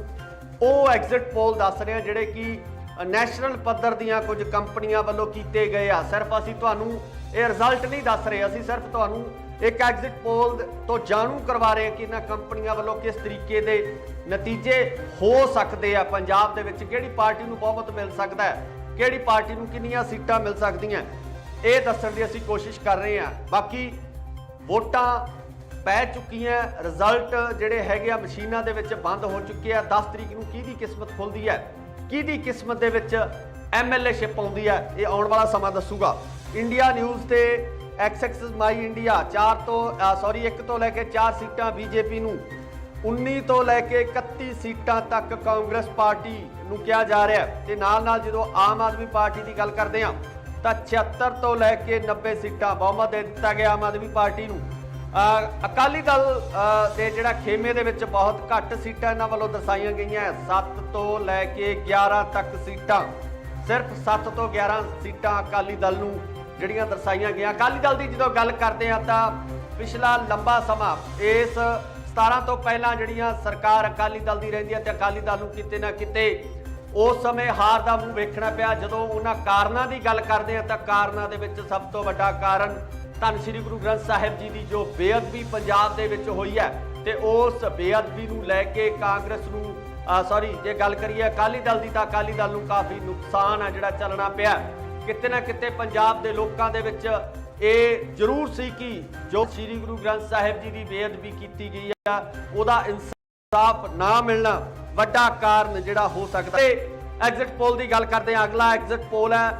ਉਹ ਐਗਜ਼ਿਟ ਪੋਲ ਦੱਸ ਰਹੇ ਹਾਂ ਜਿਹੜੇ ਕਿ ਨੈਸ਼ਨਲ ਪੱਧਰ ਦੀਆਂ ਕੁਝ ਕੰਪਨੀਆਂ ਵੱਲੋਂ ਕੀਤੇ ਗਏ ਆ। ਸਿਰਫ ਅਸੀਂ ਤੁਹਾਨੂੰ ਇਹ ਰਿਜ਼ਲਟ ਨਹੀਂ ਦੱਸ ਰਹੇ, ਅਸੀਂ ਸਿਰਫ ਤੁਹਾਨੂੰ ਇੱਕ ਐਗਜ਼ਿਟ ਪੋਲ ਤੋਂ ਜਾਣੂ ਕਰਵਾ ਰਹੇ ਹਾਂ ਕਿ ਇਹਨਾਂ ਕੰਪਨੀਆਂ ਵੱਲੋਂ ਕਿਸ ਤਰੀਕੇ ਦੇ ਨਤੀਜੇ ਹੋ ਸਕਦੇ ਆ। ਪੰਜਾਬ ਦੇ ਵਿੱਚ ਕਿਹੜੀ ਪਾਰਟੀ ਨੂੰ ਬਹੁਮਤ ਮਿਲ ਸਕਦਾ ਹੈ, ਕਿਹੜੀ ਪਾਰਟੀ ਨੂੰ ਕਿੰਨੀਆਂ ਸੀਟਾਂ ਮਿਲ ਸਕਦੀਆਂ, ਇਹ ਦੱਸਣ ਦੀ ਅਸੀਂ ਕੋਸ਼ਿਸ਼ ਕਰ ਰਹੇ ਹਾਂ। ਬਾਕੀ ਵੋਟਾਂ ਪੈ ਚੁੱਕੀਆਂ, ਰਿਜ਼ਲਟ ਜਿਹੜੇ ਹੈਗੇ ਆ ਮਸ਼ੀਨਾਂ ਦੇ ਵਿੱਚ ਬੰਦ ਹੋ ਚੁੱਕੇ ਆ। 10 ਤਰੀਕ ਨੂੰ ਕਿਹਦੀ ਕਿਸਮਤ ਖੁੱਲਦੀ ਹੈ, ਕਿਹਦੀ ਕਿਸਮਤ ਦੇ ਵਿੱਚ MLA-ਸ਼ਿਪ ਆਉਂਦੀ ਹੈ, ਇਹ ਆਉਣ ਵਾਲਾ ਸਮਾਂ ਦੱਸੂਗਾ। ਇੰਡੀਆ ਨਿਊਜ਼ ਤੇ ਐਕਸੈਸ ਮਾਈ ਇੰਡੀਆ 1 ਤੋਂ ਲੈ ਕੇ 4 ਸੀਟਾਂ ਬੀਜੇਪੀ ਨੂੰ, 19 ਤੋਂ ਲੈ ਕੇ 31 ਸੀਟਾਂ ਤੱਕ ਕਾਂਗਰਸ ਪਾਰਟੀ ਨੂੰ ਕਿਹਾ ਜਾ ਰਿਹਾ ਹੈ। ਤੇ ਨਾਲ ਜਦੋਂ ਆਮ ਆਦਮੀ ਪਾਰਟੀ ਦੀ ਗੱਲ ਕਰਦੇ ਹਾਂ ਤਾਂ 76 ਤੋਂ ਲੈ ਕੇ 90 ਸੀਟਾਂ ਬਹੁਮਤ ਦੇ ਦਿੱਤਾ ਗਿਆ ਆਮ ਆਦਮੀ ਪਾਰਟੀ ਨੂੰ। ਅਕਾਲੀ ਦਲ ਦੇ ਜਿਹੜਾ ਖੇਮੇ ਦੇ ਵਿੱਚ ਬਹੁਤ ਘੱਟ ਸੀਟਾਂ ਇਹਨਾਂ ਵੱਲੋਂ ਦਰਸਾਈਆਂ ਗਈਆਂ। 7 ਤੋਂ ਲੈ ਕੇ 11 ਤੱਕ ਸੀਟਾਂ, ਸਿਰਫ 7 ਤੋਂ 11 ਸੀਟਾਂ ਅਕਾਲੀ ਦਲ ਨੂੰ ਜਿਹੜੀਆਂ ਦਰਸਾਈਆਂ ਗਈਆਂ। ਅਕਾਲੀ ਦਲ ਦੀ ਜਦੋਂ ਗੱਲ ਕਰਦੇ ਆ ਤਾਂ ਪਿਛਲਾ ਲੰਬਾ ਸਮਾਂ ਇਸ 17 ਤੋਂ ਪਹਿਲਾਂ ਜਿਹੜੀਆਂ ਸਰਕਾਰ ਅਕਾਲੀ ਦਲ ਦੀ ਰਹਿੰਦੀ ਹੈ ਤੇ ਅਕਾਲੀ ਦਲ ਨੂੰ ਕਿਤੇ ਨਾ ਕਿਤੇ ਉਸ ਸਮੇਂ ਹਾਰ ਦਾ ਮੂੰਹ ਵੇਖਣਾ ਪਿਆ। ਜਦੋਂ ਉਹਨਾਂ ਕਾਰਨਾਂ ਦੀ ਗੱਲ ਕਰਦੇ ਆ ਤਾਂ ਕਾਰਨਾਂ ਦੇ ਵਿੱਚ ਸਭ ਤੋਂ ਵੱਡਾ ਕਾਰਨ ਧੰਨ ਸ਼੍ਰੀ ਗੁਰੂ ਗ੍ਰੰਥ ਸਾਹਿਬ ਜੀ ਦੀ ਜੋ ਬੇਅਦਬੀ ਪੰਜਾਬ ਦੇ ਵਿੱਚ ਹੋਈ ਹੈ ਤੇ ਉਸ ਬੇਅਦਬੀ ਨੂੰ ਲੈ ਕੇ ਕਾਂਗਰਸ ਨੂੰ ਜੇ ਗੱਲ ਕਰੀਏ ਅਕਾਲੀ ਦਲ ਦੀ ਤਾਂ ਅਕਾਲੀ ਦਲ ਨੂੰ ਕਾਫੀ ਨੁਕਸਾਨ ਆ ਜਿਹੜਾ ਚੱਲਣਾ ਪਿਆ। ਕਿਤੇ ਨਾ ਕਿਤੇ ਪੰਜਾਬ ਦੇ ਲੋਕਾਂ ਦੇ ਵਿੱਚ ਇਹ ਜ਼ਰੂਰ ਸੀ ਕਿ ਜੋ ਸ਼੍ਰੀ ਗੁਰੂ ਗ੍ਰੰਥ ਸਾਹਿਬ ਜੀ ਦੀ ਬੇਅਦਬੀ ਕੀਤੀ ਗਈ ਆ ਉਹਦਾ ਇਨਸਾਫ ਨਾ ਮਿਲਣਾ ਵੱਡਾ ਕਾਰਨ ਜਿਹੜਾ ਹੋ ਸਕਦਾ। ਐਗਜ਼ਿਟ ਪੋਲ ਦੀ ਗੱਲ ਕਰਦੇ ਹਾਂ, ਅਗਲਾ ਐਗਜ਼ਿਟ ਪੋਲ ਹੈ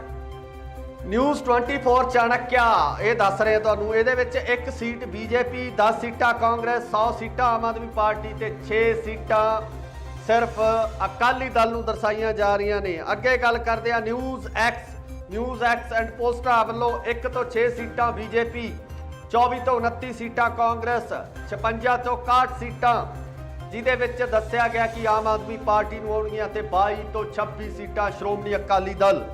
ਨਿਊਜ਼ 24 ਚਾਣਕਿਆ, ਇਹ ਦੱਸ ਰਹੇ ਤੁਹਾਨੂੰ। ਇਹਦੇ ਵਿੱਚ 1 ਸੀਟ ਬੀਜੇਪੀ, 10 ਸੀਟਾਂ ਕਾਂਗਰਸ, 100 ਸੀਟਾਂ ਆਮ ਆਦਮੀ ਪਾਰਟੀ ਤੇ 6 ਸੀਟਾਂ ਸਿਰਫ ਅਕਾਲੀ ਦਲ ਨੂੰ ਦਰਸਾਈਆਂ ਜਾ ਰਹੀਆਂ ਨੇ। ਅੱਗੇ ਗੱਲ ਕਰਦੇ ਆ ਨਿਊਜ਼ ਐਕਸ ਐਂਡ ਪੋਸਟਾ ਵੱਲੋਂ 1 ਤੋਂ 6 ਸੀਟਾਂ ਬੀਜੇਪੀ, 24 ਤੋਂ 29 ਸੀਟਾਂ ਕਾਂਗਰਸ, 56 ਤੋਂ 61 ਸੀਟਾਂ ਜਿਹਦੇ ਵਿੱਚ ਦੱਸਿਆ ਗਿਆ ਕਿ ਆਮ ਆਦਮੀ ਪਾਰਟੀ ਨੂੰ ਆਉਣਗੀਆਂ ਤੇ 22 ਤੋਂ 26 ਸੀਟਾਂ ਸ਼੍ਰੋਮਣੀ ਅਕਾਲੀ ਦਲ।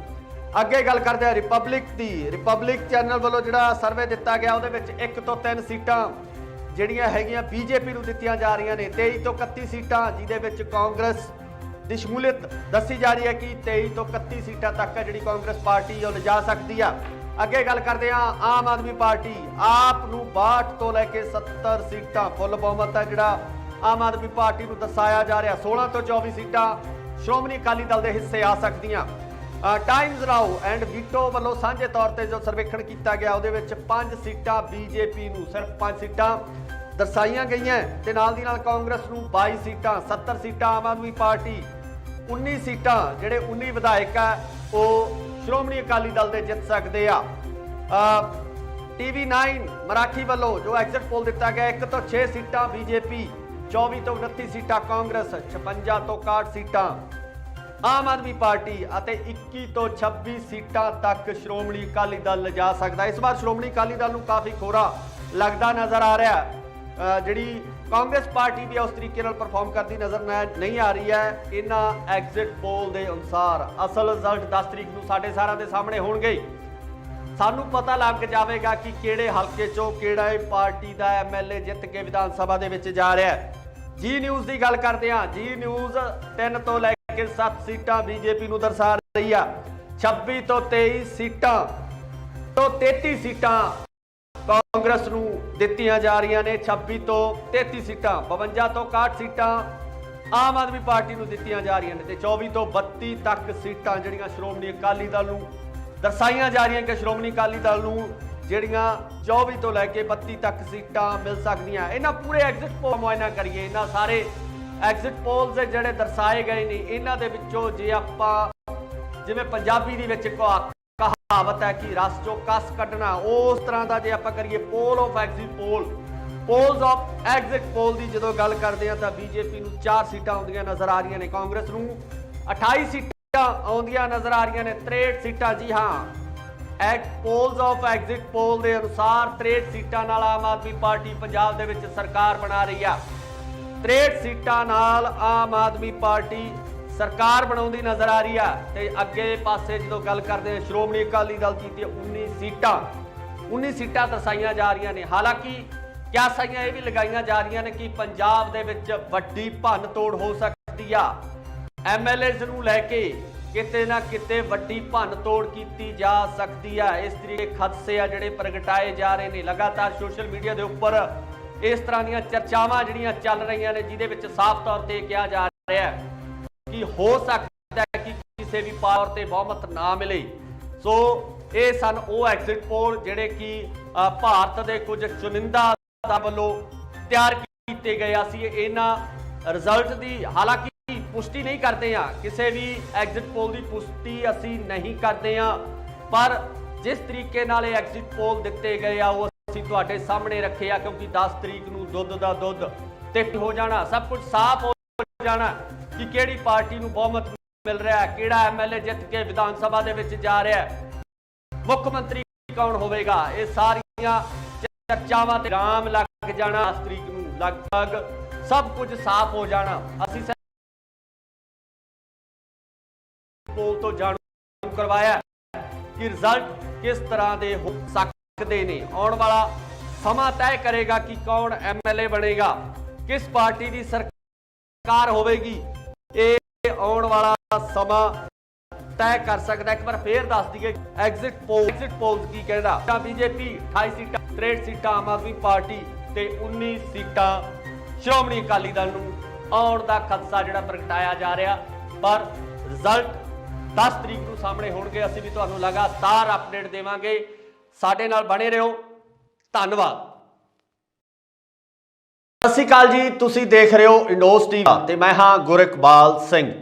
ਅੱਗੇ ਗੱਲ ਕਰਦੇ ਆ ਰਿਪਬਲਿਕ ਦੀ। ਰਿਪਬਲਿਕ ਚੈਨਲ ਵੱਲੋਂ ਜਿਹੜਾ ਸਰਵੇ ਦਿੱਤਾ ਗਿਆ ਉਹਦੇ ਵਿੱਚ 1 ਤੋਂ 3 ਸੀਟਾਂ ਜਿਹੜੀਆਂ ਹੈਗੀਆਂ ਬੀਜੇਪੀ ਨੂੰ ਦਿੱਤੀਆਂ ਜਾ ਰਹੀਆਂ ਨੇ। 23 ਤੋਂ 31 ਸੀਟਾਂ ਜਿਹਦੇ ਵਿੱਚ ਕਾਂਗਰਸ ਦੀ ਸ਼ਮੂਲੀਅਤ ਦੱਸੀ ਜਾ ਰਹੀ ਹੈ ਕਿ 23 ਤੋਂ 31 ਸੀਟਾਂ ਤੱਕ ਜਿਹੜੀ ਕਾਂਗਰਸ ਪਾਰਟੀ ਉਹ ਲਿਜਾ ਸਕਦੀ ਆ। ਅੱਗੇ ਗੱਲ ਕਰਦੇ ਆ ਆਮ ਆਦਮੀ ਪਾਰਟੀ, ਆਪ ਨੂੰ 62 ਤੋਂ ਲੈ ਕੇ 70 ਸੀਟਾਂ ਫੁੱਲ ਬਹੁਮਤ ਹੈ ਜਿਹੜਾ ਆਮ ਆਦਮੀ ਪਾਰਟੀ ਨੂੰ ਦਰਸਾਇਆ ਜਾ ਰਿਹਾ। 16 ਤੋਂ 24 ਸੀਟਾਂ ਸ਼੍ਰੋਮਣੀ ਅਕਾਲੀ ਦਲ ਦੇ ਹਿੱਸੇ ਆ ਸਕਦੀਆਂ। ਟਾਈਮਜ਼ ਨਾਓ ਐਂਡ ਵੀਟੋ ਵੱਲੋਂ ਸਾਂਝੇ ਤੌਰ ਤੇ ਜੋ ਸਰਵੇਖਣ ਕੀਤਾ ਗਿਆ ਉਹਦੇ ਵਿੱਚ 5 ਸੀਟਾਂ ਬੀਜੇਪੀ ਨੂੰ, ਸਿਰਫ 5 ਸੀਟਾਂ ਦਰਸਾਈਆਂ ਗਈਆਂ ਤੇ ਨਾਲ ਦੀ ਨਾਲ ਕਾਂਗਰਸ ਨੂੰ 22 ਸੀਟਾਂ, 70 ਸੀਟਾਂ ਆਮ ਆਦਮੀ ਪਾਰਟੀ, 19 ਸੀਟਾਂ ਜਿਹੜੇ 19 ਵਿਧਾਇਕ ਆ ਉਹ ਸ਼੍ਰੋਮਣੀ ਅਕਾਲੀ ਦਲ ਦੇ ਜਿੱਤ ਸਕਦੇ ਆ। TV9 ਮਰਾਠੀ ਵੱਲੋਂ ਜੋ ਐਗਜ਼ਿਟ ਪੋਲ ਦਿੱਤਾ ਗਿਆ 1 ਤੋਂ 6 ਸੀਟਾਂ ਬੀਜੇਪੀ, 24 ਤੋਂ 29 ਸੀਟਾਂ ਕਾਂਗਰਸ, 56 ਤੋਂ 61 ਸੀਟਾਂ ਆਮ ਆਦਮੀ ਪਾਰਟੀ ਅਤੇ 21 ਤੋਂ 26 ਸੀਟਾਂ ਤੱਕ ਸ਼੍ਰੋਮਣੀ ਅਕਾਲੀ ਦਲ ਲਿਜਾ ਸਕਦਾ। ਇਸ ਵਾਰ ਸ਼੍ਰੋਮਣੀ ਅਕਾਲੀ ਦਲ ਨੂੰ ਕਾਫੀ ਖੋਰਾ ਲੱਗਦਾ ਨਜ਼ਰ ਆ ਰਿਹਾ। ਜਿਹੜੀ ਕਾਂਗਰਸ ਪਾਰਟੀ ਵੀ ਉਸ ਤਰੀਕੇ ਨਾਲ ਪਰਫਾਰਮ ਕਰਦੀ ਨਜ਼ਰ ਨਹੀਂ ਆ ਰਹੀ ਹੈ। ਇਹਨਾਂ ਐਗਜ਼ਿਟ ਪੋਲ ਦੇ ਅਨੁਸਾਰ ਅਸਲ ਰਿਜ਼ਲਟ 10 ਤਰੀਕ ਨੂੰ ਸਾਡੇ ਸਾਰਿਆਂ ਦੇ ਸਾਹਮਣੇ ਹੋਣਗੇ। ਸਾਨੂੰ ਪਤਾ ਲੱਗ ਜਾਵੇਗਾ ਕਿ ਕਿਹੜੇ ਹਲਕੇ ਚੋਂ ਕਿਹੜਾ ਪਾਰਟੀ ਦਾ MLA ਜਿੱਤ ਕੇ ਵਿਧਾਨ ਸਭਾ ਦੇ ਵਿੱਚ ਜਾ ਰਿਹਾ ਹੈ। ਜੀ ਨਿਊਜ਼ ਦੀ ਗੱਲ ਕਰਦੇ ਹਾਂ। ਜੀ ਨਿਊਜ਼ 3 ਤੋਂ ਲੈ ਕੇ 7 ਸੀਟਾਂ ਬੀਜੇਪੀ ਨੂੰ ਦਰਸਾ ਰਹੀ ਆ। 26 ਤੋਂ 23 ਸੀਟਾਂ ਤੋਂ 33 ਸੀਟਾਂ ਕਾਂਗਰਸ ਨੂੰ ਦਿੱਤੀਆਂ ਜਾ ਰਹੀਆਂ ਨੇ 26 ਤੋਂ 33 ਸੀਟਾਂ, 52 ਤੋਂ 61 ਸੀਟਾਂ ਆਮ ਆਦਮੀ ਪਾਰਟੀ ਨੂੰ ਦਿੱਤੀਆਂ ਜਾ ਰਹੀਆਂ ਨੇ ਤੇ 24 ਤੋਂ 32 ਤੱਕ ਸੀਟਾਂ ਜਿਹੜੀਆਂ ਸ਼੍ਰੋਮਣੀ ਅਕਾਲੀ ਦਲ ਨੂੰ ਦਰਸਾਈਆਂ ਜਾ ਰਹੀਆਂ ਕਿ ਸ਼੍ਰੋਮਣੀ ਅਕਾਲੀ ਦਲ ਨੂੰ ਜਿਹੜੀਆਂ 24 ਤੋਂ ਲੈ ਕੇ 32 ਤੱਕ ਸੀਟਾਂ ਮਿਲ ਸਕਦੀਆਂ। ਇਹਨਾਂ ਪੂਰੇ ਐਗਜ਼ਿਟ ਪੋਲ ਮੁਆਇਨਾ ਕਰੀਏ, ਇਹਨਾਂ ਸਾਰੇ ਐਗਜ਼ਿਟ ਪੋਲਸ ਜਿਹੜੇ ਦਰਸਾਏ ਗਏ ਨੇ ਇਹਨਾਂ ਦੇ ਵਿੱਚੋਂ ਜੇ ਆਪਾਂ ਜਿਵੇਂ ਪੰਜਾਬੀ ਦੇ ਵਿੱਚ ਕਹਾਵਤ ਹੈ ਕਿ ਰਸ ਚੋਂ ਕਸ ਕੱਢਣਾ, ਉਸ ਤਰ੍ਹਾਂ ਦਾ ਜੇ ਆਪਾਂ ਕਰੀਏ poll of exit poll, polls of exit poll ਦੀ ਜਦੋਂ ਗੱਲ ਕਰਦੇ ਆ ਤਾਂ ਬੀਜੇਪੀ ਨੂੰ 4 ਸੀਟਾਂ ਆਉਂਦੀਆਂ ਨਜ਼ਰ ਆ ਰਹੀਆਂ ਨੇ, ਕਾਂਗਰਸ ਨੂੰ 28 ਸੀਟਾਂ ਆਉਂਦੀਆਂ ਨਜ਼ਰ ਆ ਰਹੀਆਂ ਨੇ, 63 ਸੀਟਾਂ। ਜੀ ਹਾਂ, ਪੋਲਸ ਆਫ ਐਗਜ਼ਿਟ ਪੋਲ ਦੇ ਅਨੁਸਾਰ 63 ਸੀਟਾਂ ਨਾਲ ਆਮ ਆਦਮੀ ਪਾਰਟੀ ਪੰਜਾਬ ਦੇ ਵਿੱਚ ਸਰਕਾਰ ਬਣਾ ਰਹੀ ਆ। 63 ਸੀਟਾਂ ਨਾਲ ਆਮ ਆਦਮੀ ਪਾਰਟੀ ਸਰਕਾਰ ਬਣਾਉਂਦੀ ਨਜ਼ਰ ਆ ਰਹੀ ਆ ਤੇ ਅੱਗੇ ਪਾਸੇ ਜਦੋਂ ਗੱਲ ਕਰਦੇ ਆ ਸ਼੍ਰੋਮਣੀ ਅਕਾਲੀ ਦਲ ਦੀ 19 ਸੀਟਾਂ ਦਰਸਾਈਆਂ ਜਾ ਰਹੀਆਂ ਨੇ। ਹਾਲਾਂਕਿ ਕਿਆ ਸਾਈਆਂ ਇਹ ਵੀ ਲਗਾਈਆਂ ਜਾ ਰਹੀਆਂ ਨੇ ਕਿ ਪੰਜਾਬ ਦੇ ਵਿੱਚ ਵੱਡੀ ਭੰਨ ਤੋੜ ਹੋ ਸਕਦੀ ਆ, ਐਮਐਲਏਜ਼ ਨੂੰ ਲੈ ਕੇ ਕਿਤੇ ਨਾ ਕਿਤੇ ਵੱਡੀ ਭੰਨ ਤੋੜ ਕੀਤੀ ਜਾ ਸਕਦੀ ਆ। ਇਸ ਤਰੀਕੇ ਖਦਸ਼ੇ ਆ ਜਿਹੜੇ ਪ੍ਰਗਟਾਏ ਜਾ ਰਹੇ ਨੇ ਲਗਾਤਾਰ ਸੋਸ਼ਲ ਮੀਡੀਆ ਦੇ ਉੱਪਰ। ਇਸ ਤਰ੍ਹਾਂ ਦੀਆਂ ਚਰਚਾਵਾਂ ਜਿਹੜੀਆਂ ਚੱਲ ਰਹੀਆਂ ਨੇ ਜਿਹਦੇ ਵਿੱਚ ਸਾਫ਼ ਤੌਰ ਤੇ ਕਿਹਾ ਜਾ ਰਿਹਾ ਹੈ ਕਿ ਹੋ ਸਕਦਾ ਹੈ ਕਿ ਕਿਸੇ ਵੀ ਪਾਵਰ ਤੇ ਬਹੁਮਤ ਨਾ ਮਿਲੇ। ਸੋ ਇਹ ਸਨ ਉਹ ਐਗਜ਼ਿਟ ਪੋਲ ਜਿਹੜੇ ਕਿ ਭਾਰਤ ਦੇ ਕੁਝ ਚੁਣਿੰਦਾ ਵੱਲੋਂ ਤਿਆਰ ਕੀਤੇ ਗਏ। ਅਸੀਂ ਇਹਨਾਂ ਰਿਜ਼ਲਟ ਦੀ ਹਾਲਾਂਕਿ ਪੁਸ਼ਟੀ ਨਹੀਂ ਕਰਦੇ ਆ, ਕਿਸੇ ਵੀ ਐਗਜ਼ਿਟ ਪੋਲ ਦੀ ਪੁਸ਼ਟੀ ਅਸੀਂ ਨਹੀਂ ਕਰਦੇ ਆ, ਪਰ ਜਿਸ ਤਰੀਕੇ ਨਾਲ ਇਹ ਐਗਜ਼ਿਟ ਪੋਲ ਦਿੱਤੇ ਗਏ ਆ ਉਹ ਅਸੀਂ ਤੁਹਾਡੇ ਸਾਹਮਣੇ ਰੱਖੇ ਆ ਕਿਉਂਕਿ 10 ਤਰੀਕ ਨੂੰ ਦੁੱਧ ਦਾ ਦੁੱਧ ਤਿੱਖ ਹੋ ਜਾਣਾ, ਸਭ ਕੁਝ ਸਾਫ਼ ਹੋ ਜਾਣਾ ਕਿ ਕਿਹੜੀ ਪਾਰਟੀ ਨੂੰ ਬਹੁਮਤ ਮਿਲ ਰਿਹਾ ਹੈ, ਕਿਹੜਾ ਐਮਐਲਏ ਜਿੱਤ ਕੇ ਵਿਧਾਨ ਸਭਾ ਦੇ ਵਿੱਚ ਜਾ ਰਿਹਾ ਹੈ, ਮੁੱਖ ਮੰਤਰੀ ਕੌਣ ਹੋਵੇਗਾ। ਇਹ ਸਾਰੀਆਂ ਚਰਚਾਵਾਂ ਤੇ ਰਾਮ ਲੱਗ ਜਾਣਾ, 10 ਤਰੀਕ ਨੂੰ ਲਗਭਗ ਸਭ ਕੁਝ ਸਾਫ਼ ਹੋ ਜਾਣਾ। ਅਸੀਂ ਪੋਲ ਤੋਂ ਜਾਣੂ ਕਰਵਾਇਆ ਕਿ ਰਿਜ਼ਲਟ ਕਿਸ ਤਰ੍ਹਾਂ ਦੇ ਹੋ ਸਕਦੇ ਨੇ। ਆਉਣ ਵਾਲਾ ਸਮਾਂ ਤੈਅ ਕਰੇਗਾ ਕਿ ਕੌਣ ਐਮਐਲਏ ਬਣੇਗਾ, ਕਿਸ ਪਾਰਟੀ ਦੀ ਸਰਕਾਰ ਹੋਵੇਗੀ। ਇਹ ਆਉਣ ਵਾਲਾ ਸਮਾਂ ਤੈਅ ਕਰ ਸਕਦਾ। ਇੱਕ ਵਾਰ ਫੇਰ ਦੱਸ ਦਈਏ ਐਗਜ਼ਿਟ ਪੋਲਸ ਕੀ ਕਹਿੰਦਾ ਤਾਂ ਬੀਜੇਪੀ 28 ਸੀਟਾਂ, 63 ਸੀਟਾਂ ਆਮ ਆਦਮੀ ਪਾਰਟੀ ਤੇ 19 ਸੀਟਾਂ ਸ਼੍ਰੋਮਣੀ ਅਕਾਲੀ ਦਲ ਨੂੰ ਆਉਣ ਦਾ ਖਦਸ਼ਾ ਜਿਹੜਾ ਪ੍ਰਗਟਾਇਆ ਜਾ ਰਿਹਾ। ਪਰ ਰਿਜ਼ਲਟ 10 ਤਰੀਕ ਨੂੰ ਸਾਹਮਣੇ ਹੋਣਗੇ। ਅਸੀਂ ਵੀ ਤੁਹਾਨੂੰ ਲਗਾਤਾਰ ਅਪਡੇਟ ਦੇਵਾਂਗੇ, ਸਾਡੇ ਨਾਲ ਬਣੇ ਰਹੋ। ਧੰਨਵਾਦ। ਸਤਿ ਸ਼੍ਰੀ ਅਕਾਲ ਜੀ, ਤੁਸੀਂ ਦੇਖ ਰਹੇ ਹੋ ਇੰਡੋਸ ਟੀਵੀ ਤੇ ਮੈਂ ਹਾਂ ਗੁਰਿਕਬਾਲ ਸਿੰਘ।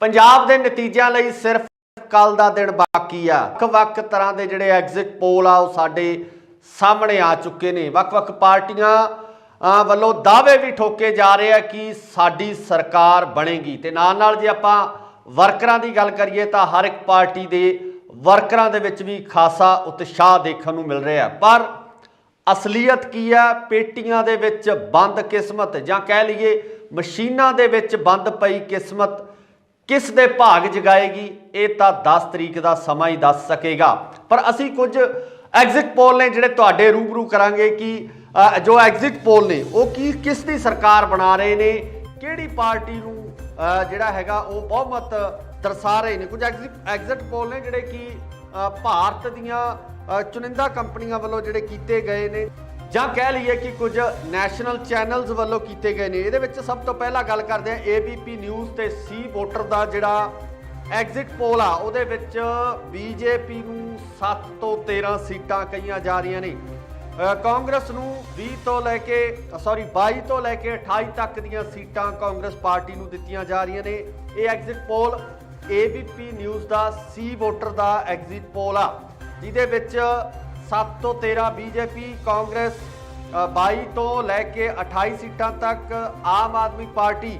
ਪੰਜਾਬ ਦੇ ਨਤੀਜਿਆਂ ਲਈ ਸਿਰਫ ਕੱਲ ਦਾ ਦਿਨ ਬਾਕੀ ਆ। ਵੱਖ-ਵੱਖ ਤਰ੍ਹਾਂ ਦੇ ਜਿਹੜੇ ਐਗਜ਼ਿਟ ਪੋਲ ਆ ਉਹ ਸਾਡੇ ਸਾਹਮਣੇ ਆ ਚੁੱਕੇ ਨੇ। ਵੱਖ-ਵੱਖ ਪਾਰਟੀਆਂ ਵੱਲੋਂ ਦਾਅਵੇ ਵੀ ਠੋਕੇ ਜਾ ਰਹੇ ਆ ਕਿ ਸਾਡੀ ਸਰਕਾਰ ਬਣੇਗੀ ਤੇ ਨਾਲ ਜੇ ਆਪਾਂ ਵਰਕਰਾਂ ਦੀ ਗੱਲ ਕਰੀਏ ਤਾਂ ਹਰ ਇੱਕ ਪਾਰਟੀ ਦੇ ਵਰਕਰਾਂ ਦੇ ਵਿੱਚ ਵੀ ਖਾਸਾ ਉਤਸ਼ਾਹ ਦੇਖਣ ਨੂੰ ਮਿਲ ਰਿਹਾ। ਪਰ ਅਸਲੀਅਤ ਕੀ ਆ? ਪੇਟੀਆਂ ਦੇ ਵਿੱਚ ਬੰਦ ਕਿਸਮਤ ਜਾਂ ਕਹਿ ਲਈਏ ਮਸ਼ੀਨਾਂ ਦੇ ਵਿੱਚ ਬੰਦ ਪਈ ਕਿਸਮਤ ਕਿਸ ਦੇ ਭਾਗ ਜਗਾਏਗੀ ਇਹ ਤਾਂ 10 ਤਰੀਕ ਦਾ ਸਮਾਂ ਹੀ ਦੱਸ ਸਕੇਗਾ। ਪਰ ਅਸੀਂ ਕੁਝ ਐਗਜ਼ਿਟ ਪੋਲ ਨੇ ਜਿਹੜੇ ਤੁਹਾਡੇ ਰੂਬਰੂ ਕਰਾਂਗੇ ਕਿ ਜੋ ਐਗਜ਼ਿਟ ਪੋਲ ਨੇ ਉਹ ਕਿਸ ਦੀ ਸਰਕਾਰ ਬਣਾ ਰਹੇ ਨੇ, ਕਿਹੜੀ ਪਾਰਟੀ ਨੂੰ ਜਿਹੜਾ ਹੈਗਾ ਉਹ ਬਹੁਮਤ ਦਰਸਾ ਰਹੇ ਨੇ। ਕੁਝ ਐਗਜ਼ਿਟ ਪੋਲ ਨੇ ਜਿਹੜੇ ਕਿ ਭਾਰਤ ਦੀਆਂ ਚੁਣਿੰਦਾ ਕੰਪਨੀਆਂ ਵੱਲੋਂ ਜਿਹੜੇ ਕੀਤੇ ਗਏ ਨੇ ਜਾਂ ਕਹਿ ਲਈਏ ਕਿ ਕੁਝ ਨੈਸ਼ਨਲ ਚੈਨਲਸ ਵੱਲੋਂ ਕੀਤੇ ਗਏ ਨੇ। ਇਹਦੇ ਵਿੱਚ ਸਭ ਤੋਂ ਪਹਿਲਾਂ ਗੱਲ ਕਰਦੇ ਹਾਂ ABP ਨਿਊਜ਼ ਤੇ ਸੀ ਵੋਟਰ ਦਾ ਜਿਹੜਾ ਐਗਜ਼ਿਟ ਪੋਲ ਆ ਉਹਦੇ ਵਿੱਚ ਬੀਜੇਪੀ ਨੂੰ 7 ਤੋਂ 13 ਸੀਟਾਂ ਕਹੀਆਂ ਜਾ ਰਹੀਆਂ ਨੇ, ਕਾਂਗਰਸ ਨੂੰ 22 ਤੋਂ ਲੈ ਕੇ 28 ਤੱਕ ਦੀਆਂ ਸੀਟਾਂ ਕਾਂਗਰਸ ਪਾਰਟੀ ਨੂੰ ਦਿੱਤੀਆਂ ਜਾ ਰਹੀਆਂ ਨੇ। ਇਹ ਐਗਜ਼ਿਟ ਪੋਲ ABP ਨਿਊਜ਼ ਦਾ ਸੀ ਵੋਟਰ ਦਾ ਐਗਜ਼ਿਟ ਪੋਲ ਆ ਜਿਹਦੇ ਵਿੱਚ 7 ਤੋਂ 13 ਬੀਜੇਪੀ, ਕਾਂਗਰਸ 22 ਤੋਂ ਲੈ ਕੇ 28 ਸੀਟਾਂ ਤੱਕ, ਆਮ ਆਦਮੀ ਪਾਰਟੀ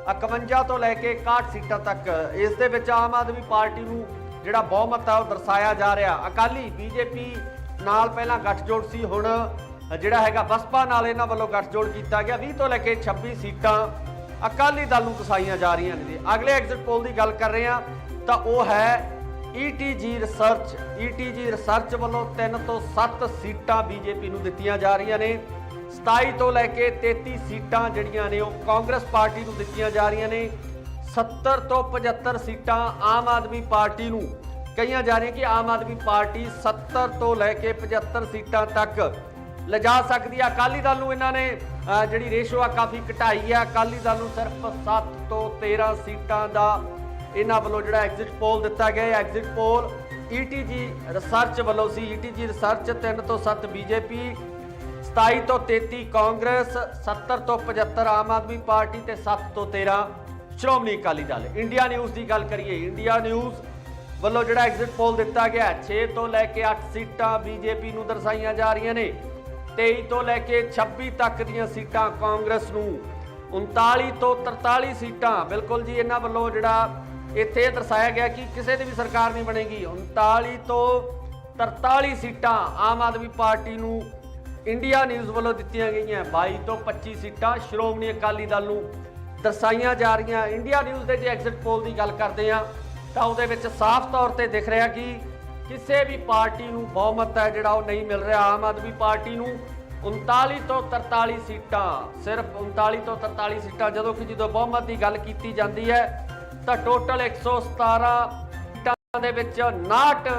51 ਤੋਂ ਲੈ ਕੇ 61 ਸੀਟਾਂ ਤੱਕ। ਇਸ ਦੇ ਵਿੱਚ ਆਮ ਆਦਮੀ ਪਾਰਟੀ ਨੂੰ ਜਿਹੜਾ ਬਹੁਮਤ ਆ ਉਹ ਦਰਸਾਇਆ ਜਾ ਰਿਹਾ। ਅਕਾਲੀ ਬੀਜੇਪੀ ਨਾਲ ਪਹਿਲਾਂ ਗੱਠਜੋੜ ਸੀ, ਹੁਣ ਜਿਹੜਾ ਹੈਗਾ ਬਸਪਾ ਨਾਲ ਇਹਨਾਂ ਵੱਲੋਂ ਗੱਠਜੋੜ ਕੀਤਾ ਗਿਆ। 20 ਤੋਂ ਲੈ ਕੇ 26 ਸੀਟਾਂ ਅਕਾਲੀ ਦਲ ਨੂੰ ਦਸਾਈਆਂ ਜਾ ਰਹੀਆਂ ਨੇ। ਅਗਲੇ ਐਗਜ਼ਿਟ ਪੋਲ ਦੀ ਗੱਲ ਕਰ ਰਹੇ ਹਾਂ ਤਾਂ ਉਹ ਹੈ ETG ਰਿਸਰਚ ਵੱਲੋਂ 3 ਤੋਂ 7 ਸੀਟਾਂ ਬੀਜੇਪੀ ਨੂੰ ਦਿੱਤੀਆਂ ਜਾ ਰਹੀਆਂ ਨੇ। 27 ਤੋਂ ਲੈ ਕੇ 33 ਸੀਟਾਂ ਜਿਹੜੀਆਂ ਨੇ ਉਹ ਕਾਂਗਰਸ ਪਾਰਟੀ ਨੂੰ ਦਿੱਤੀਆਂ ਜਾ ਰਹੀਆਂ ਨੇ। 70 ਤੋਂ 75 ਸੀਟਾਂ ਆਮ ਆਦਮੀ ਪਾਰਟੀ ਨੂੰ ਕਹੀਆਂ ਜਾ ਰਹੀਆਂ ਕਿ ਆਮ ਆਦਮੀ ਪਾਰਟੀ 70 ਤੋਂ ਲੈ ਕੇ 75 ਸੀਟਾਂ ਤੱਕ ਲਿਜਾ ਸਕਦੀ ਆ। ਅਕਾਲੀ ਦਲ ਨੂੰ ਇਹਨਾਂ ਨੇ ਜਿਹੜੀ ਰੇਸ਼ੋ ਆ ਕਾਫੀ ਘਟਾਈ ਆ। ਅਕਾਲੀ ਦਲ ਨੂੰ ਸਿਰਫ 7 ਤੋਂ 13 ਸੀਟਾਂ ਦਾ ਇਹਨਾਂ ਵੱਲੋਂ ਜਿਹੜਾ ਐਗਜ਼ਿਟ ਪੋਲ ਦਿੱਤਾ ਗਿਆ। ਐਗਜ਼ਿਟ ਪੋਲ ETG ਰਿਸਰਚ ਵੱਲੋਂ ਸੀ। ETG ਰਿਸਰਚ 3 ਤੋਂ 7 BJP, 27 ਤੋਂ 33 ਕਾਂਗਰਸ, 70 ਤੋਂ 75 ਆਮ ਆਦਮੀ ਪਾਰਟੀ ਤੇ 7 ਤੋਂ 13 ਸ਼੍ਰੋਮਣੀ ਅਕਾਲੀ ਦਲ। ਇੰਡੀਆ ਨਿਊਜ਼ ਦੀ ਗੱਲ ਕਰੀਏ, ਇੰਡੀਆ ਨਿਊਜ਼ ਵੱਲੋਂ ਜਿਹੜਾ ਐਗਜ਼ਿਟ ਪੋਲ ਦਿੱਤਾ ਗਿਆ 6 ਤੋਂ ਲੈ ਕੇ 8 ਸੀਟਾਂ BJP ਨੂੰ ਦਰਸਾਈਆਂ ਜਾ ਰਹੀਆਂ ਨੇ, 23 ਤੋਂ ਲੈ ਕੇ 26 ਤੱਕ ਦੀਆਂ ਸੀਟਾਂ ਕਾਂਗਰਸ ਨੂੰ, 39 ਤੋਂ 43 ਸੀਟਾਂ ਬਿਲਕੁਲ ਜੀ ਇਹਨਾਂ ਵੱਲੋਂ ਜਿਹੜਾ ਇੱਥੇ ਇਹ ਦਰਸਾਇਆ ਗਿਆ ਕਿ ਕਿਸੇ ਦੀ ਵੀ ਸਰਕਾਰ ਨਹੀਂ ਬਣੇਗੀ। 39 ਤੋਂ 43 ਸੀਟਾਂ ਆਮ ਆਦਮੀ ਪਾਰਟੀ ਨੂੰ ਇੰਡੀਆ ਨਿਊਜ਼ ਵੱਲੋਂ ਦਿੱਤੀਆਂ ਗਈਆਂ। 22 ਤੋਂ 25 ਸੀਟਾਂ ਸ਼੍ਰੋਮਣੀ ਅਕਾਲੀ ਦਲ ਨੂੰ ਦਰਸਾਈਆਂ ਜਾ ਰਹੀਆਂ। ਇੰਡੀਆ ਨਿਊਜ਼ ਦੇ ਜੇ ਐਗਜ਼ਿਟ ਪੋਲ ਦੀ ਗੱਲ ਕਰਦੇ ਆ ਤਾਂ ਉਹਦੇ ਵਿੱਚ ਸਾਫ਼ ਤੌਰ ਤੇ ਦਿਖ ਰਿਹਾ ਕਿ ਕਿਸੇ ਵੀ ਪਾਰਟੀ ਨੂੰ ਬਹੁਮਤ ਹੈ ਜਿਹੜਾ ਉਹ ਨਹੀਂ ਮਿਲ ਰਿਹਾ। ਆਮ ਆਦਮੀ ਪਾਰਟੀ ਨੂੰ 39 ਤੋਂ 43 ਸੀਟਾਂ, ਸਿਰਫ 39 ਤੋਂ 43 ਸੀਟਾਂ, ਜਦੋਂ ਕਿ ਜਦੋਂ ਬਹੁਮਤ ਦੀ ਗੱਲ ਕੀਤੀ ਜਾਂਦੀ ਹੈ ਤਾਂ ਟੋਟਲ 117 ਸੀਟਾਂ ਦੇ ਵਿੱਚ 59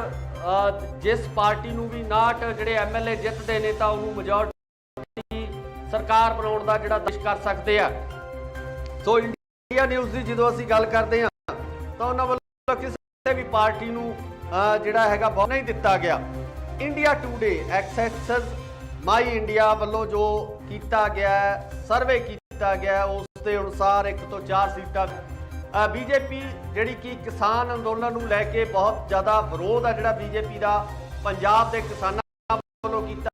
ਜਿਸ ਪਾਰਟੀ ਨੂੰ ਵੀ 59 ਜਿਹੜੇ MLA ਜਿੱਤਦੇ ਨੇ ਤਾਂ ਉਹਨੂੰ ਮੈਜੋਰਟੀ ਸਰਕਾਰ ਬਣਾਉਣ ਦਾ ਜਿਹੜਾ ਦੇਸ਼ ਕਰ ਸਕਦੇ ਆ। ਸੋ ਇੰਡੀਆ ਨਿਊਜ਼ ਦੀ ਜਦੋਂ ਅਸੀਂ ਗੱਲ ਕਰਦੇ ਹਾਂ ਤਾਂ ਉਹਨਾਂ ਵੱਲੋਂ ਕਿਸੇ ਵੀ ਪਾਰਟੀ ਨੂੰ ਜਿਹੜਾ ਹੈਗਾ ਬਹੁਤ ਨਹੀਂ ਦਿੱਤਾ ਗਿਆ। India Today Axis My India ਵੱਲੋਂ ਜੋ ਕੀਤਾ ਗਿਆ ਸਰਵੇ ਕੀਤਾ ਗਿਆ ਉਸ ਦੇ ਅਨੁਸਾਰ 1 ਤੋਂ 4 ਸੀਟਾਂ BJP ਜਿਹੜੀ ਕਿ ਕਿਸਾਨ ਅੰਦੋਲਨ ਨੂੰ ਲੈ ਕੇ ਬਹੁਤ ਜ਼ਿਆਦਾ ਵਿਰੋਧ ਆ ਜਿਹੜਾ BJP ਦਾ ਪੰਜਾਬ ਦੇ ਕਿਸਾਨਾਂ ਵੱਲੋਂ ਕੀਤਾ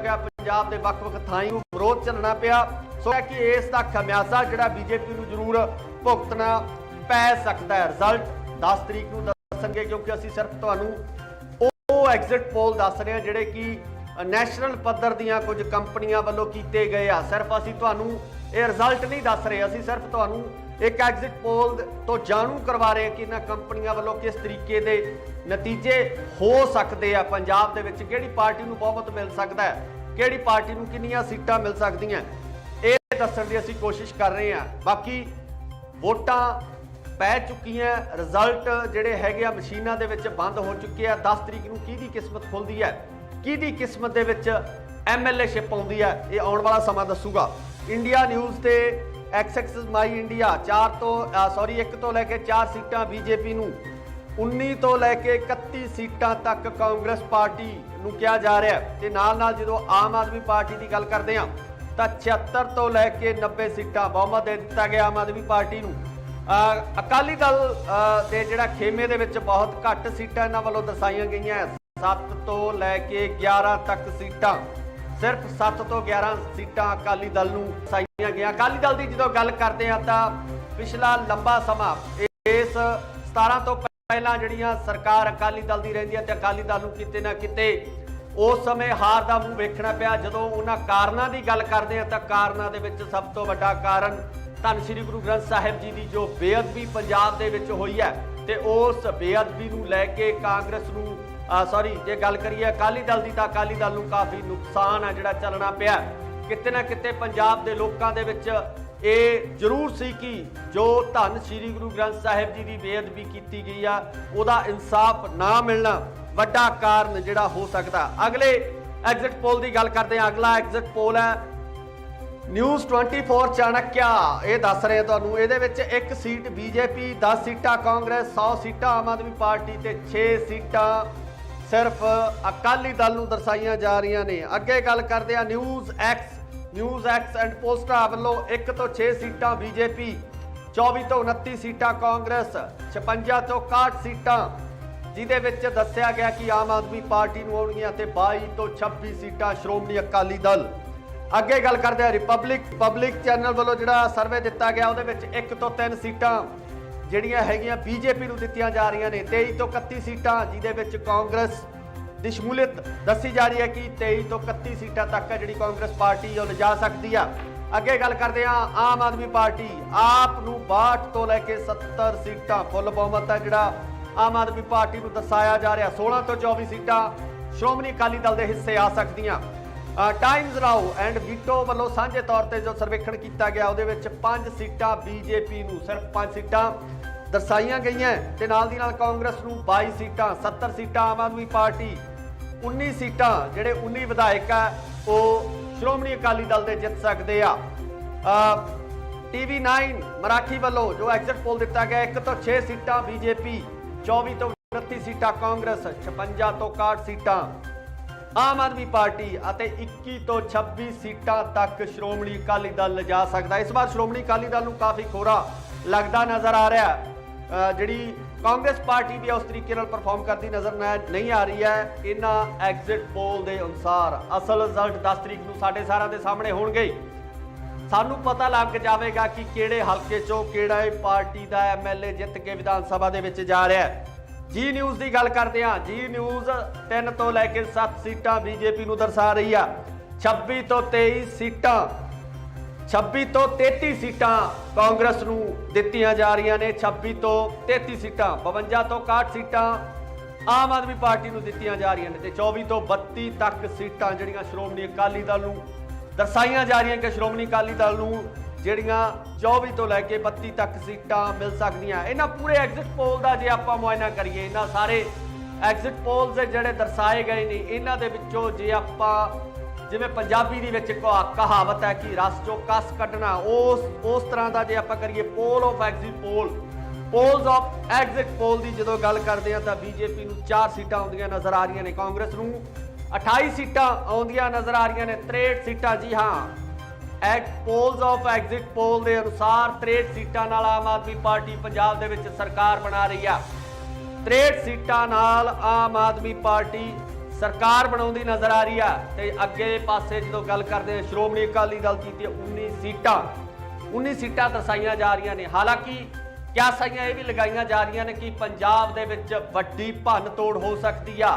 ਗਿਆ। ਪੰਜਾਬ ਦੇ ਵੱਖ-ਵੱਖ ਥਾਈਂ ਨੂੰ ਵਿਰੋਧ ਚੱਲਣਾ ਪਿਆ। ਸੋ ਕਿ ਇਸ ਦਾ ਖਮਿਆਜ਼ਾ ਜਿਹੜਾ BJP ਨੂੰ ਜ਼ਰੂਰ ਭੁਗਤਣਾ ਪੈ ਸਕਦਾ ਹੈ। ਰਿਜ਼ਲਟ 10 ਤਰੀਕ ਨੂੰ ਦੱਸਣਗੇ ਕਿਉਂਕਿ ਅਸੀਂ ਸਿਰਫ ਤੁਹਾਨੂੰ ਉਹ ਐਗਜ਼ਿਟ ਪੋਲ ਦੱਸ ਰਹੇ ਹਾਂ ਜਿਹੜੇ ਕਿ ਨੈਸ਼ਨਲ ਪੱਧਰ ਦੀਆਂ ਕੁਝ ਕੰਪਨੀਆਂ ਵੱਲੋਂ ਕੀਤੇ ਗਏ ਆ। ਸਿਰਫ ਅਸੀਂ ਤੁਹਾਨੂੰ ਇਹ ਰਿਜ਼ਲਟ ਨਹੀਂ ਦੱਸ ਰਹੇ, ਅਸੀਂ ਸਿਰਫ ਤੁਹਾਨੂੰ ਇੱਕ ਐਗਜ਼ਿਟ ਪੋਲ ਤੋਂ ਜਾਣੂ ਕਰਵਾ ਰਹੇ ਕਿ ਇਹਨਾਂ ਕੰਪਨੀਆਂ ਵੱਲੋਂ ਕਿਸ ਤਰੀਕੇ ਦੇ ਨਤੀਜੇ ਹੋ ਸਕਦੇ ਆ। ਪੰਜਾਬ ਦੇ ਵਿੱਚ ਕਿਹੜੀ ਪਾਰਟੀ ਨੂੰ ਬਹੁਮਤ ਮਿਲ ਸਕਦਾ ਹੈ, ਕਿਹੜੀ ਪਾਰਟੀ ਨੂੰ ਕਿੰਨੀਆਂ ਸੀਟਾਂ ਮਿਲ ਸਕਦੀਆਂ, ਇਹ ਦੱਸਣ ਦੀ ਅਸੀਂ ਕੋਸ਼ਿਸ਼ ਕਰ ਰਹੇ ਹਾਂ। ਬਾਕੀ ਵੋਟਾਂ ਪੈ ਚੁੱਕੀਆਂ, ਰਿਜ਼ਲਟ ਜਿਹੜੇ ਹੈਗੇ ਆ ਮਸ਼ੀਨਾਂ ਦੇ ਵਿੱਚ ਬੰਦ ਹੋ ਚੁੱਕੇ ਆ। 10 ਤਰੀਕ ਨੂੰ ਕਿਹਦੀ ਕਿਸਮਤ ਖੁੱਲਦੀ ਹੈ, ਕਿਹਦੀ ਕਿਸਮਤ ਦੇ ਵਿੱਚ MLA ਸ਼ਿਪ ਆਉਂਦੀ ਹੈ, ਇਹ ਆਉਣ ਵਾਲਾ ਸਮਾਂ ਦੱਸੂਗਾ। ਇੰਡੀਆ ਨਿਊਜ਼ ਤੇ ਐਕਸੈਸ ਮਾਈ ਇੰਡੀਆ 1 ਤੋਂ ਲੈ ਕੇ 4 ਸੀਟਾਂ BJP ਨੂੰ, 19 ਤੋਂ ਲੈ ਕੇ 31 ਸੀਟਾਂ ਤੱਕ ਕਾਂਗਰਸ ਪਾਰਟੀ ਨੂੰ ਕਿਹਾ ਜਾ ਰਿਹਾ ਹੈ। ਤੇ ਨਾਲ ਜਦੋਂ ਆਮ ਆਦਮੀ ਪਾਰਟੀ ਦੀ ਗੱਲ ਕਰਦੇ ਹਾਂ ਤਾਂ 76 ਤੋਂ ਲੈ ਕੇ 90 ਸੀਟਾਂ ਬਹੁਮਤ ਦੇ ਦਿੱਤਾ ਗਿਆ ਆਮ ਆਦਮੀ ਪਾਰਟੀ ਨੂੰ। ਅਕਾਲੀ ਦਲ ਦੇ ਜਿਹੜਾ ਖੇਮੇ ਦੇ ਵਿੱਚ ਬਹੁਤ ਘੱਟ ਸੀਟਾਂ ਇਹਨਾਂ ਵੱਲੋਂ ਦਰਸਾਈਆਂ ਗਈਆਂ। 7 ਤੋਂ ਲੈ ਕੇ 11 ਤੱਕ ਸੀਟਾਂ, ਸਿਰਫ 7 ਤੋਂ 11 ਸੀਟਾਂ ਅਕਾਲੀ ਦਲ ਨੂੰ ਦਰਸਾਈਆਂ ਗਈਆਂ। ਅਕਾਲੀ ਦਲ ਦੀ ਜਦੋਂ ਗੱਲ ਕਰਦੇ ਆ ਤਾਂ ਪਿਛਲਾ ਲੰਬਾ ਸਮਾਂ ਇਸ 17 ਤੋਂ ਪਹਿਲਾਂ ਜਿਹੜੀਆਂ ਸਰਕਾਰ ਅਕਾਲੀ ਦਲ ਦੀ ਰਹਿੰਦੀ ਹੈ ਤੇ ਅਕਾਲੀ ਦਲ ਨੂੰ ਕਿਤੇ ਨਾ ਕਿਤੇ ਉਸ ਸਮੇਂ ਹਾਰ ਦਾ ਮੂੰਹ ਵੇਖਣਾ ਪਿਆ। ਜਦੋਂ ਉਹਨਾਂ ਕਾਰਨਾਂ ਦੀ ਗੱਲ ਕਰਦੇ ਆ ਤਾਂ ਕਾਰਨਾਂ ਦੇ ਵਿੱਚ ਸਭ ਤੋਂ ਵੱਡਾ ਕਾਰਨ ਧੰਨ ਸ਼੍ਰੀ ਗੁਰੂ ਗ੍ਰੰਥ ਸਾਹਿਬ ਜੀ ਦੀ ਜੋ ਬੇਅਦਬੀ ਪੰਜਾਬ ਦੇ ਵਿੱਚ ਹੋਈ ਹੈ ਤੇ ਉਸ ਬੇਅਦਬੀ ਨੂੰ ਲੈ ਕੇ ਕਾਂਗਰਸ ਨੂੰ ਜੇ ਗੱਲ ਕਰੀਏ ਅਕਾਲੀ ਦਲ ਦੀ ਤਾਂ ਅਕਾਲੀ ਦਲ ਨੂੰ ਕਾਫੀ ਨੁਕਸਾਨ ਆ ਜਿਹੜਾ ਚੱਲਣਾ ਪਿਆ। ਕਿਤੇ ਨਾ ਕਿਤੇ ਪੰਜਾਬ ਦੇ ਲੋਕਾਂ ਦੇ ਵਿੱਚ ਇਹ ਜ਼ਰੂਰ ਸੀ ਕਿ ਜੋ ਧੰਨ ਸ਼੍ਰੀ ਗੁਰੂ ਗ੍ਰੰਥ ਸਾਹਿਬ ਜੀ ਦੀ ਬੇਅਦਬੀ ਕੀਤੀ ਗਈ ਆ ਉਹਦਾ ਇਨਸਾਫ ਨਾ ਮਿਲਣਾ ਵੱਡਾ ਕਾਰਨ ਜਿਹੜਾ ਹੋ ਸਕਦਾ। ਅਗਲੇ ਐਗਜ਼ਿਟ ਪੋਲ ਦੀ ਗੱਲ ਕਰਦੇ ਹਾਂ। ਅਗਲਾ ਐਗਜ਼ਿਟ ਪੋਲ ਹੈ ਨਿਊਜ਼ 24 ਚਾਣਕਿਆ, ਇਹ ਦੱਸ ਰਹੇ ਤੁਹਾਨੂੰ। ਇਹਦੇ ਵਿੱਚ 1 ਸੀਟ BJP, 10 ਸੀਟਾਂ ਕਾਂਗਰਸ, 100 ਸੀਟਾਂ ਆਮ ਆਦਮੀ ਪਾਰਟੀ ਤੇ 6 ਸੀਟਾਂ ਸਿਰਫ ਅਕਾਲੀ ਦਲ ਨੂੰ ਦਰਸਾਈਆਂ ਜਾ ਰਹੀਆਂ ਨੇ। ਅੱਗੇ ਗੱਲ ਕਰਦੇ ਆ ਨਿਊਜ਼ ਐਕਸ ਐਂਡ ਪੋਸਟਾ ਵੱਲੋਂ 1 ਤੋਂ 6 ਸੀਟਾਂ BJP, 24 ਤੋਂ 29 ਸੀਟਾਂ ਕਾਂਗਰਸ, 56 ਤੋਂ 61 ਸੀਟਾਂ ਜਿਹਦੇ ਵਿੱਚ ਦੱਸਿਆ ਗਿਆ ਕਿ ਆਮ ਆਦਮੀ ਪਾਰਟੀ ਨੂੰ ਆਉਣਗੀਆਂ ਤੇ 22 ਤੋਂ 26 ਸੀਟਾਂ ਸ਼੍ਰੋਮਣੀ ਅਕਾਲੀ ਦਲ। ਅੱਗੇ ਗੱਲ ਕਰਦੇ ਆ ਰਿਪਬਲਿਕ ਚੈਨਲ ਵੱਲੋਂ ਜਿਹੜਾ ਸਰਵੇ ਦਿੱਤਾ ਗਿਆ ਉਹਦੇ ਵਿੱਚ 1 ਤੋਂ 3 ਸੀਟਾਂ ਜਿਹੜੀਆਂ ਹੈਗੀਆਂ BJP ਨੂੰ ਦਿੱਤੀਆਂ ਜਾ ਰਹੀਆਂ ਨੇ। 23 ਤੋਂ 31 ਸੀਟਾਂ ਜਿਹਦੇ ਵਿੱਚ ਕਾਂਗਰਸ ਦੀ ਸ਼ਮੂਲੀਅਤ ਦੱਸੀ ਜਾ ਰਹੀ ਹੈ ਕਿ 23 ਤੋਂ 31 ਸੀਟਾਂ ਤੱਕ ਹੈ ਜਿਹੜੀ ਕਾਂਗਰਸ ਪਾਰਟੀ ਉਹ ਲਿਜਾ ਸਕਦੀ ਆ। ਅੱਗੇ ਗੱਲ ਕਰਦੇ ਆ ਆਮ ਆਦਮੀ ਪਾਰਟੀ, ਆਪ ਨੂੰ 62 ਤੋਂ ਲੈ ਕੇ 70 ਸੀਟਾਂ ਫੁੱਲ ਬਹੁਮਤ ਹੈ ਜਿਹੜਾ ਆਮ ਆਦਮੀ ਪਾਰਟੀ ਨੂੰ ਦਰਸਾਇਆ ਜਾ ਰਿਹਾ। 16 ਤੋਂ 24 ਸੀਟਾਂ ਸ਼੍ਰੋਮਣੀ ਅਕਾਲੀ ਦਲ ਦੇ ਹਿੱਸੇ ਆ ਸਕਦੀਆਂ। ਟਾਈਮਜ਼ ਨਾਓ ਐਂਡ ਵੀਟੋ ਵੱਲੋਂ ਸਾਂਝੇ ਤੌਰ ਤੇ ਜੋ ਸਰਵੇਖਣ ਕੀਤਾ ਗਿਆ ਉਹਦੇ ਵਿੱਚ 5 ਸੀਟਾਂ BJP ਨੂੰ, ਸਿਰਫ 5 ਸੀਟਾਂ ਦਰਸਾਈਆਂ ਗਈਆਂ ਤੇ ਨਾਲ ਦੀ ਨਾਲ ਕਾਂਗਰਸ ਨੂੰ 22 ਸੀਟਾਂ, 70 ਸੀਟਾਂ ਆਮ ਆਦਮੀ ਪਾਰਟੀ, 19 ਸੀਟਾਂ ਜਿਹੜੇ 19 ਵਿਧਾਇਕ ਆ ਉਹ ਸ਼੍ਰੋਮਣੀ ਅਕਾਲੀ ਦਲ ਦੇ ਜਿੱਤ ਸਕਦੇ ਆ। TV9 ਮਰਾਠੀ ਵੱਲੋਂ ਜੋ ਐਗਜ਼ਿਟ ਪੋਲ ਦਿੱਤਾ ਗਿਆ 1 ਤੋਂ 6 ਸੀਟਾਂ ਬੀਜੇਪੀ, 24 ਤੋਂ 29 ਸੀਟਾਂ ਕਾਂਗਰਸ, 56 ਤੋਂ 61 ਸੀਟਾਂ ਆਮ ਆਦਮੀ ਪਾਰਟੀ ਅਤੇ 21 ਤੋਂ 26 ਸੀਟਾਂ ਤੱਕ ਸ਼੍ਰੋਮਣੀ ਅਕਾਲੀ ਦਲ ਲਿਜਾ ਸਕਦਾ। ਇਸ ਵਾਰ ਸ਼੍ਰੋਮਣੀ ਅਕਾਲੀ ਦਲ ਨੂੰ ਕਾਫੀ ਖੋਰਾ ਲੱਗਦਾ ਨਜ਼ਰ ਆ ਰਿਹਾ। ਜਿਹੜੀ ਕਾਂਗਰਸ ਪਾਰਟੀ ਵੀ ਉਸ ਤਰੀਕੇ ਨਾਲ ਪਰਫਾਰਮ ਕਰਦੀ ਨਜ਼ਰ ਨਹੀਂ ਆ ਰਹੀ ਹੈ। ਇਹਨਾਂ ਐਗਜ਼ਿਟ ਪੋਲ ਦੇ ਅਨੁਸਾਰ ਅਸਲ ਰਿਜ਼ਲਟ 10 ਤਰੀਕ ਨੂੰ ਸਾਡੇ ਸਾਰਿਆਂ ਦੇ ਸਾਹਮਣੇ ਹੋਣਗੇ। ਸਾਨੂੰ ਪਤਾ ਲੱਗ ਜਾਵੇਗਾ ਕਿ ਕਿਹੜੇ ਹਲਕੇ ਚੋਂ ਕਿਹੜਾ ਪਾਰਟੀ ਦਾ MLA ਜਿੱਤ ਕੇ ਵਿਧਾਨ ਸਭਾ ਦੇ ਵਿੱਚ ਜਾ ਰਿਹਾ ਹੈ। ਜੀ ਨਿਊਜ਼ ਦੀ ਗੱਲ ਕਰਦੇ ਹਾਂ। ਜੀ ਨਿਊਜ਼ 3 ਤੋਂ ਲੈ ਕੇ 7 ਸੀਟਾਂ ਬੀਜੇਪੀ ਨੂੰ ਦਰਸਾ ਰਹੀ ਆ। 26 ਤੋਂ 23 ਸੀਟਾਂ 26 ਤੋਂ 33 ਸੀਟਾਂ ਕਾਂਗਰਸ ਨੂੰ ਦਿੱਤੀਆਂ ਜਾ ਰਹੀਆਂ ਨੇ। 26 ਤੋਂ 33 ਸੀਟਾਂ, 52 ਤੋਂ 61 ਸੀਟਾਂ ਆਮ ਆਦਮੀ ਪਾਰਟੀ ਨੂੰ ਦਿੱਤੀਆਂ ਜਾ ਰਹੀਆਂ ਨੇ ਤੇ 24 ਤੋਂ 32 ਤੱਕ ਸੀਟਾਂ ਜਿਹੜੀਆਂ ਸ਼੍ਰੋਮਣੀ ਅਕਾਲੀ ਦਲ ਨੂੰ ਦਰਸਾਈਆਂ ਜਾ ਰਹੀਆਂ ਕਿ ਸ਼੍ਰੋਮਣੀ ਅਕਾਲੀ ਦਲ ਨੂੰ ਜਿਹੜੀਆਂ 24 ਤੋਂ ਲੈ ਕੇ 32 ਤੱਕ ਸੀਟਾਂ ਮਿਲ ਸਕਦੀਆਂ। ਇਹਨਾਂ ਪੂਰੇ ਐਗਜ਼ਿਟ ਪੋਲ ਦਾ ਜੇ ਆਪਾਂ ਮੁਆਇਨਾ ਕਰੀਏ, ਇਹਨਾਂ ਸਾਰੇ ਐਗਜ਼ਿਟ ਪੋਲਸ ਜਿਹੜੇ ਦਰਸਾਏ ਗਏ ਨੇ, ਇਹਨਾਂ ਦੇ ਵਿੱਚੋਂ ਜੇ ਆਪਾਂ ਜਿਵੇਂ ਪੰਜਾਬੀ ਦੇ ਵਿੱਚ ਕਹਾਵਤ ਹੈ ਕਿ ਰਸ ਚੋਂ ਕਸ ਕੱਢਣਾ, ਉਸ ਤਰ੍ਹਾਂ ਦਾ ਜੇ ਆਪਾਂ ਕਰੀਏ poll of exit poll, polls of exit poll ਦੀ ਜਦੋਂ ਗੱਲ ਕਰਦੇ ਹਾਂ ਤਾਂ ਬੀਜੇਪੀ ਨੂੰ 4 ਸੀਟਾਂ ਆਉਂਦੀਆਂ ਨਜ਼ਰ ਆ ਰਹੀਆਂ ਨੇ, ਕਾਂਗਰਸ ਨੂੰ 28 ਸੀਟਾਂ ਆਉਂਦੀਆਂ ਨਜ਼ਰ ਆ ਰਹੀਆਂ ਨੇ, 63 ਸੀਟਾਂ। ਜੀ ਹਾਂ, ਪੋਲਸ ਆਫ ਐਗਜ਼ਿਟ ਪੋਲ ਦੇ ਅਨੁਸਾਰ 63 ਸੀਟਾਂ ਨਾਲ ਆਮ ਆਦਮੀ ਪਾਰਟੀ ਪੰਜਾਬ ਦੇ ਵਿੱਚ ਸਰਕਾਰ ਬਣਾ ਰਹੀ ਆ। 63 ਸੀਟਾਂ ਨਾਲ ਆਮ ਆਦਮੀ ਪਾਰਟੀ ਸਰਕਾਰ ਬਣਾਉਂਦੀ ਨਜ਼ਰ ਆ ਰਹੀ ਆ। ਤੇ ਅੱਗੇ ਪਾਸੇ ਜਦੋਂ ਗੱਲ ਕਰਦੇ ਹਾਂ ਸ਼੍ਰੋਮਣੀ ਅਕਾਲੀ ਦਲ ਦੀ 19 ਸੀਟਾਂ ਦਰਸਾਈਆਂ ਜਾ ਰਹੀਆਂ ਨੇ। ਹਾਲਾਂਕਿ ਕਿਆਸਾਈਆਂ ਇਹ ਵੀ ਲਗਾਈਆਂ ਜਾ ਰਹੀਆਂ ਨੇ ਕਿ ਪੰਜਾਬ ਦੇ ਵਿੱਚ ਵੱਡੀ ਭੰਨ ਤੋੜ ਹੋ ਸਕਦੀ ਆ।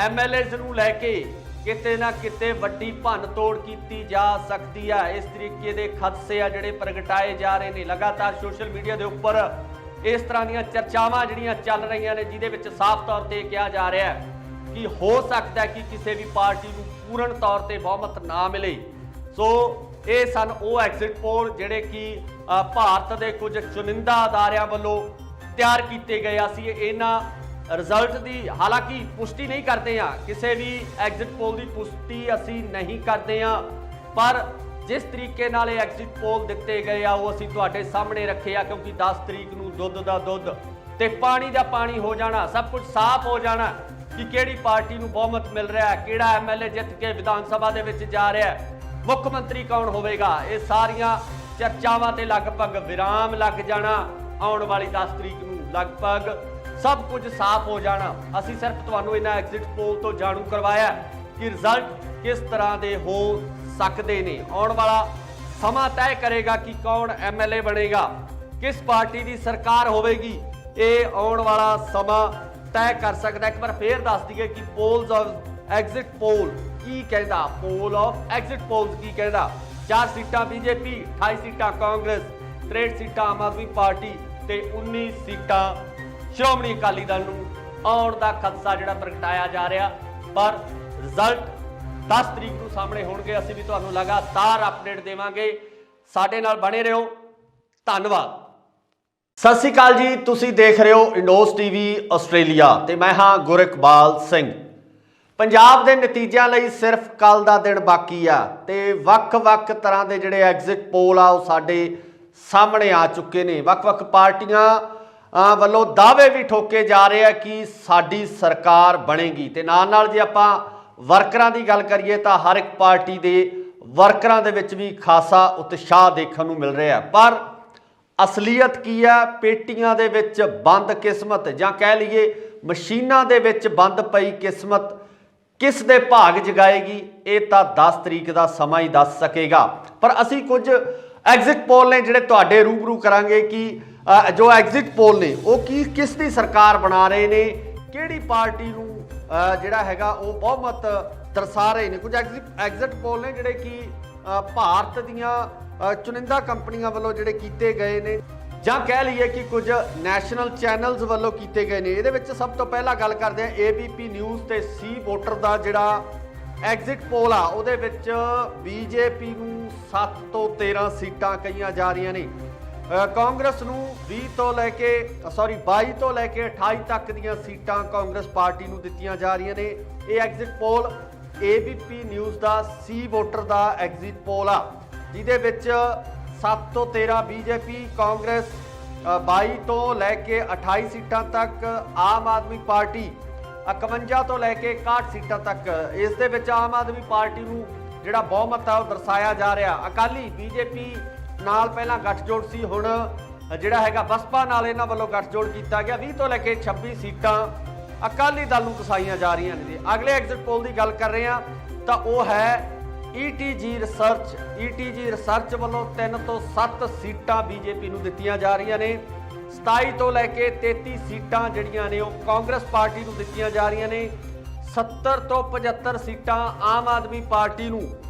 MLAs ਨੂੰ ਲੈ ਕੇ ਕਿਤੇ ਨਾ ਕਿਤੇ ਵੱਡੀ ਭੰਨ ਤੋੜ ਕੀਤੀ ਜਾ ਸਕਦੀ ਆ। ਇਸ ਤਰੀਕੇ ਦੇ ਖਦਸ਼ੇ ਆ ਜਿਹੜੇ ਪ੍ਰਗਟਾਏ ਜਾ ਰਹੇ ਨੇ। ਲਗਾਤਾਰ ਸੋਸ਼ਲ ਮੀਡੀਆ ਦੇ ਉੱਪਰ ਇਸ ਤਰ੍ਹਾਂ ਦੀਆਂ ਚਰਚਾਵਾਂ ਜਿਹੜੀਆਂ ਚੱਲ ਰਹੀਆਂ ਨੇ, ਜਿਹਦੇ ਵਿੱਚ ਸਾਫ਼ ਤੌਰ ਤੇ ਕਿਹਾ ਜਾ ਰਿਹਾ ਹੈ ਕਿ ਹੋ ਸਕਦਾ ਹੈ ਕਿ ਕਿਸੇ ਵੀ ਪਾਰਟੀ ਨੂੰ ਪੂਰਨ ਤੌਰ ਤੇ ਬਹੁਮਤ ਨਾ ਮਿਲੇ। ਸੋ ਇਹ ਸਨ ਉਹ ਐਗਜ਼ਿਟ ਪੋਲ ਜਿਹੜੇ ਕਿ ਭਾਰਤ ਦੇ ਕੁਝ ਚੁਣਿੰਦਾ ਅਦਾਰਿਆਂ ਵੱਲੋਂ ਤਿਆਰ ਕੀਤੇ ਗਏ। ਅਸੀਂ ਇਹਨਾਂ ਰਿਜ਼ਲਟ ਦੀ ਹਾਲਾਂਕਿ ਪੁਸ਼ਟੀ ਨਹੀਂ ਕਰਦੇ ਹਾਂ, ਕਿਸੇ ਵੀ ਐਗਜ਼ਿਟ ਪੋਲ ਦੀ ਪੁਸ਼ਟੀ ਅਸੀਂ ਨਹੀਂ ਕਰਦੇ ਹਾਂ, ਪਰ ਜਿਸ ਤਰੀਕੇ ਨਾਲ ਇਹ ਐਗਜ਼ਿਟ ਪੋਲ ਦਿੱਤੇ ਗਏ ਆ ਉਹ ਅਸੀਂ ਤੁਹਾਡੇ ਸਾਹਮਣੇ ਰੱਖੇ ਆ, ਕਿਉਂਕਿ 10 ਤਰੀਕ ਨੂੰ ਦੁੱਧ ਦਾ ਦੁੱਧ ਤੇ ਪਾਣੀ ਦਾ ਪਾਣੀ ਹੋ ਜਾਣਾ, ਸਭ ਕੁਝ ਸਾਫ਼ ਹੋ ਜਾਣਾ ਕਿ ਕਿਹੜੀ ਪਾਰਟੀ ਨੂੰ ਬਹੁਮਤ ਮਿਲ ਰਿਹਾ ਹੈ, ਕਿਹੜਾ MLA ਜਿੱਤ ਕੇ ਵਿਧਾਨ ਸਭਾ ਦੇ ਵਿੱਚ ਜਾ ਰਿਹਾ ਹੈ, ਮੁੱਖ ਮੰਤਰੀ ਕੌਣ ਹੋਵੇਗਾ। ਇਹ ਸਾਰੀਆਂ ਚਰਚਾਵਾਂ ਤੇ ਲਗਭਗ ਵਿਰਾਮ ਲੱਗ ਜਾਣਾ। ਆਉਣ ਵਾਲੀ 10 ਤਰੀਕ ਨੂੰ ਲਗਭਗ ਸਭ ਕੁਝ ਸਾਫ਼ ਹੋ ਜਾਣਾ। ਅਸੀਂ ਸਿਰਫ ਤੁਹਾਨੂੰ ਇਹਨਾਂ ਐਗਜ਼ਿਟ ਪੋਲ ਤੋਂ ਜਾਣੂ ਕਰਵਾਇਆ ਕਿ ਰਿਜ਼ਲਟ ਕਿਸ ਤਰ੍ਹਾਂ ਦੇ ਹੋ ਸਕਦੇ ਨੇ। ਆਉਣ ਵਾਲਾ ਸਮਾਂ ਤੈਅ ਕਰੇਗਾ ਕਿ ਕੌਣ MLA ਬਣੇਗਾ, ਕਿਸ ਪਾਰਟੀ ਦੀ ਸਰਕਾਰ ਹੋਵੇਗੀ। ਇਹ ਆਉਣ ਵਾਲਾ ਸਮਾਂ ਤੈਅ ਕਰ ਸਕਦਾ। ਇੱਕ ਵਾਰ ਫੇਰ ਦੱਸ ਦਈਏ ਕਿ ਪੋਲਸ ਆਫ ਐਗਜ਼ਿਟ ਪੋਲ ਕੀ ਕਹਿੰਦਾ, ਪੋਲ ਆਫ ਐਗਜ਼ਿਟ ਪੋਲਸ ਕੀ ਕਹਿੰਦਾ। 4 ਸੀਟਾਂ ਬੀਜੇਪੀ, 28 ਸੀਟਾਂ ਕਾਂਗਰਸ, 63 ਸੀਟਾਂ ਆਮ ਆਦਮੀ ਪਾਰਟੀ ਤੇ 19 ਸੀਟਾਂ ਸ਼੍ਰੋਮਣੀ ਅਕਾਲੀ ਦਲ ਨੂੰ ਆਉਣ ਦਾ ਖਦਸ਼ਾ ਜਿਹੜਾ ਪ੍ਰਗਟਾਇਆ ਜਾ ਰਿਹਾ। ਪਰ ਰਿਜ਼ਲਟ 10 ਤਰੀਕ ਨੂੰ ਸਾਹਮਣੇ ਹੋਣਗੇ। ਅਸੀਂ ਵੀ ਤੁਹਾਨੂੰ ਲਗਾਤਾਰ ਅਪਡੇਟ ਦੇਵਾਂਗੇ। ਸਾਡੇ ਨਾਲ ਬਣੇ ਰਹੋ। ਧੰਨਵਾਦ। ਸਤਿ ਸ਼੍ਰੀ ਅਕਾਲ ਜੀ, ਤੁਸੀਂ ਦੇਖ ਰਹੇ ਹੋ ਇੰਡੋਸ TV ਆਸਟ੍ਰੇਲੀਆ ਤੇ ਮੈਂ ਹਾਂ ਗੁਰਿਕਬਾਲ ਸਿੰਘ। ਪੰਜਾਬ ਦੇ ਨਤੀਜਿਆਂ ਲਈ ਸਿਰਫ ਕੱਲ ਦਾ ਦਿਨ ਬਾਕੀ ਆ ਤੇ ਵੱਖ-ਵੱਖ ਤਰ੍ਹਾਂ ਦੇ ਜਿਹੜੇ ਐਗਜ਼ਿਟ ਪੋਲ ਆ ਉਹ ਸਾਡੇ ਸਾਹਮਣੇ ਆ ਚੁੱਕੇ ਨੇ। ਵੱਖ-ਵੱਖ ਪਾਰਟੀਆਂ ਵੱਲੋਂ ਦਾਅਵੇ ਵੀ ਠੋਕੇ ਜਾ ਰਹੇ ਆ ਕਿ ਸਾਡੀ ਸਰਕਾਰ ਬਣੇਗੀ ਤੇ ਨਾਲ ਜੇ ਆਪਾਂ ਵਰਕਰਾਂ ਦੀ ਗੱਲ ਕਰੀਏ ਤਾਂ ਹਰ ਇੱਕ ਪਾਰਟੀ ਦੇ ਵਰਕਰਾਂ ਦੇ ਵਿੱਚ ਵੀ ਖਾਸਾ ਉਤਸ਼ਾਹ ਦੇਖਣ ਨੂੰ ਮਿਲ ਰਿਹਾ। ਪਰ ਅਸਲੀਅਤ ਕੀ ਆ? ਪੇਟੀਆਂ ਦੇ ਵਿੱਚ ਬੰਦ ਕਿਸਮਤ ਜਾਂ ਕਹਿ ਲਈਏ ਮਸ਼ੀਨਾਂ ਦੇ ਵਿੱਚ ਬੰਦ ਪਈ ਕਿਸਮਤ ਕਿਸ ਦੇ ਭਾਗ ਜਗਾਏਗੀ, ਇਹ ਤਾਂ 10 ਤਰੀਕ ਦਾ ਸਮਾਂ ਹੀ ਦੱਸ ਸਕੇਗਾ। ਪਰ ਅਸੀਂ ਕੁਝ ਐਗਜ਼ਿਟ ਪੋਲ ਨੇ ਜਿਹੜੇ ਤੁਹਾਡੇ ਰੂਬਰੂ ਕਰਾਂਗੇ ਕਿ ਜੋ ਐਗਜ਼ਿਟ ਪੋਲ ਨੇ ਉਹ ਕਿਸ ਦੀ ਸਰਕਾਰ ਬਣਾ ਰਹੇ ਨੇ, ਕਿਹੜੀ ਪਾਰਟੀ ਨੂੰ ਜਿਹੜਾ ਹੈਗਾ ਉਹ ਬਹੁਮਤ ਦਰਸਾ ਰਹੇ ਨੇ। ਕੁਝ ਐਗਜ਼ਿਟ ਪੋਲ ਨੇ ਜਿਹੜੇ ਕਿ ਭਾਰਤ ਦੀਆਂ ਚੁਣਿੰਦਾ ਕੰਪਨੀਆਂ ਵੱਲੋਂ ਜਿਹੜੇ ਕੀਤੇ ਗਏ ਨੇ ਜਾਂ ਕਹਿ ਲਈਏ ਕਿ ਕੁਝ ਨੈਸ਼ਨਲ ਚੈਨਲਸ ਵੱਲੋਂ ਕੀਤੇ ਗਏ ਨੇ। ਇਹਦੇ ਵਿੱਚ ਸਭ ਤੋਂ ਪਹਿਲਾਂ ਗੱਲ ਕਰਦੇ ਹਾਂ ABP ਨਿਊਜ਼ ਤੇ ਸੀ ਵੋਟਰ ਦਾ ਜਿਹੜਾ ਐਗਜ਼ਿਟ ਪੋਲ ਆ ਉਹਦੇ ਵਿੱਚ ਬੀਜੇਪੀ ਨੂੰ 7 ਤੋਂ 13 ਸੀਟਾਂ ਕਹੀਆਂ ਜਾ ਰਹੀਆਂ ਨੇ। ਕਾਂਗਰਸ ਨੂੰ 20 ਤੋਂ ਲੈ ਕੇ 22 ਤੋਂ ਲੈ ਕੇ 28 ਤੱਕ ਦੀਆਂ ਸੀਟਾਂ ਕਾਂਗਰਸ ਪਾਰਟੀ ਨੂੰ ਦਿੱਤੀਆਂ ਜਾ ਰਹੀਆਂ ਨੇ। ਇਹ ਐਗਜ਼ਿਟ ਪੋਲ ABP ਨਿਊਜ਼ ਦਾ ਸੀ ਵੋਟਰ ਦਾ ਐਗਜ਼ਿਟ ਪੋਲ ਆ, ਜਿਹਦੇ ਵਿੱਚ 7 ਤੋਂ 13 BJP, ਕਾਂਗਰਸ 22 ਤੋਂ ਲੈ ਕੇ 28 ਸੀਟਾਂ ਤੱਕ, ਆਮ ਆਦਮੀ ਪਾਰਟੀ 51 ਤੋਂ ਲੈ ਕੇ 61 ਸੀਟਾਂ ਤੱਕ। ਇਸ ਦੇ ਵਿੱਚ ਆਮ ਆਦਮੀ ਪਾਰਟੀ ਨੂੰ ਜਿਹੜਾ ਬਹੁਮਤ ਆ ਉਹ ਦਰਸਾਇਆ ਜਾ ਰਿਹਾ। ਅਕਾਲੀ BJP ਨਾਲ ਪਹਿਲਾਂ ਗੱਠਜੋੜ ਸੀ, ਹੁਣ ਜਿਹੜਾ ਹੈਗਾ ਬਸਪਾ ਨਾਲ ਇਹਨਾਂ ਵੱਲੋਂ ਗੱਠਜੋੜ ਕੀਤਾ ਗਿਆ। 20 ਤੋਂ ਲੈ ਕੇ 26 ਸੀਟਾਂ ਅਕਾਲੀ ਦਲ ਨੂੰ ਦਸਾਈਆਂ ਜਾ ਰਹੀਆਂ ਨੇ। ਅਗਲੇ ਐਗਜ਼ਿਟ ਪੋਲ ਦੀ ਗੱਲ ਕਰ ਰਹੇ ਹਾਂ ਤਾਂ ਉਹ ਹੈ ETG ਰਿਸਰਚ ਵੱਲੋਂ 3 ਤੋਂ 7 ਸੀਟਾਂ BJP ਨੂੰ ਦਿੱਤੀਆਂ ਜਾ ਰਹੀਆਂ ਨੇ। 27 ਤੋਂ ਲੈ ਕੇ 33 ਸੀਟਾਂ ਜਿਹੜੀਆਂ ਨੇ ਉਹ ਕਾਂਗਰਸ ਪਾਰਟੀ ਨੂੰ ਦਿੱਤੀਆਂ ਜਾ ਰਹੀਆਂ ਨੇ। 70 ਤੋਂ 75 ਸੀਟਾਂ ਆਮ ਆਦਮੀ ਪਾਰਟੀ ਨੂੰ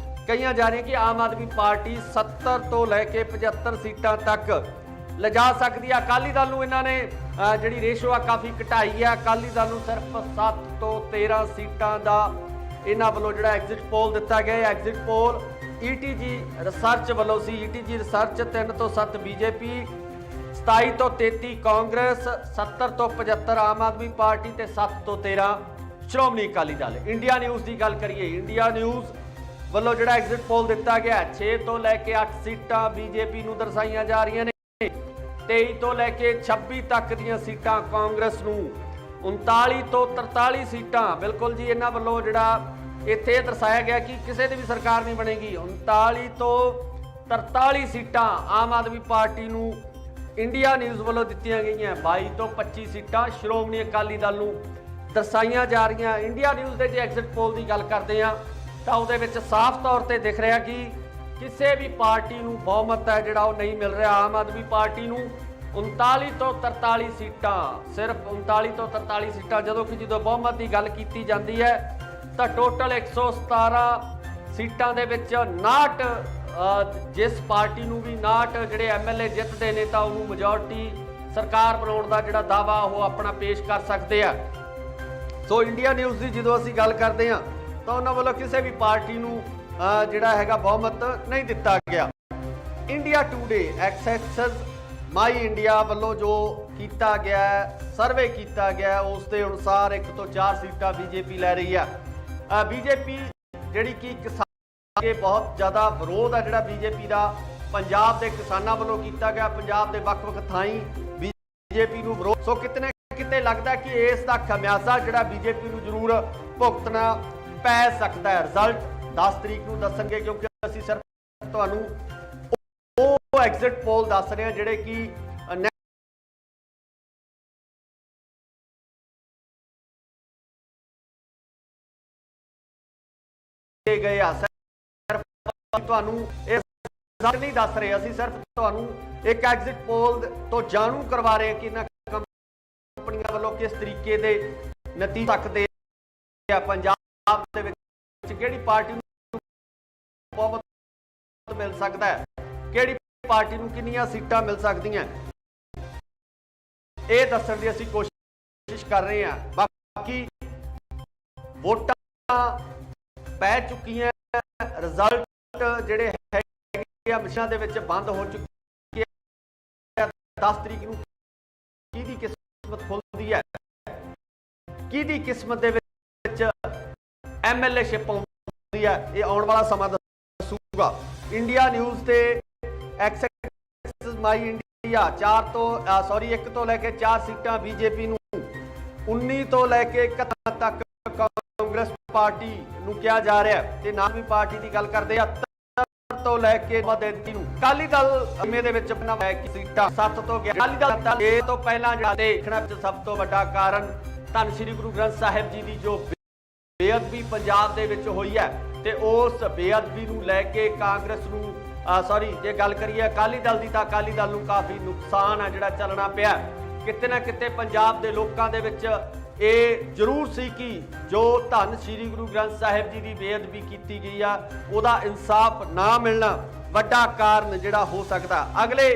ਕਹੀਆਂ ਜਾ ਰਹੀਆਂ ਕਿ ਆਮ ਆਦਮੀ ਪਾਰਟੀ 70 ਤੋਂ ਲੈ ਕੇ 75 ਸੀਟਾਂ ਤੱਕ ਲਿਜਾ ਸਕਦੀ ਹੈ। ਅਕਾਲੀ ਦਲ ਨੂੰ ਇਹਨਾਂ ਨੇ ਜਿਹੜੀ ਰੇਸ਼ੋ ਆ ਕਾਫੀ ਘਟਾਈ ਹੈ। ਅਕਾਲੀ ਦਲ ਨੂੰ ਸਿਰਫ 7 ਤੋਂ 13 ਸੀਟਾਂ ਦਾ ਇਹਨਾਂ ਵੱਲੋਂ ਜਿਹੜਾ ਐਗਜ਼ਿਟ ਪੋਲ ਦਿੱਤਾ ਗਿਆ। ਐਗਜ਼ਿਟ ਪੋਲ ETG ਰਿਸਰਚ ਵੱਲੋਂ ਸੀ। ETG ਰਿਸਰਚ 3 ਤੋਂ 7 BJP, 27 ਤੋਂ 33 ਕਾਂਗਰਸ, 70 ਤੋਂ 75 ਆਮ ਆਦਮੀ ਪਾਰਟੀ ਤੇ 7 ਤੋਂ 13 ਸ਼੍ਰੋਮਣੀ ਅਕਾਲੀ ਦਲ। ਇੰਡੀਆ ਨਿਊਜ਼ ਦੀ ਗੱਲ ਕਰੀਏ, ਇੰਡੀਆ ਨਿਊਜ਼ ਵੱਲੋਂ ਜਿਹੜਾ ਐਗਜ਼ਿਟ ਪੋਲ ਦਿੱਤਾ ਗਿਆ 6 ਤੋਂ ਲੈ ਕੇ 8 ਸੀਟਾਂ BJP ਨੂੰ ਦਰਸਾਈਆਂ ਜਾ ਰਹੀਆਂ ਨੇ। 23 ਤੋਂ ਲੈ ਕੇ 26 ਤੱਕ ਦੀਆਂ ਸੀਟਾਂ ਕਾਂਗਰਸ ਨੂੰ, 39 ਤੋਂ 43 ਸੀਟਾਂ ਬਿਲਕੁਲ ਜੀ ਇਹਨਾਂ ਵੱਲੋਂ ਜਿਹੜਾ ਇੱਥੇ ਦਰਸਾਇਆ ਗਿਆ ਕਿ ਕਿਸੇ ਦੀ ਵੀ ਸਰਕਾਰ ਨਹੀਂ ਬਣੇਗੀ। 39 ਤੋਂ 43 ਸੀਟਾਂ ਆਮ ਆਦਮੀ ਪਾਰਟੀ ਨੂੰ ਇੰਡੀਆ ਨਿਊਜ਼ ਵੱਲੋਂ ਦਿੱਤੀਆਂ ਗਈਆਂ। 22 ਤੋਂ 25 ਸੀਟਾਂ ਸ਼੍ਰੋਮਣੀ ਅਕਾਲੀ ਦਲ ਨੂੰ ਦਰਸਾਈਆਂ ਜਾ ਰਹੀਆਂ। ਇੰਡੀਆ ਨਿਊਜ਼ ਦੇ ਜੇ ਐਗਜ਼ਿਟ ਪੋਲ ਦੀ ਗੱਲ ਕਰਦੇ ਆ ਤਾਂ ਉਹਦੇ ਵਿੱਚ ਸਾਫ਼ ਤੌਰ ਤੇ ਦਿਖ ਰਿਹਾ ਕਿ ਕਿਸੇ ਵੀ ਪਾਰਟੀ ਨੂੰ ਬਹੁਮਤ ਹੈ ਜਿਹੜਾ ਉਹ ਨਹੀਂ ਮਿਲ ਰਿਹਾ। ਆਮ ਆਦਮੀ ਪਾਰਟੀ ਨੂੰ 39 ਤੋਂ 43 ਸੀਟਾਂ, ਸਿਰਫ 39 ਤੋਂ 43 ਸੀਟਾਂ, ਜਦੋਂ ਬਹੁਮਤ ਦੀ ਗੱਲ ਕੀਤੀ ਜਾਂਦੀ ਹੈ ਤਾਂ ਟੋਟਲ 117 ਸੀਟਾਂ ਦੇ ਵਿੱਚ 59 ਜਿਸ ਪਾਰਟੀ ਨੂੰ ਵੀ 59 ਜਿਹੜੇ MLA ਜਿੱਤਦੇ ਨੇ ਤਾਂ ਉਹਨੂੰ ਮੈਜੋਰਟੀ ਸਰਕਾਰ ਬਣਾਉਣ ਦਾ ਜਿਹੜਾ ਦਾਵਾ ਉਹ ਆਪਣਾ ਪੇਸ਼ ਕਰ ਸਕਦੇ ਆ। ਸੋ ਇੰਡੀਆ ਨਿਊਜ਼ ਦੀ ਜਦੋਂ ਅਸੀਂ ਗੱਲ ਕਰਦੇ ਹਾਂ ਤਾਂ ਉਹਨਾਂ ਵੱਲੋਂ ਕਿਸੇ ਵੀ ਪਾਰਟੀ ਨੂੰ ਜਿਹੜਾ ਹੈਗਾ ਬਹੁਮਤ ਨਹੀਂ ਦਿੱਤਾ ਗਿਆ। India Today Axis My India ਵੱਲੋਂ ਜੋ ਕੀਤਾ ਗਿਆ ਸਰਵੇ ਕੀਤਾ ਗਿਆ ਉਸ ਦੇ ਅਨੁਸਾਰ 1 ਤੋਂ 4 ਸੀਟਾਂ BJP ਲੈ ਰਹੀ ਆ। BJP ਜਿਹੜੀ ਕਿ ਕਿਸਾਨ ਦੇ ਬਹੁਤ ਜ਼ਿਆਦਾ ਵਿਰੋਧ ਆ ਜਿਹੜਾ BJP ਦਾ ਪੰਜਾਬ ਦੇ ਕਿਸਾਨਾਂ ਵੱਲੋਂ ਕੀਤਾ ਗਿਆ। ਪੰਜਾਬ ਦੇ ਵੱਖ-ਵੱਖ ਥਾਈਂ BJP ਨੂੰ ਵਿਰੋਧ, ਸੋ ਕਿਤੇ ਲੱਗਦਾ ਕਿ ਇਸ ਦਾ ਖਮਿਆਜ਼ਾ ਜਿਹੜਾ BJP ਨੂੰ ਜ਼ਰੂਰ ਭੁਗਤਣਾ ਪੈ ਸਕਦਾ ਹੈ। ਰਿਜ਼ਲਟ 10 ਤਰੀਕ ਨੂੰ ਦੱਸਣਗੇ, ਕਿਉਂਕਿ ਅਸੀਂ ਸਿਰਫ ਤੁਹਾਨੂੰ ਉਹ ਐਗਜ਼ਿਟ ਪੋਲ ਦੱਸ ਰਹੇ ਹਾਂ ਜਿਹੜੇ ਕਿ ਗਏ ਆ। ਸਿਰਫ ਤੁਹਾਨੂੰ ਇਹ ਰਿਜ਼ਲਟ ਨਹੀਂ ਦੱਸ ਰਹੇ, ਅਸੀਂ ਸਿਰਫ ਤੁਹਾਨੂੰ ਇੱਕ ਐਗਜ਼ਿਟ ਪੋਲ ਤੋਂ ਜਾਣੂ ਕਰਵਾ ਰਹੇ ਹਾਂ ਕਿ ਇਹਨਾਂ ਕੰਪਨੀਆਂ ਵੱਲੋਂ ਕਿਸ ਤਰੀਕੇ ਦੇ ਨਤੀਜੇ ਸਕਦੇ ਆ। ਪੰਜਾਬ ਦੇ ਵਿੱਚ ਕਿਹੜੀ ਪਾਰਟੀ ਨੂੰ ਬਹੁਮਤ ਮਿਲ ਸਕਦਾ ਹੈ, ਕਿਹੜੀ ਪਾਰਟੀ ਨੂੰ ਕਿੰਨੀਆਂ ਸੀਟਾਂ ਮਿਲ ਸਕਦੀਆਂ, ਇਹ ਦੱਸਣ ਦੀ ਅਸੀਂ ਕੋਸ਼ਿਸ਼ ਕਰ ਰਹੇ ਹਾਂ। ਬਾਕੀ ਵੋਟਾਂ ਪੈ ਚੁੱਕੀਆਂ, ਰਿਜ਼ਲਟ ਜਿਹੜੇ ਹੈਗੇ ਆ ਮਸ਼ੀਨਾਂ ਦੇ ਵਿੱਚ ਬੰਦ ਹੋ ਚੁੱਕੇ ਆ। 10 ਤਰੀਕ ਨੂੰ ਕਿਹਦੀ ਕਿਸਮਤ ਖੁੱਲਦੀ ਹੈ, ਕਿਹਦੀ ਕਿਸਮਤ ਦੇ ਵਿੱਚ MLA ਸ਼ਿਪ ਆਉਂਦੀ ਹੈ, ਇਹ ਆਉਣ ਵਾਲਾ ਸਮਾਂ ਦੱਸੂਗਾ। ਇੰਡੀਆ ਨਿਊਜ਼ ਤੇ ਐਕਸੈਸ ਮਾਈ ਇੰਡੀਆ 1 ਤੋਂ ਲੈ ਕੇ 4 ਸੀਟਾਂ BJP ਨੂੰ, 19 ਤੋਂ ਲੈ ਕੇ 71 ਤੱਕ ਕਾਂਗਰਸ ਪਾਰਟੀ ਨੂੰ ਕਿਹਾ ਜਾ ਰਿਹਾ ਤੇ ਆਮ ਪਾਰਟੀ ਦੀ ਗੱਲ ਕਰਦੇ ਆ 70 ਤੋਂ ਲੈ ਕੇ 32 ਨੂੰ। ਅਕਾਲੀ ਦਲ ਮੇ ਦੇ ਵਿੱਚ ਸੀਟਾਂ 7 ਤੋਂ 11। ਅਕਾਲੀ ਦਲ ਇਹ ਤੋਂ ਪਹਿਲਾਂ ਜਿਹੜਾ ਦੇਖਣਾ ਵਿੱਚ ਸਭ ਤੋਂ ਵੱਡਾ ਕਾਰਨ ਧੰਨ ਸ਼੍ਰੀ ਗੁਰੂ ਗ੍ਰੰਥ ਸਾਹਿਬ ਜੀ ਦੀ ਜੋ ਬੇਅਦਬੀ ਪੰਜਾਬ ਦੇ ਵਿੱਚ ਹੋਈ ਹੈ ਤੇ ਉਸ ਬੇਅਦਬੀ ਨੂੰ ਲੈ ਕੇ ਕਾਂਗਰਸ ਨੂੰ ਜੇ ਗੱਲ ਕਰੀਏ ਅਕਾਲੀ ਦਲ ਦੀ ਤਾਂ ਅਕਾਲੀ ਦਲ ਨੂੰ ਕਾਫੀ ਨੁਕਸਾਨ ਆ ਜਿਹੜਾ ਚੱਲਣਾ ਪਿਆ। ਕਿਤੇ ਨਾ ਕਿਤੇ ਪੰਜਾਬ ਦੇ ਲੋਕਾਂ ਦੇ ਵਿੱਚ ਇਹ ਜ਼ਰੂਰ ਸੀ ਕਿ ਜੋ ਧੰਨ ਸ਼੍ਰੀ ਗੁਰੂ ਗ੍ਰੰਥ ਸਾਹਿਬ ਜੀ ਦੀ ਬੇਅਦਬੀ ਕੀਤੀ ਗਈ ਆ ਉਹਦਾ ਇਨਸਾਫ ਨਾ ਮਿਲਣਾ ਵੱਡਾ ਕਾਰਨ ਜਿਹੜਾ ਹੋ ਸਕਦਾ। ਅਗਲੇ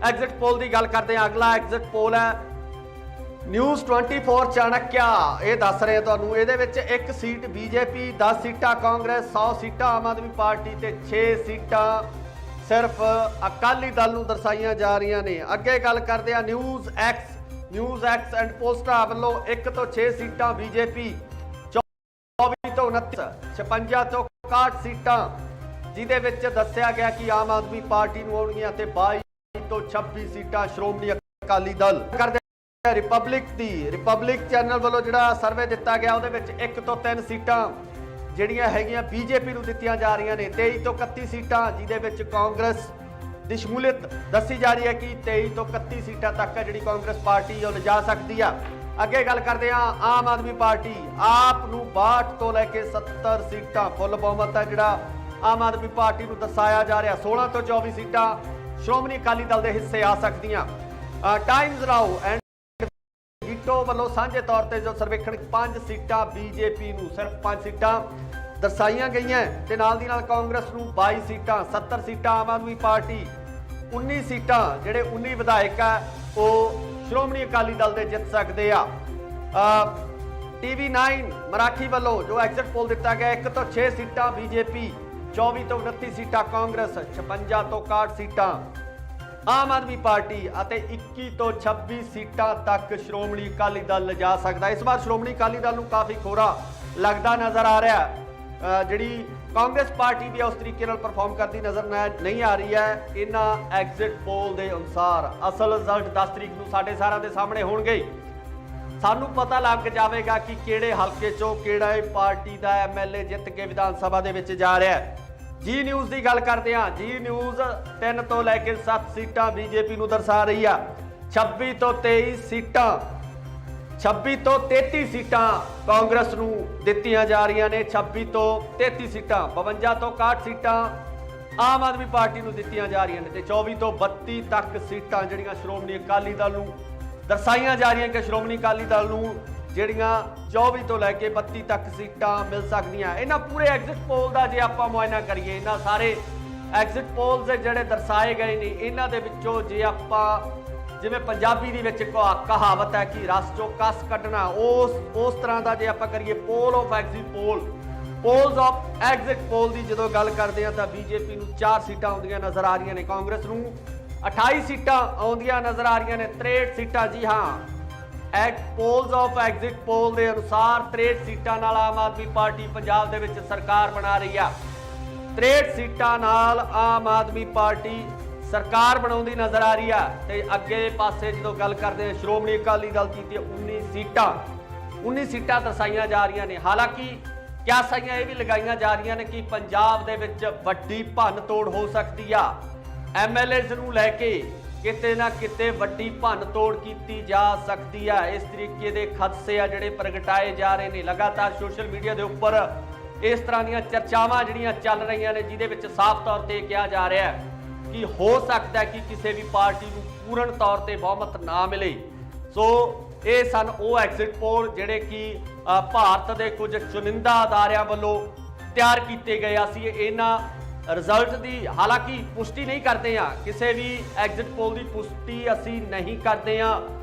ਐਗਜ਼ਿਟ ਪੋਲ ਦੀ ਗੱਲ ਕਰਦੇ ਹਾਂ। ਅਗਲਾ ਐਗਜ਼ਿਟ ਪੋਲ ਹੈ ਨਿਊਜ਼ 24 ਚਾਣਕਿਆ, ਇਹ ਦੱਸ ਰਹੇ ਤੁਹਾਨੂੰ ਇਹਦੇ ਵਿੱਚ 1 ਸੀਟ BJP, 10 ਸੀਟਾਂ ਕਾਂਗਰਸ, 100 ਸੀਟਾਂ ਆਮ ਆਦਮੀ ਪਾਰਟੀ ਤੇ 6 ਸੀਟਾਂ सिर्फ अकाली दल नूं दर्शाईਆਂ जा रही ने। अगे गल करते हैं न्यूज़ एक्स एंड पोस्टा वालों 1 ਤੋਂ 6 सीटां बीजेपी, 24 ਤੋਂ 29, 56 ਤੋਂ 61 सीटां, जिहदे विच दस्सिया गया कि आम आदमी पार्टी नूं आउणगीआं ते 22 ਤੋਂ 26 सीटां श्रोमणी अकाली दल। करदे रिपब्लिक चैनल वालों जिहड़ा सर्वे दिता गया उहदे विच 1 ਤੋਂ 3 सीटां ਜਿਹੜੀਆਂ ਹੈਗੀਆਂ बीजेपी ਨੂੰ ਦਿੱਤੀਆਂ ਜਾ ਰਹੀਆਂ ਨੇ। 23 ਤੋਂ 31 ਸੀਟਾਂ ਜਿਹਦੇ ਵਿੱਚ ਕਾਂਗਰਸ ਦੀ ਸ਼ਮੂਲੀਅਤ ਦੱਸੀ ਜਾ ਰਹੀ ਹੈ ਕਿ 23 ਤੋਂ 31 ਸੀਟਾਂ ਤੱਕ ਜਿਹੜੀ ਕਾਂਗਰਸ ਪਾਰਟੀ ਉਹ ਲਿਜਾ ਸਕਦੀ ਆ। ਅੱਗੇ ਗੱਲ ਕਰਦੇ ਹਾਂ ਆਮ ਆਦਮੀ ਪਾਰਟੀ, ਆਪ ਨੂੰ 62 ਤੋਂ ਲੈ ਕੇ 70 ਸੀਟਾਂ ਫੁੱਲ ਬਹੁਮਤ ਹੈ ਜਿਹੜਾ ਆਮ ਆਦਮੀ ਪਾਰਟੀ ਨੂੰ ਦਰਸਾਇਆ ਜਾ ਰਿਹਾ। 16 ਤੋਂ 24 ਸੀਟਾਂ ਸ਼੍ਰੋਮਣੀ ਅਕਾਲੀ ਦਲ ਦੇ ਹਿੱਸੇ ਆ ਸਕਦੀਆਂ। ਟਾਈਮਜ਼ ਰਾਓ ਐਂਡ ਗੀਟੋ ਵੱਲੋਂ ਸਾਂਝੇ ਤੌਰ ਤੇ ਜੋ ਸਰਵੇਖਣ 5 ਸੀਟਾਂ बीजेपी ਨੂੰ ਸਿਰਫ 5 ਸੀਟਾਂ ਦਰਸਾਈਆਂ ਗਈਆਂ ਤੇ ਨਾਲ ਦੀ ਨਾਲ ਕਾਂਗਰਸ ਨੂੰ 22 ਸੀਟਾਂ, 70 ਸੀਟਾਂ ਆਮ ਆਦਮੀ ਪਾਰਟੀ, 19 ਸੀਟਾਂ ਜਿਹੜੇ 19 ਵਿਧਾਇਕ ਆ ਉਹ ਸ਼੍ਰੋਮਣੀ ਅਕਾਲੀ ਦਲ ਦੇ ਜਿੱਤ ਸਕਦੇ ਆ। TV9 ਮਰਾਠੀ ਵੱਲੋਂ ਜੋ ਐਗਜ਼ਿਟ ਪੋਲ ਦਿੱਤਾ ਗਿਆ 1 ਤੋਂ 6 ਸੀਟਾਂ बीजेपी, 24 ਤੋਂ 29 ਸੀਟਾਂ ਕਾਂਗਰਸ, 56 ਤੋਂ 61 ਸੀਟਾਂ ਆਮ ਆਦਮੀ ਪਾਰਟੀ ਅਤੇ 21 ਤੋਂ 26 ਸੀਟਾਂ ਤੱਕ ਸ਼੍ਰੋਮਣੀ ਅਕਾਲੀ ਦਲ ਲਿਜਾ ਸਕਦਾ। ਇਸ ਵਾਰ ਸ਼੍ਰੋਮਣੀ ਅਕਾਲੀ ਦਲ ਨੂੰ ਕਾਫੀ ਖੋਰਾ ਲੱਗਦਾ ਨਜ਼ਰ ਆ ਰਿਹਾ। ਜਿਹੜੀ ਕਾਂਗਰਸ ਪਾਰਟੀ ਵੀ ਉਸ ਤਰੀਕੇ ਨਾਲ ਪਰਫਾਰਮ ਕਰਦੀ ਨਜ਼ਰ ਨਹੀਂ ਆ ਰਹੀ ਹੈ। ਇਹਨਾਂ ਐਗਜ਼ਿਟ ਪੋਲ ਦੇ ਅਨੁਸਾਰ ਅਸਲ ਰਿਜ਼ਲਟ 10 ਤਰੀਕ ਨੂੰ ਸਾਡੇ ਸਾਰਿਆਂ ਦੇ ਸਾਹਮਣੇ ਹੋਣਗੇ। ਸਾਨੂੰ ਪਤਾ ਲੱਗ ਜਾਵੇਗਾ ਕਿ ਕਿਹੜੇ ਹਲਕੇ ਚੋਂ ਕਿਹੜਾ ਪਾਰਟੀ ਦਾ MLA ਜਿੱਤ ਕੇ ਵਿਧਾਨ ਸਭਾ ਦੇ ਵਿੱਚ ਜਾ ਰਿਹਾ ਹੈ। ਜੀ ਨਿਊਜ਼ ਦੀ ਗੱਲ ਕਰਦੇ ਹਾਂ। ਜੀ ਨਿਊਜ਼ 3 ਤੋਂ ਲੈ ਕੇ 7 ਸੀਟਾਂ बीजेपी ਨੂੰ ਦਰਸਾ ਰਹੀ ਆ। 26 ਤੋਂ 23 ਸੀਟਾਂ 26 ਤੋਂ 33 ਸੀਟਾਂ ਕਾਂਗਰਸ ਨੂੰ ਦਿੱਤੀਆਂ ਜਾ ਰਹੀਆਂ ਨੇ। 26 ਤੋਂ 33 ਸੀਟਾਂ, 52 ਤੋਂ 61 ਸੀਟਾਂ ਆਮ ਆਦਮੀ ਪਾਰਟੀ ਨੂੰ ਦਿੱਤੀਆਂ ਜਾ ਰਹੀਆਂ ਨੇ ਤੇ 24 ਤੋਂ 32 ਤੱਕ ਸੀਟਾਂ ਜਿਹੜੀਆਂ ਸ਼੍ਰੋਮਣੀ ਅਕਾਲੀ ਦਲ ਨੂੰ ਦਰਸਾਈਆਂ ਜਾ ਰਹੀਆਂ ਕਿ ਸ਼੍ਰੋਮਣੀ ਅਕਾਲੀ ਦਲ ਨੂੰ ਜਿਹੜੀਆਂ 24 ਤੋਂ ਲੈ ਕੇ 32 ਤੱਕ ਸੀਟਾਂ ਮਿਲ ਸਕਦੀਆਂ। ਇਹਨਾਂ ਪੂਰੇ ਐਗਜ਼ਿਟ ਪੋਲ ਦਾ ਜੇ ਆਪਾਂ ਮੁਆਇਨਾ ਕਰੀਏ, ਇਹਨਾਂ ਸਾਰੇ ਐਗਜ਼ਿਟ ਪੋਲਸ ਜਿਹੜੇ ਦਰਸਾਏ ਗਏ ਨੇ ਇਹਨਾਂ ਦੇ ਵਿੱਚੋਂ ਜੇ ਆਪਾਂ ਜਿਵੇਂ ਪੰਜਾਬੀ ਦੇ ਵਿੱਚ ਕਹਾਵਤ ਹੈ ਕਿ ਰਸ ਚੋਂ ਕਸ ਕੱਢਣਾ, ਉਸ ਤਰ੍ਹਾਂ ਦਾ ਜੇ ਆਪਾਂ ਕਰੀਏ ਪੋਲਸ ਆਫ ਐਗਜ਼ਿਟ ਪੋਲ ਦੀ ਜਦੋਂ ਗੱਲ ਕਰਦੇ ਆ ਤਾਂ बीजेपी ਨੂੰ 4 ਸੀਟਾਂ ਆਉਂਦੀਆਂ ਨਜ਼ਰ ਆ ਰਹੀਆਂ ਨੇ, ਕਾਂਗਰਸ ਨੂੰ 28 ਸੀਟਾਂ ਆਉਂਦੀਆਂ ਨਜ਼ਰ ਆ ਰਹੀਆਂ ਨੇ। 63 ਸੀਟਾਂ, ਜੀ ਹਾਂ, ਪੋਲਸ ਆਫ ਐਗਜ਼ਿਟ ਪੋਲ ਦੇ ਅਨੁਸਾਰ 63 ਸੀਟਾਂ ਨਾਲ ਆਮ ਆਦਮੀ ਪਾਰਟੀ ਪੰਜਾਬ ਦੇ ਵਿੱਚ ਸਰਕਾਰ ਬਣਾ ਰਹੀ ਆ। 63 ਸੀਟਾਂ ਨਾਲ ਆਮ ਆਦਮੀ ਪਾਰਟੀ ਸਰਕਾਰ ਬਣਾਉਂਦੀ ਨਜ਼ਰ ਆ ਰਹੀ ਆ ਤੇ ਅੱਗੇ ਪਾਸੇ ਜਦੋਂ ਗੱਲ ਕਰਦੇ ਆ ਸ਼੍ਰੋਮਣੀ ਅਕਾਲੀ ਦਲ ਦੀ ਤੇ 19 ਸੀਟਾਂ ਦਰਸਾਈਆਂ ਜਾ ਰਹੀਆਂ ਨੇ। ਹਾਲਾਂਕਿ ਕਿਆਸਾਈਆਂ ਇਹ ਵੀ ਲਗਾਈਆਂ ਜਾ ਰਹੀਆਂ ਨੇ ਕਿ ਪੰਜਾਬ ਦੇ ਵਿੱਚ ਵੱਡੀ ਭੰਨ ਤੋੜ ਹੋ ਸਕਦੀ ਆ। MLAs ਨੂੰ ਲੈ ਕੇ ਕਿਤੇ ਨਾ ਕਿਤੇ ਵੱਡੀ ਭੰਨ ਤੋੜ ਕੀਤੀ ਜਾ ਸਕਦੀ ਆ। ਇਸ ਤਰੀਕੇ ਦੇ ਖਦਸ਼ੇ ਆ ਜਿਹੜੇ ਪ੍ਰਗਟਾਏ ਜਾ ਰਹੇ ਨੇ। ਲਗਾਤਾਰ ਸੋਸ਼ਲ ਮੀਡੀਆ ਦੇ ਉੱਪਰ ਇਸ ਤਰ੍ਹਾਂ ਦੀਆਂ ਚਰਚਾਵਾਂ ਜਿਹੜੀਆਂ ਚੱਲ ਰਹੀਆਂ ਨੇ ਜਿਹਦੇ ਵਿੱਚ ਸਾਫ਼ ਤੌਰ ਤੇ ਕਿਹਾ ਜਾ ਰਿਹਾ ਹੈ ਕਿ ਹੋ ਸਕਦਾ ਹੈ ਕਿ ਕਿਸੇ ਵੀ ਪਾਰਟੀ ਨੂੰ ਪੂਰਨ ਤੌਰ ਤੇ ਬਹੁਮਤ ਨਾ ਮਿਲੇ। ਸੋ ਇਹ ਸਨ ਉਹ ਐਗਜ਼ਿਟ ਪੋਲ ਜਿਹੜੇ ਕਿ ਭਾਰਤ ਦੇ ਕੁਝ ਚੁਣਿੰਦਾ ਅਦਾਰਿਆਂ ਵੱਲੋਂ ਤਿਆਰ ਕੀਤੇ ਗਏ ਸੀ। ਇਹਨਾਂ ਰਿਜ਼ਲਟ ਦੀ ਹਾਲਾਂਕਿ ਪੁਸ਼ਟੀ ਨਹੀਂ ਕਰਦੇ ਆ, ਕਿਸੇ ਵੀ ਐਗਜ਼ਿਟ ਪੋਲ ਦੀ ਪੁਸ਼ਟੀ ਅਸੀਂ ਨਹੀਂ ਕਰਦੇ ਆ,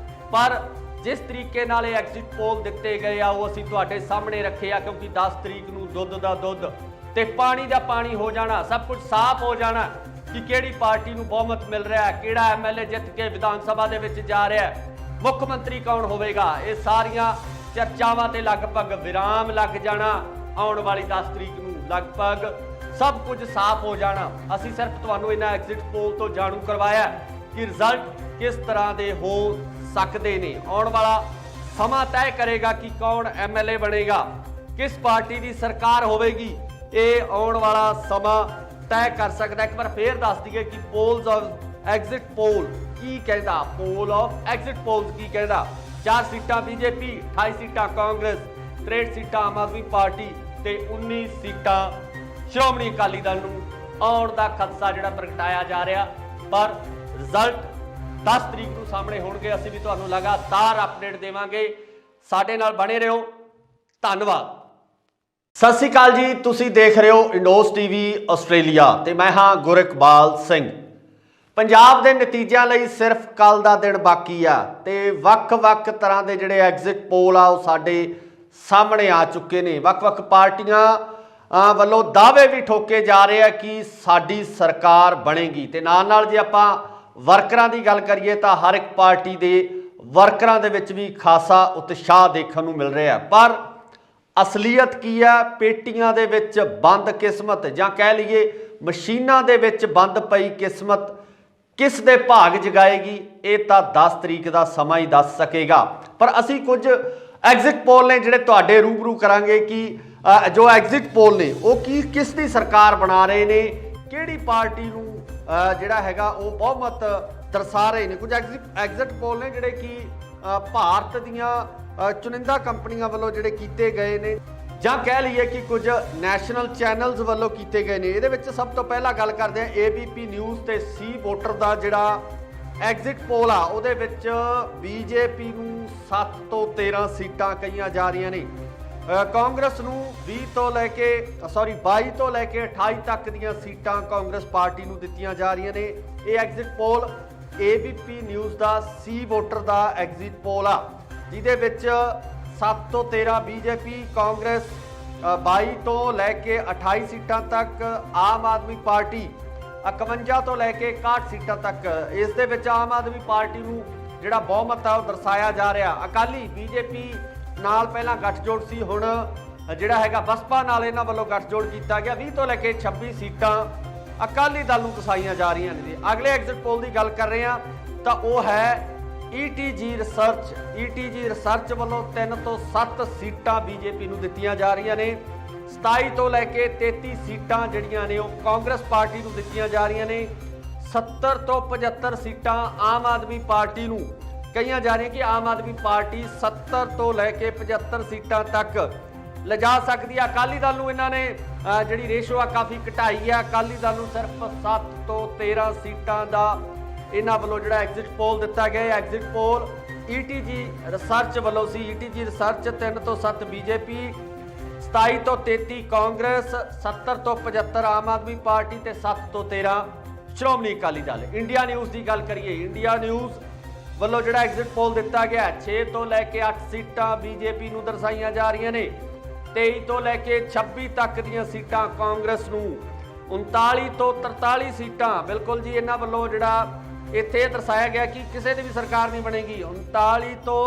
ਪਰ ਜਿਸ ਤਰੀਕੇ ਨਾਲ ਇਹ ਐਗਜ਼ਿਟ ਪੋਲ ਦਿੱਤੇ ਗਏ ਆ ਉਹ ਅਸੀਂ ਤੁਹਾਡੇ ਸਾਹਮਣੇ ਰੱਖੇ ਆ ਕਿਉਂਕਿ 10 ਤਰੀਕ ਨੂੰ ਦੁੱਧ ਦਾ ਦੁੱਧ ਤੇ ਪਾਣੀ ਦਾ ਪਾਣੀ ਹੋ ਜਾਣਾ, ਸਭ ਕੁਝ ਸਾਫ਼ ਹੋ ਜਾਣਾ ਕਿ ਕਿਹੜੀ ਪਾਰਟੀ ਨੂੰ ਬਹੁਮਤ ਮਿਲ ਰਿਹਾ ਹੈ, ਕਿਹੜਾ MLA ਜਿੱਤ ਕੇ ਵਿਧਾਨ ਸਭਾ ਦੇ ਵਿੱਚ ਜਾ ਰਿਹਾ ਹੈ, ਮੁੱਖ ਮੰਤਰੀ ਕੌਣ ਹੋਵੇਗਾ। ਇਹ ਸਾਰੀਆਂ ਚਰਚਾਵਾਂ ਤੇ ਲਗਭਗ ਵਿਰਾਮ ਲੱਗ ਜਾਣਾ। ਆਉਣ ਵਾਲੀ 10 ਤਰੀਕ ਨੂੰ ਲਗਭਗ ਸਭ ਕੁਝ ਸਾਫ਼ ਹੋ ਜਾਣਾ। ਅਸੀਂ ਸਿਰਫ ਤੁਹਾਨੂੰ ਇਹਨਾਂ ਐਗਜ਼ਿਟ ਪੋਲ ਤੋਂ ਜਾਣੂ ਕਰਵਾਇਆ ਕਿ ਰਿਜ਼ਲਟ ਕਿਸ ਤਰ੍ਹਾਂ ਦੇ ਹੋ ਸਕਦੇ ਨੇ। ਆਉਣ ਵਾਲਾ ਸਮਾਂ ਤੈਅ ਕਰੇਗਾ ਕਿ ਕੌਣ MLA ਬਣੇਗਾ, ਕਿਸ ਪਾਰਟੀ ਦੀ ਸਰਕਾਰ ਹੋਵੇਗੀ। ਇਹ ਆਉਣ ਵਾਲਾ ਸਮਾਂ ਤੈਅ ਕਰ ਸਕਦਾ। ਇੱਕ ਵਾਰ ਫੇਰ ਦੱਸ ਦਈਏ ਕਿ ਪੋਲਸ ਆਫ ਐਗਜ਼ਿਟ ਪੋਲ ਕੀ ਕਹਿੰਦਾ, ਪੋਲ ਆਫ ਐਗਜ਼ਿਟ ਪੋਲਸ ਕੀ ਕਹਿੰਦਾ। 4 ਸੀਟਾਂ बीजेपी, 28 ਸੀਟਾਂ ਕਾਂਗਰਸ, 63 ਸੀਟਾਂ ਆਮ ਆਦਮੀ ਪਾਰਟੀ ਤੇ 19 ਸੀਟਾਂ ਸ਼੍ਰੋਮਣੀ ਅਕਾਲੀ ਦਲ ਨੂੰ ਆਉਣ ਦਾ ਖਦਸ਼ਾ ਜਿਹੜਾ ਪ੍ਰਗਟਾਇਆ ਜਾ ਰਿਹਾ। ਪਰ ਰਿਜ਼ਲਟ 10 ਤਰੀਕ ਨੂੰ ਸਾਹਮਣੇ ਹੋਣਗੇ। ਅਸੀਂ ਵੀ ਤੁਹਾਨੂੰ ਲਗਾਤਾਰ ਅਪਡੇਟ ਦੇਵਾਂਗੇ। ਸਾਡੇ ਨਾਲ ਬਣੇ ਰਹੋ। ਧੰਨਵਾਦ। ਸਤਿ ਸ਼੍ਰੀ ਅਕਾਲ ਜੀ, ਤੁਸੀਂ ਦੇਖ ਰਹੇ ਹੋ ਇੰਡੋਸ TV ਆਸਟ੍ਰੇਲੀਆ ਤੇ ਮੈਂ ਹਾਂ ਗੁਰਿਕਬਾਲ ਸਿੰਘ। ਪੰਜਾਬ ਦੇ ਨਤੀਜਿਆਂ ਲਈ ਸਿਰਫ ਕੱਲ ਦਾ ਦਿਨ ਬਾਕੀ ਆ ਤੇ ਵੱਖ-ਵੱਖ ਤਰ੍ਹਾਂ ਦੇ ਜਿਹੜੇ ਐਗਜ਼ਿਟ ਪੋਲ ਆ ਉਹ ਸਾਡੇ ਸਾਹਮਣੇ ਆ ਚੁੱਕੇ ਨੇ। ਵੱਖ-ਵੱਖ ਪਾਰਟੀਆਂ ਵੱਲੋਂ ਦਾਅਵੇ ਵੀ ਠੋਕੇ ਜਾ ਰਹੇ ਆ ਕਿ ਸਾਡੀ ਸਰਕਾਰ ਬਣੇਗੀ। ਤੇ ਨਾਲ ਜੇ ਆਪਾਂ ਵਰਕਰਾਂ ਦੀ ਗੱਲ ਕਰੀਏ ਤਾਂ ਹਰ ਇੱਕ ਪਾਰਟੀ ਦੇ ਵਰਕਰਾਂ ਦੇ ਵਿੱਚ ਵੀ ਖਾਸਾ ਉਤਸ਼ਾਹ ਦੇਖਣ ਨੂੰ ਮਿਲ ਰਿਹਾ, ਪਰ ਅਸਲੀਅਤ ਕੀ ਹੈ? ਪੇਟੀਆਂ ਦੇ ਵਿੱਚ ਬੰਦ ਕਿਸਮਤ, ਜਾਂ ਕਹਿ ਲਈਏ ਮਸ਼ੀਨਾਂ ਦੇ ਵਿੱਚ ਬੰਦ ਪਈ ਕਿਸਮਤ ਕਿਸ ਦੇ ਭਾਗ ਜਗਾਏਗੀ, ਇਹ ਤਾਂ 10 ਤਰੀਕ ਦਾ ਸਮਾਂ ਹੀ ਦੱਸ ਸਕੇਗਾ। ਪਰ ਅਸੀਂ ਕੁਝ ਐਗਜ਼ਿਟ ਪੋਲ ਨੇ ਜਿਹੜੇ ਤੁਹਾਡੇ ਰੂਬਰੂ ਕਰਾਂਗੇ ਕਿ ਜੋ ਐਗਜ਼ਿਟ ਪੋਲ ਨੇ ਉਹ ਕਿਸ ਦੀ ਸਰਕਾਰ ਬਣਾ ਰਹੇ ਨੇ, ਕਿਹੜੀ ਪਾਰਟੀ ਨੂੰ ਜਿਹੜਾ ਹੈਗਾ ਉਹ ਬਹੁਮਤ ਦਰਸਾ ਰਹੇ ਨੇ। ਕੁਝ ਐਗਜ਼ਿਟ ਪੋਲ ਨੇ ਜਿਹੜੇ ਕਿ ਭਾਰਤ ਦੀਆਂ ਚੁਣਿੰਦਾ ਕੰਪਨੀਆਂ ਵੱਲੋਂ ਜਿਹੜੇ ਕੀਤੇ ਗਏ ਨੇ, ਜਾਂ ਕਹਿ ਲਈਏ ਕਿ ਕੁਝ ਨੈਸ਼ਨਲ ਚੈਨਲਸ ਵੱਲੋਂ ਕੀਤੇ ਗਏ ਨੇ। ਇਹਦੇ ਵਿੱਚ ਸਭ ਤੋਂ ਪਹਿਲਾਂ ਗੱਲ ਕਰਦੇ ਹਾਂ ABP ਨਿਊਜ਼ ਤੇ ਸੀ ਵੋਟਰ ਦਾ ਜਿਹੜਾ ਐਗਜ਼ਿਟ ਪੋਲ ਆ, ਉਹਦੇ ਵਿੱਚ BJP ਨੂੰ 7 ਤੋਂ 13 ਸੀਟਾਂ ਕਹੀਆਂ ਜਾ ਰਹੀਆਂ ਨੇ, ਕਾਂਗਰਸ ਨੂੰ 22 ਤੋਂ ਲੈ ਕੇ 28 ਤੱਕ ਦੀਆਂ ਸੀਟਾਂ ਕਾਂਗਰਸ ਪਾਰਟੀ ਨੂੰ ਦਿੱਤੀਆਂ ਜਾ ਰਹੀਆਂ ਨੇ। ਇਹ ਐਗਜ਼ਿਟ ਪੋਲ ABP ਨਿਊਜ਼ ਦਾ ਸੀ ਵੋਟਰ ਦਾ ਐਗਜ਼ਿਟ ਪੋਲ ਆ, ਜਿਹਦੇ ਵਿੱਚ 7 ਤੋਂ 13 BJP, ਕਾਂਗਰਸ 22 ਤੋਂ ਲੈ ਕੇ 28 ਸੀਟਾਂ ਤੱਕ, ਆਮ ਆਦਮੀ ਪਾਰਟੀ 51 ਤੋਂ ਲੈ ਕੇ 61 ਸੀਟਾਂ ਤੱਕ। ਇਸ ਦੇ ਵਿੱਚ ਆਮ ਆਦਮੀ ਪਾਰਟੀ ਨੂੰ ਜਿਹੜਾ ਬਹੁਮਤ ਆ ਉਹ ਦਰਸਾਇਆ ਜਾ ਰਿਹਾ। ਅਕਾਲੀ BJP ਨਾਲ ਪਹਿਲਾਂ ਗੱਠਜੋੜ ਸੀ, ਹੁਣ ਜਿਹੜਾ ਹੈਗਾ ਬਸਪਾ ਨਾਲ ਇਹਨਾਂ ਵੱਲੋਂ ਗੱਠਜੋੜ ਕੀਤਾ ਗਿਆ। 20 ਤੋਂ ਲੈ ਕੇ 26 ਸੀਟਾਂ ਅਕਾਲੀ ਦਲ ਨੂੰ ਦਸਾਈਆਂ ਜਾ ਰਹੀਆਂ ਨੇ। ਅਗਲੇ ਐਗਜ਼ਿਟ ਪੋਲ ਦੀ ਗੱਲ ਕਰ ਰਹੇ ਹਾਂ ਤਾਂ ਉਹ ਹੈ ETG ਰਿਸਰਚ ਵੱਲੋਂ 3 ਤੋਂ 7 ਸੀਟਾਂ BJP ਨੂੰ ਦਿੱਤੀਆਂ ਜਾ ਰਹੀਆਂ ਨੇ। 27 ਤੋਂ ਲੈ ਕੇ 33 ਸੀਟਾਂ ਜਿਹੜੀਆਂ ਨੇ ਉਹ ਕਾਂਗਰਸ ਪਾਰਟੀ ਨੂੰ ਦਿੱਤੀਆਂ ਜਾ ਰਹੀਆਂ ਨੇ। 70 ਤੋਂ 75 ਸੀਟਾਂ ਆਮ ਆਦਮੀ ਪਾਰਟੀ ਨੂੰ ਕਹੀਆਂ ਜਾ ਰਹੀਆਂ ਕਿ ਆਮ ਆਦਮੀ ਪਾਰਟੀ 70 ਤੋਂ ਲੈ ਕੇ 75 ਸੀਟਾਂ ਤੱਕ ਲਿਜਾ ਸਕਦੀ ਹੈ। ਅਕਾਲੀ ਦਲ ਨੂੰ ਇਹਨਾਂ ਨੇ ਜਿਹੜੀ ਰੇਸ਼ੋ ਆ ਕਾਫੀ ਘਟਾਈ ਹੈ। ਅਕਾਲੀ ਦਲ ਨੂੰ ਸਿਰਫ 7 ਤੋਂ 13 ਸੀਟਾਂ ਦਾ ਇਹਨਾਂ ਵੱਲੋਂ ਜਿਹੜਾ ਐਗਜ਼ਿਟ ਪੋਲ ਦਿੱਤਾ ਗਿਆ। ਐਗਜ਼ਿਟ ਪੋਲ ETG ਰਿਸਰਚ ਵੱਲੋਂ ਸੀ। ETG ਰਿਸਰਚ 3 ਤੋਂ 7 BJP, 27 ਤੋਂ 33 ਕਾਂਗਰਸ, 70 ਤੋਂ 75 ਆਮ ਆਦਮੀ ਪਾਰਟੀ ਤੇ 7 ਤੋਂ 13 ਸ਼੍ਰੋਮਣੀ ਅਕਾਲੀ ਦਲ। ਇੰਡੀਆ ਨਿਊਜ਼ ਦੀ ਗੱਲ ਕਰੀਏ, ਇੰਡੀਆ ਨਿਊਜ਼ ਵੱਲੋਂ ਜਿਹੜਾ ਐਗਜ਼ਿਟ ਪੋਲ ਦਿੱਤਾ ਗਿਆ 6 ਤੋਂ ਲੈ ਕੇ 8 ਸੀਟਾਂ BJP ਨੂੰ ਦਰਸਾਈਆਂ ਜਾ ਰਹੀਆਂ ਨੇ। 23 ਤੋਂ ਲੈ ਕੇ 26 ਤੱਕ ਦੀਆਂ ਸੀਟਾਂ ਕਾਂਗਰਸ ਨੂੰ, 39 ਤੋਂ 43 ਸੀਟਾਂ ਬਿਲਕੁਲ ਜੀ ਇਹਨਾਂ ਵੱਲੋਂ ਜਿਹੜਾ ਇੱਥੇ ਇਹ ਦਰਸਾਇਆ ਗਿਆ ਕਿ ਕਿਸੇ ਦੀ ਵੀ ਸਰਕਾਰ ਨਹੀਂ ਬਣੇਗੀ। 39 ਤੋਂ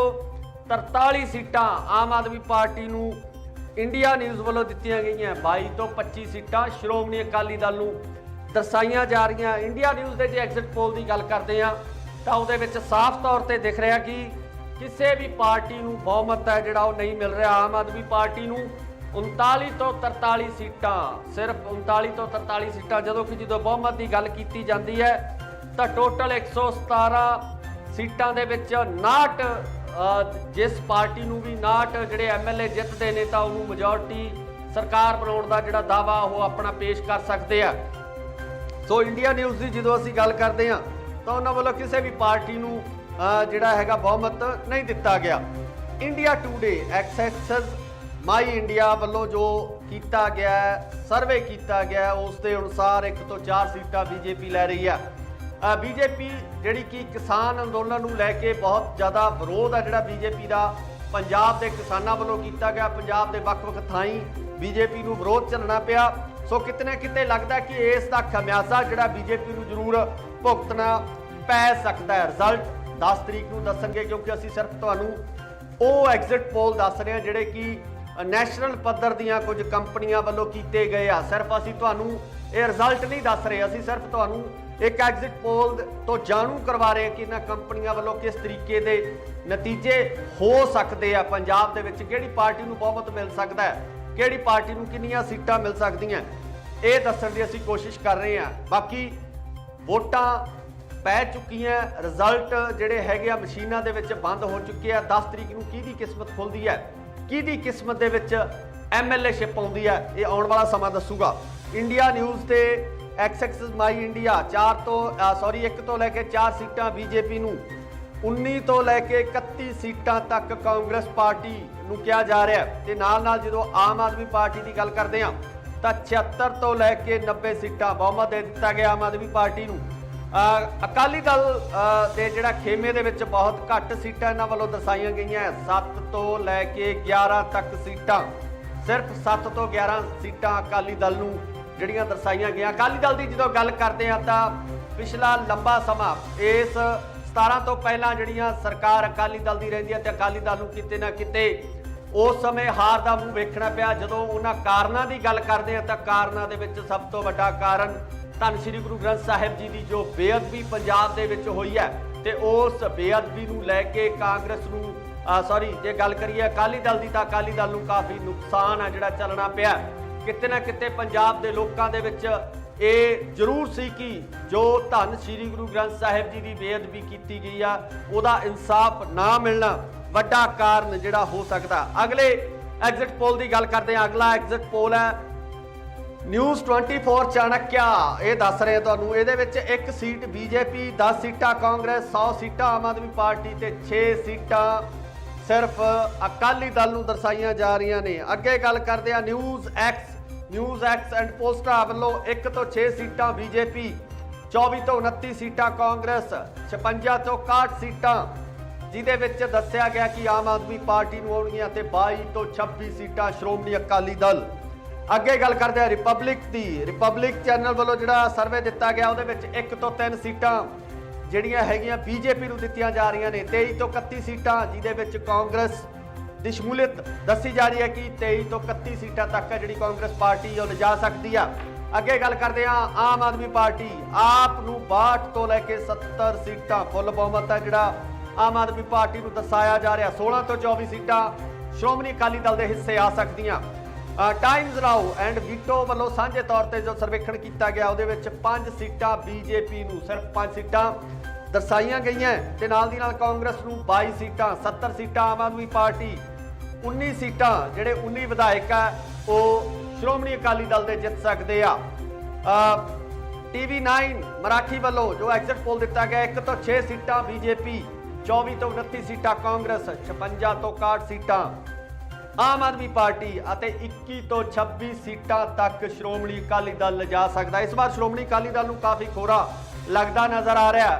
43 ਸੀਟਾਂ ਆਮ ਆਦਮੀ ਪਾਰਟੀ ਨੂੰ ਇੰਡੀਆ ਨਿਊਜ਼ ਵੱਲੋਂ ਦਿੱਤੀਆਂ ਗਈਆਂ। 22 ਤੋਂ 25 ਸੀਟਾਂ ਸ਼੍ਰੋਮਣੀ ਅਕਾਲੀ ਦਲ ਨੂੰ ਦਰਸਾਈਆਂ ਜਾ ਰਹੀਆਂ। ਇੰਡੀਆ ਨਿਊਜ਼ ਦੇ ਜੇ ਐਗਜ਼ਿਟ ਪੋਲ ਦੀ ਗੱਲ ਕਰਦੇ ਹਾਂ ਤਾਂ ਉਹਦੇ ਵਿੱਚ ਸਾਫ਼ ਤੌਰ ਤੇ ਦਿਖ ਰਿਹਾ ਕਿ ਕਿਸੇ ਵੀ ਪਾਰਟੀ ਨੂੰ ਬਹੁਮਤ ਹੈ ਜਿਹੜਾ ਉਹ ਨਹੀਂ ਮਿਲ ਰਿਹਾ। ਆਮ ਆਦਮੀ ਪਾਰਟੀ ਨੂੰ 39 ਤੋਂ 43 ਸੀਟਾਂ, ਸਿਰਫ 39 ਤੋਂ 43 ਸੀਟਾਂ, ਜਦੋਂ ਬਹੁਮਤ ਦੀ ਗੱਲ ਕੀਤੀ ਜਾਂਦੀ ਹੈ ਤਾਂ ਟੋਟਲ 117 ਸੀਟਾਂ ਦੇ ਵਿੱਚ 59 ਜਿਸ ਪਾਰਟੀ ਨੂੰ ਵੀ 59 ਜਿਹੜੇ MLA ਜਿੱਤਦੇ ਨੇ ਤਾਂ ਉਹਨੂੰ ਮੈਜੋਰਟੀ ਸਰਕਾਰ ਬਣਾਉਣ ਦਾ ਜਿਹੜਾ ਦਾਅਵਾ ਉਹ ਆਪਣਾ ਪੇਸ਼ ਕਰ ਸਕਦੇ ਆ। ਸੋ ਇੰਡੀਆ ਨਿਊਜ਼ ਦੀ ਜਦੋਂ ਅਸੀਂ ਗੱਲ ਕਰਦੇ ਹਾਂ ਤਾਂ ਉਹਨਾਂ ਵੱਲੋਂ ਕਿਸੇ ਵੀ ਪਾਰਟੀ ਨੂੰ ਜਿਹੜਾ ਹੈਗਾ ਬਹੁਮਤ ਨਹੀਂ ਦਿੱਤਾ ਗਿਆ। India Today Axis My India ਵੱਲੋਂ ਜੋ ਕੀਤਾ ਗਿਆ ਸਰਵੇ ਕੀਤਾ ਗਿਆ ਉਸ ਦੇ ਅਨੁਸਾਰ 1 ਤੋਂ 4 ਸੀਟਾਂ BJP ਲੈ ਰਹੀ ਆ। BJP ਜਿਹੜੀ ਕਿ ਕਿਸਾਨ ਅੰਦੋਲਨ ਨੂੰ ਲੈ ਕੇ ਬਹੁਤ ਜ਼ਿਆਦਾ ਵਿਰੋਧ ਆ ਜਿਹੜਾ BJP ਦਾ ਪੰਜਾਬ ਦੇ ਕਿਸਾਨਾਂ ਵੱਲੋਂ ਕੀਤਾ ਗਿਆ। ਪੰਜਾਬ ਦੇ ਵੱਖ-ਵੱਖ ਥਾਈਂ BJP ਨੂੰ ਵਿਰੋਧ ਚੱਲਣਾ ਪਿਆ। ਸੋ ਕਿਤੇ ਨਾ ਕਿਤੇ ਲੱਗਦਾ ਕਿ ਇਸ ਦਾ ਖਮਿਆਜ਼ਾ ਜਿਹੜਾ BJP ਨੂੰ ਜ਼ਰੂਰ ਭੁਗਤਣਾ ਪੈ ਸਕਦਾ ਹੈ। ਰਿਜ਼ਲਟ 10 ਤਰੀਕ ਨੂੰ ਦੱਸਣਗੇ, ਕਿਉਂਕਿ ਅਸੀਂ ਸਿਰਫ ਤੁਹਾਨੂੰ ਉਹ ਐਗਜ਼ਿਟ ਪੋਲ ਦੱਸ ਰਹੇ ਹਾਂ ਜਿਹੜੇ ਕਿ ਨੈਸ਼ਨਲ ਪੱਧਰ ਦੀਆਂ ਕੁਝ ਕੰਪਨੀਆਂ ਵੱਲੋਂ ਕੀਤੇ ਗਏ ਆ। ਸਿਰਫ ਅਸੀਂ ਤੁਹਾਨੂੰ ਇਹ ਰਿਜ਼ਲਟ ਨਹੀਂ ਦੱਸ ਰਹੇ, ਅਸੀਂ ਸਿਰਫ ਤੁਹਾਨੂੰ ਇੱਕ ਐਗਜ਼ਿਟ ਪੋਲ ਤੋਂ ਜਾਣੂ ਕਰਵਾ ਰਹੇ ਹਾਂ ਕਿ ਇਹਨਾਂ ਕੰਪਨੀਆਂ ਵੱਲੋਂ ਕਿਸ ਤਰੀਕੇ ਦੇ ਨਤੀਜੇ ਹੋ ਸਕਦੇ ਆ। ਪੰਜਾਬ ਦੇ ਵਿੱਚ ਕਿਹੜੀ ਪਾਰਟੀ ਨੂੰ ਬਹੁਮਤ ਮਿਲ ਸਕਦਾ ਹੈ, ਕਿਹੜੀ ਪਾਰਟੀ ਨੂੰ ਕਿੰਨੀਆਂ ਸੀਟਾਂ ਮਿਲ ਸਕਦੀਆਂ, ਇਹ ਦੱਸਣ ਦੀ ਅਸੀਂ ਕੋਸ਼ਿਸ਼ ਕਰ ਰਹੇ ਹਾਂ। ਬਾਕੀ ਵੋਟਾਂ ਪੈ ਚੁੱਕੀਆਂ, ਰਿਜ਼ਲਟ ਜਿਹੜੇ ਹੈਗੇ ਆ ਮਸ਼ੀਨਾਂ ਦੇ ਵਿੱਚ ਬੰਦ ਹੋ ਚੁੱਕੇ ਆ। 10 ਤਰੀਕ ਨੂੰ ਕਿਹਦੀ ਕਿਸਮਤ ਖੁੱਲਦੀ ਹੈ, ਕਿਹਦੀ ਕਿਸਮਤ ਦੇ ਵਿੱਚ MLA ਸ਼ਿਪ ਆਉਂਦੀ ਹੈ, ਇਹ ਆਉਣ ਵਾਲਾ ਸਮਾਂ ਦੱਸੂਗਾ। ਇੰਡੀਆ ਨਿਊਜ਼ ਤੇ ਐਕਸੈਸ ਮਾਈ ਇੰਡੀਆ 1 ਤੋਂ ਲੈ ਕੇ 4 ਸੀਟਾਂ BJP ਨੂੰ, 19 ਤੋਂ ਲੈ ਕੇ 31 ਸੀਟਾਂ ਤੱਕ ਕਾਂਗਰਸ ਪਾਰਟੀ ਨੂੰ ਕਿਹਾ ਜਾ ਰਿਹਾ ਤੇ ਨਾਲ ਜਦੋਂ ਆਮ ਆਦਮੀ ਪਾਰਟੀ ਦੀ ਗੱਲ ਕਰਦੇ ਹਾਂ ਤਾਂ 76 ਤੋਂ ਲੈ ਕੇ 90 ਸੀਟਾਂ ਬਹੁਮਤ ਦੇ ਦਿੱਤਾ ਗਿਆ ਆਮ ਆਦਮੀ ਪਾਰਟੀ ਨੂੰ। ਅਕਾਲੀ ਦਲ ਦੇ ਜਿਹੜਾ ਖੇਮੇ ਦੇ ਵਿੱਚ ਬਹੁਤ ਘੱਟ ਸੀਟਾਂ ਇਹਨਾਂ ਵੱਲੋਂ ਦਰਸਾਈਆਂ ਗਈਆਂ। 7 ਤੋਂ ਲੈ ਕੇ 11 ਤੱਕ ਸੀਟਾਂ सिर्फ 7 ਤੋਂ 11 सीटां अकाली दल नूं ਜਿਹੜੀਆਂ ਦਰਸਾਈਆਂ ਗਈਆਂ। ਅਕਾਲੀ ਦਲ ਦੀ ਜਦੋਂ ਗੱਲ ਕਰਦੇ ਆ ਤਾਂ ਪਿਛਲਾ ਲੰਬਾ ਸਮਾਂ ਇਸ 17 ਤੋਂ ਪਹਿਲਾਂ ਜਿਹੜੀਆਂ ਸਰਕਾਰ ਅਕਾਲੀ ਦਲ ਦੀ ਰਹਿੰਦੀ ਹੈ ਤੇ ਅਕਾਲੀ ਦਲ ਨੂੰ ਕਿਤੇ ਨਾ ਕਿਤੇ ਉਸ ਸਮੇਂ ਹਾਰ ਦਾ ਮੂੰਹ ਵੇਖਣਾ ਪਿਆ। ਜਦੋਂ ਉਹਨਾਂ ਕਾਰਨਾਂ ਦੀ ਗੱਲ ਕਰਦੇ ਆ ਤਾਂ ਕਾਰਨਾਂ ਦੇ ਵਿੱਚ ਸਭ ਤੋਂ ਵੱਡਾ ਕਾਰਨ ਧੰਨ ਸ਼੍ਰੀ ਗੁਰੂ ਗ੍ਰੰਥ ਸਾਹਿਬ ਜੀ ਦੀ ਜੋ ਬੇਅਦਬੀ ਪੰਜਾਬ ਦੇ ਵਿੱਚ ਹੋਈ ਹੈ ਤੇ ਉਸ ਬੇਅਦਬੀ ਨੂੰ ਲੈ ਕੇ ਕਾਂਗਰਸ ਨੂੰ ਜੇ ਗੱਲ ਕਰੀਏ ਅਕਾਲੀ ਦਲ ਦੀ ਤਾਂ ਅਕਾਲੀ ਦਲ ਨੂੰ ਕਾਫੀ ਨੁਕਸਾਨ ਆ ਜਿਹੜਾ ਚੱਲਣਾ ਪਿਆ। ਕਿਤੇ ਨਾ ਕਿਤੇ ਪੰਜਾਬ ਦੇ ਲੋਕਾਂ ਦੇ ਵਿੱਚ ਇਹ ਜ਼ਰੂਰ ਸੀ ਕਿ ਜੋ ਧੰਨ ਸ਼੍ਰੀ ਗੁਰੂ ਗ੍ਰੰਥ ਸਾਹਿਬ ਜੀ ਦੀ ਬੇਅਦਬੀ ਕੀਤੀ ਗਈ ਆ ਉਹਦਾ ਇਨਸਾਫ ਨਾ ਮਿਲਣਾ ਵੱਡਾ ਕਾਰਨ ਜਿਹੜਾ ਹੋ ਸਕਦਾ। ਅਗਲੇ ਐਗਜ਼ਿਟ ਪੋਲ ਦੀ ਗੱਲ ਕਰਦੇ ਹਾਂ। ਅਗਲਾ ਐਗਜ਼ਿਟ ਪੋਲ ਹੈ ਨਿਊਜ਼ 24 ਚਾਣਕਿਆ, ਇਹ ਦੱਸ ਰਹੇ ਤੁਹਾਨੂੰ ਇਹਦੇ ਵਿੱਚ 1 ਸੀਟ ਬੀਜੇਪੀ, 10 ਸੀਟਾਂ ਕਾਂਗਰਸ, 100 ਸੀਟਾਂ ਆਮ ਆਦਮੀ ਪਾਰਟੀ ਤੇ 6 ਸੀਟਾਂ ਸਿਰਫ ਅਕਾਲੀ ਦਲ ਨੂੰ ਦਰਸਾਈਆਂ ਜਾ ਰਹੀਆਂ ਨੇ। ਅੱਗੇ ਗੱਲ ਕਰਦੇ ਆ ਨਿਊਜ਼ ਐਕਸ ਐਂਡ ਪੋਸਟਾ ਵੱਲੋਂ 1 ਤੋਂ 6 ਸੀਟਾਂ ਬੀਜੇਪੀ, 24 ਤੋਂ 29 ਸੀਟਾਂ ਕਾਂਗਰਸ, 56 ਤੋਂ 61 ਸੀਟਾਂ ਜਿਹਦੇ ਵਿੱਚ ਦੱਸਿਆ ਗਿਆ ਕਿ ਆਮ ਆਦਮੀ ਪਾਰਟੀ ਨੂੰ ਆਉਣਗੀਆਂ ਤੇ 22 ਤੋਂ 26 ਸੀਟਾਂ ਸ਼੍ਰੋਮਣੀ ਅਕਾਲੀ ਦਲ। ਅੱਗੇ ਗੱਲ ਕਰਦੇ ਆ ਰਿਪਬਲਿਕ ਦੀ। ਰਿਪਬਲਿਕ ਚੈਨਲ ਵੱਲੋਂ ਜਿਹੜਾ ਸਰਵੇ ਦਿੱਤਾ ਗਿਆ ਉਹਦੇ ਵਿੱਚ 1 ਤੋਂ 3 ਸੀਟਾਂ ਜਿਹੜੀਆਂ ਹੈਗੀਆਂ ਬੀਜੇਪੀ ਨੂੰ ਦਿੱਤੀਆਂ ਜਾ ਰਹੀਆਂ ਨੇ। 23 ਤੋਂ 31 ਸੀਟਾਂ ਜਿਹਦੇ ਵਿੱਚ ਕਾਂਗਰਸ ਦੀ ਸ਼ਮੂਲੀਅਤ ਦੱਸੀ ਜਾ ਰਹੀ ਹੈ ਕਿ 23 ਤੋਂ 31 ਸੀਟਾਂ ਤੱਕ ਜਿਹੜੀ ਕਾਂਗਰਸ ਪਾਰਟੀ ਉਹ ਲਿਜਾ ਸਕਦੀ ਆ। ਅੱਗੇ ਗੱਲ ਕਰਦੇ ਆ ਆਮ ਆਦਮੀ ਪਾਰਟੀ। ਆਪ ਨੂੰ 62 ਤੋਂ ਲੈ ਕੇ 70 ਸੀਟਾਂ ਫੁੱਲ ਬਹੁਮਤ ਹੈ ਜਿਹੜਾ ਆਮ ਆਦਮੀ ਪਾਰਟੀ ਨੂੰ ਦਰਸਾਇਆ ਜਾ ਰਿਹਾ। 16 ਤੋਂ 24 ਸੀਟਾਂ ਸ਼੍ਰੋਮਣੀ ਅਕਾਲੀ ਦਲ ਦੇ ਹਿੱਸੇ ਆ ਸਕਦੀਆਂ। ਟਾਈਮਜ਼ ਨਾਓ ਐਂਡ ਵੀਟੋ ਵੱਲੋਂ ਸਾਂਝੇ ਤੌਰ ਤੇ ਜੋ ਸਰਵੇਖਣ ਕੀਤਾ ਗਿਆ ਉਹਦੇ ਵਿੱਚ 5 ਸੀਟਾਂ ਬੀਜੇਪੀ ਨੂੰ, ਸਿਰਫ 5 ਸੀਟਾਂ ਦਰਸਾਈਆਂ ਗਈਆਂ ਤੇ ਨਾਲ ਦੀ ਨਾਲ ਕਾਂਗਰਸ ਨੂੰ 22 ਸੀਟਾਂ, 70 ਸੀਟਾਂ ਆਮ ਆਦਮੀ ਪਾਰਟੀ, 19 ਸੀਟਾਂ ਜਿਹੜੇ 19 ਵਿਧਾਇਕ ਆ ਉਹ ਸ਼੍ਰੋਮਣੀ ਅਕਾਲੀ ਦਲ ਦੇ ਜਿੱਤ ਸਕਦੇ ਆ। TV9 ਮਰਾਠੀ ਵੱਲੋਂ ਜੋ ਐਗਜ਼ਿਟ ਪੋਲ ਦਿੱਤਾ ਗਿਆ 1 ਤੋਂ 6 ਸੀਟਾਂ ਬੀਜੇਪੀ, 24 ਤੋਂ 29 ਸੀਟਾਂ ਕਾਂਗਰਸ, 56 ਤੋਂ 61 ਸੀਟਾਂ ਆਮ ਆਦਮੀ ਪਾਰਟੀ ਅਤੇ 21 ਤੋਂ 26 ਸੀਟਾਂ ਤੱਕ ਸ਼੍ਰੋਮਣੀ ਅਕਾਲੀ ਦਲ ਲਿਜਾ ਸਕਦਾ। ਇਸ ਵਾਰ ਸ਼੍ਰੋਮਣੀ ਅਕਾਲੀ ਦਲ ਨੂੰ ਕਾਫੀ ਖੋਰਾ ਲੱਗਦਾ ਨਜ਼ਰ ਆ ਰਿਹਾ।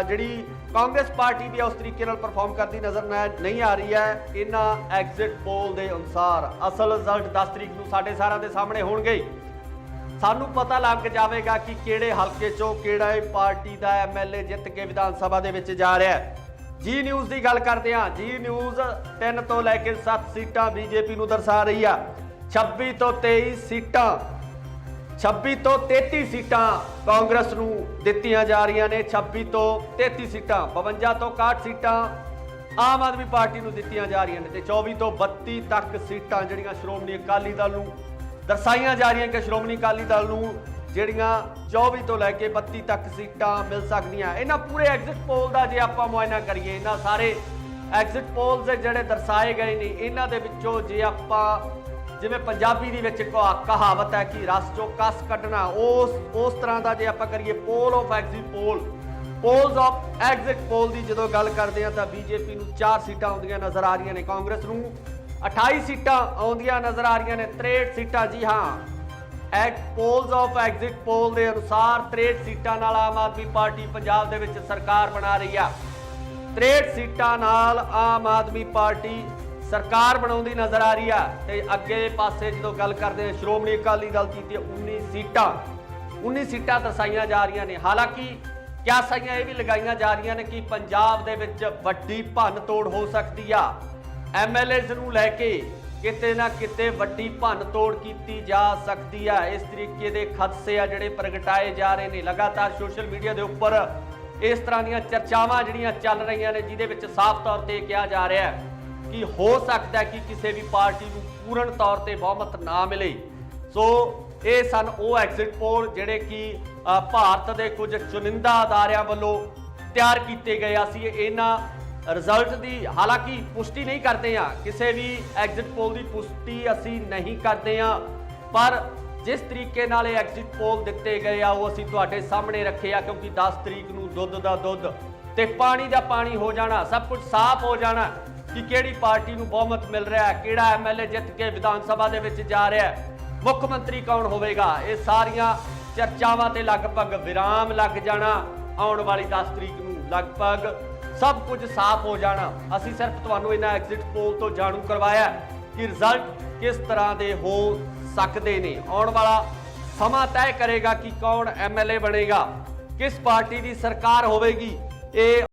ਜਿਹੜੀ ਕਾਂਗਰਸ ਪਾਰਟੀ ਵੀ ਉਸ ਤਰੀਕੇ ਨਾਲ ਪਰਫਾਰਮ ਕਰਦੀ ਨਜ਼ਰ ਨਹੀਂ ਆ ਰਹੀ ਹੈ। ਇਹਨਾਂ ਐਗਜ਼ਿਟ ਪੋਲ ਦੇ ਅਨੁਸਾਰ ਅਸਲ ਰਿਜ਼ਲਟ 10 ਤਰੀਕ ਨੂੰ ਸਾਡੇ ਸਾਰਿਆਂ ਦੇ ਸਾਹਮਣੇ ਹੋਣਗੇ। ਸਾਨੂੰ ਪਤਾ ਲੱਗ ਜਾਵੇਗਾ ਕਿ ਕਿਹੜੇ ਹਲਕੇ ਚੋਂ ਕਿਹੜਾ ਪਾਰਟੀ ਦਾ MLA ਜਿੱਤ ਕੇ ਵਿਧਾਨ ਸਭਾ ਦੇ ਵਿੱਚ ਜਾ ਰਿਹਾ ਹੈ। ਜੀ ਨਿਊਜ਼ ਦੀ ਗੱਲ ਕਰਦੇ ਹਾਂ। ਜੀ ਨਿਊਜ਼ 3 ਤੋਂ ਲੈ ਕੇ 7 ਸੀਟਾਂ ਬੀਜੇਪੀ ਨੂੰ ਦਰਸਾ ਰਹੀ ਆ। 26 ਤੋਂ 23 ਸੀਟਾਂ 26 ਤੋਂ 33 ਸੀਟਾਂ ਕਾਂਗਰਸ ਨੂੰ ਦਿੱਤੀਆਂ ਜਾ ਰਹੀਆਂ ਨੇ। 26 ਤੋਂ 33 ਸੀਟਾਂ, 52 ਤੋਂ 61 ਸੀਟਾਂ ਆਮ ਆਦਮੀ ਪਾਰਟੀ ਨੂੰ ਦਿੱਤੀਆਂ ਜਾ ਰਹੀਆਂ ਨੇ ਤੇ 24 ਤੋਂ 32 ਤੱਕ ਸੀਟਾਂ ਜਿਹੜੀਆਂ ਸ਼੍ਰੋਮਣੀ ਅਕਾਲੀ ਦਲ ਨੂੰ ਦਰਸਾਈਆਂ ਜਾ ਰਹੀਆਂ ਕਿ ਸ਼੍ਰੋਮਣੀ ਅਕਾਲੀ ਦਲ ਨੂੰ ਜਿਹੜੀਆਂ 24 ਤੋਂ ਲੈ ਕੇ 32 ਤੱਕ ਸੀਟਾਂ ਮਿਲ ਸਕਦੀਆਂ। ਇਹਨਾਂ ਪੂਰੇ ਐਗਜ਼ਿਟ ਪੋਲ ਦਾ ਜੇ ਆਪਾਂ ਮੁਆਇਨਾ ਕਰੀਏ, ਇਹਨਾਂ ਸਾਰੇ ਐਗਜ਼ਿਟ ਪੋਲਸ ਜਿਹੜੇ ਦਰਸਾਏ ਗਏ ਨੇ ਇਹਨਾਂ ਦੇ ਵਿੱਚੋਂ ਜੇ ਆਪਾਂ ਜਿਵੇਂ ਪੰਜਾਬੀ ਦੇ ਵਿੱਚ ਕਹਾਵਤ ਹੈ ਕਿ ਰਸ ਚੋਂ ਕਸ ਕੱਢਣਾ, ਉਸ ਤਰ੍ਹਾਂ ਦਾ ਜੇ ਆਪਾਂ ਕਰੀਏ poll of exit polls of exit poll ਦੀ ਜਦੋਂ ਗੱਲ ਕਰਦੇ ਆ ਤਾਂ ਬੀਜੇਪੀ ਨੂੰ 4 ਸੀਟਾਂ ਆਉਂਦੀਆਂ ਨਜ਼ਰ ਆ ਰਹੀਆਂ ਨੇ, ਕਾਂਗਰਸ ਨੂੰ 28 ਸੀਟਾਂ ਆਉਂਦੀਆਂ ਨਜ਼ਰ ਆ ਰਹੀਆਂ ਨੇ। 63 ਸੀਟਾਂ, ਜੀ ਹਾਂ, ਪੋਲਸ ਆਫ ਐਗਜ਼ਿਟ ਪੋਲ ਦੇ ਅਨੁਸਾਰ 63 ਸੀਟਾਂ ਨਾਲ ਆਮ ਆਦਮੀ ਪਾਰਟੀ ਪੰਜਾਬ ਦੇ ਵਿੱਚ ਸਰਕਾਰ ਬਣਾ ਰਹੀ ਆ। 63 ਸੀਟਾਂ ਨਾਲ ਆਮ ਆਦਮੀ ਪਾਰਟੀ ਸਰਕਾਰ ਬਣਾਉਂਦੀ ਨਜ਼ਰ ਆ ਰਹੀ ਆ ਤੇ ਅੱਗੇ ਪਾਸੇ ਜਦੋਂ ਗੱਲ ਕਰਦੇ ਆ ਸ਼੍ਰੋਮਣੀ ਅਕਾਲੀ ਦਲ ਦੀ ਤੇ 19 ਸੀਟਾਂ ਦਰਸਾਈਆਂ ਜਾ ਰਹੀਆਂ ਨੇ। ਹਾਲਾਂਕਿ ਕਿਆਸਾਈਆਂ ਇਹ ਵੀ ਲਗਾਈਆਂ ਜਾ ਰਹੀਆਂ ਨੇ ਕਿ ਪੰਜਾਬ ਦੇ ਵਿੱਚ ਵੱਡੀ ਭੰਨ ਤੋੜ ਹੋ ਸਕਦੀ ਆ। MLAs ਨੂੰ ਲੈ ਕੇ ਕਿਤੇ ਨਾ ਕਿਤੇ ਵੱਡੀ ਭੰਨ ਤੋੜ ਕੀਤੀ ਜਾ ਸਕਦੀ ਆ। ਇਸ ਤਰੀਕੇ ਦੇ ਖਦਸ਼ੇ ਆ ਜਿਹੜੇ ਪ੍ਰਗਟਾਏ ਜਾ ਰਹੇ ਨੇ। ਲਗਾਤਾਰ ਸੋਸ਼ਲ ਮੀਡੀਆ ਦੇ ਉੱਪਰ ਇਸ ਤਰ੍ਹਾਂ ਦੀਆਂ ਚਰਚਾਵਾਂ ਜਿਹੜੀਆਂ ਚੱਲ ਰਹੀਆਂ ਨੇ ਜਿਹਦੇ ਵਿੱਚ ਸਾਫ਼ ਤੌਰ ਤੇ ਕਿਹਾ ਜਾ ਰਿਹਾ ਹੈ ਕਿ ਹੋ ਸਕਦਾ ਕਿ ਕਿਸੇ ਵੀ ਪਾਰਟੀ ਨੂੰ ਪੂਰਨ ਤੌਰ ਤੇ ਬਹੁਮਤ ਨਾ ਮਿਲੇ। ਸੋ ਇਹ ਸਨ ਉਹ ਐਗਜ਼ਿਟ ਪੋਲ ਜਿਹੜੇ ਕਿ ਭਾਰਤ ਦੇ ਕੁਝ ਚੁਣਿੰਦਾ ਅਦਾਰਿਆਂ ਵੱਲੋਂ ਤਿਆਰ ਕੀਤੇ ਗਏ ਸੀ। ਇਹਨਾਂ ਰਿਜ਼ਲਟ ਦੀ ਹਾਲਾਂਕਿ ਪੁਸ਼ਟੀ ਨਹੀਂ ਕਰਦੇ ਆ, ਕਿਸੇ ਵੀ ਐਗਜ਼ਿਟ ਪੋਲ ਦੀ ਪੁਸ਼ਟੀ ਅਸੀਂ ਨਹੀਂ ਕਰਦੇ ਆ, ਪਰ ਜਿਸ ਤਰੀਕੇ ਨਾਲ ਇਹ ਐਗਜ਼ਿਟ ਪੋਲ ਦਿੱਤੇ ਗਏ ਆ ਉਹ ਅਸੀਂ ਤੁਹਾਡੇ ਸਾਹਮਣੇ ਰੱਖੇ ਆ ਕਿਉਂਕਿ 10 ਤਰੀਕ ਨੂੰ ਦੁੱਧ ਦਾ ਦੁੱਧ ਤੇ ਪਾਣੀ ਦਾ ਪਾਣੀ ਹੋ ਜਾਣਾ, ਸਭ ਕੁਝ ਸਾਫ਼ ਹੋ ਜਾਣਾ ਕਿ ਕਿਹੜੀ ਪਾਰਟੀ ਨੂੰ ਬਹੁਮਤ ਮਿਲ ਰਿਹਾ, ਕਿਹੜਾ MLA ਜਿੱਤ ਕੇ ਵਿਧਾਨ ਸਭਾ ਦੇ ਵਿੱਚ ਜਾ ਰਿਹਾ, ਮੁੱਖ ਮੰਤਰੀ ਕੌਣ ਹੋਵੇਗਾ। ਇਹ ਸਾਰੀਆਂ ਚਰਚਾਵਾਂ ਤੇ ਲਗਭਗ ਵਿਰਾਮ ਲੱਗ ਜਾਣਾ। ਆਉਣ ਵਾਲੀ 10 ਤਰੀਕ ਨੂੰ ਲਗਭਗ ਸਭ ਕੁਝ ਸਾਫ਼ ਹੋ ਜਾਣਾ। ਅਸੀਂ ਸਿਰਫ ਤੁਹਾਨੂੰ ਇਹਨਾਂ ਐਗਜ਼ਿਟ ਪੋਲ ਤੋਂ ਜਾਣੂ ਕਰਵਾਇਆ ਕਿ ਰਿਜ਼ਲਟ ਕਿਸ ਤਰ੍ਹਾਂ ਦੇ ਹੋ ਸਕਦੇ ਨੇ। ਆਉਣ ਵਾਲਾ ਸਮਾਂ ਤੈਅ ਕਰੇਗਾ ਕਿ ਕੌਣ ਐਮਐਲਏ ਬਣੇਗਾ, ਕਿਸ ਪਾਰਟੀ ਦੀ ਸਰਕਾਰ ਹੋਵੇਗੀ। ਇਹ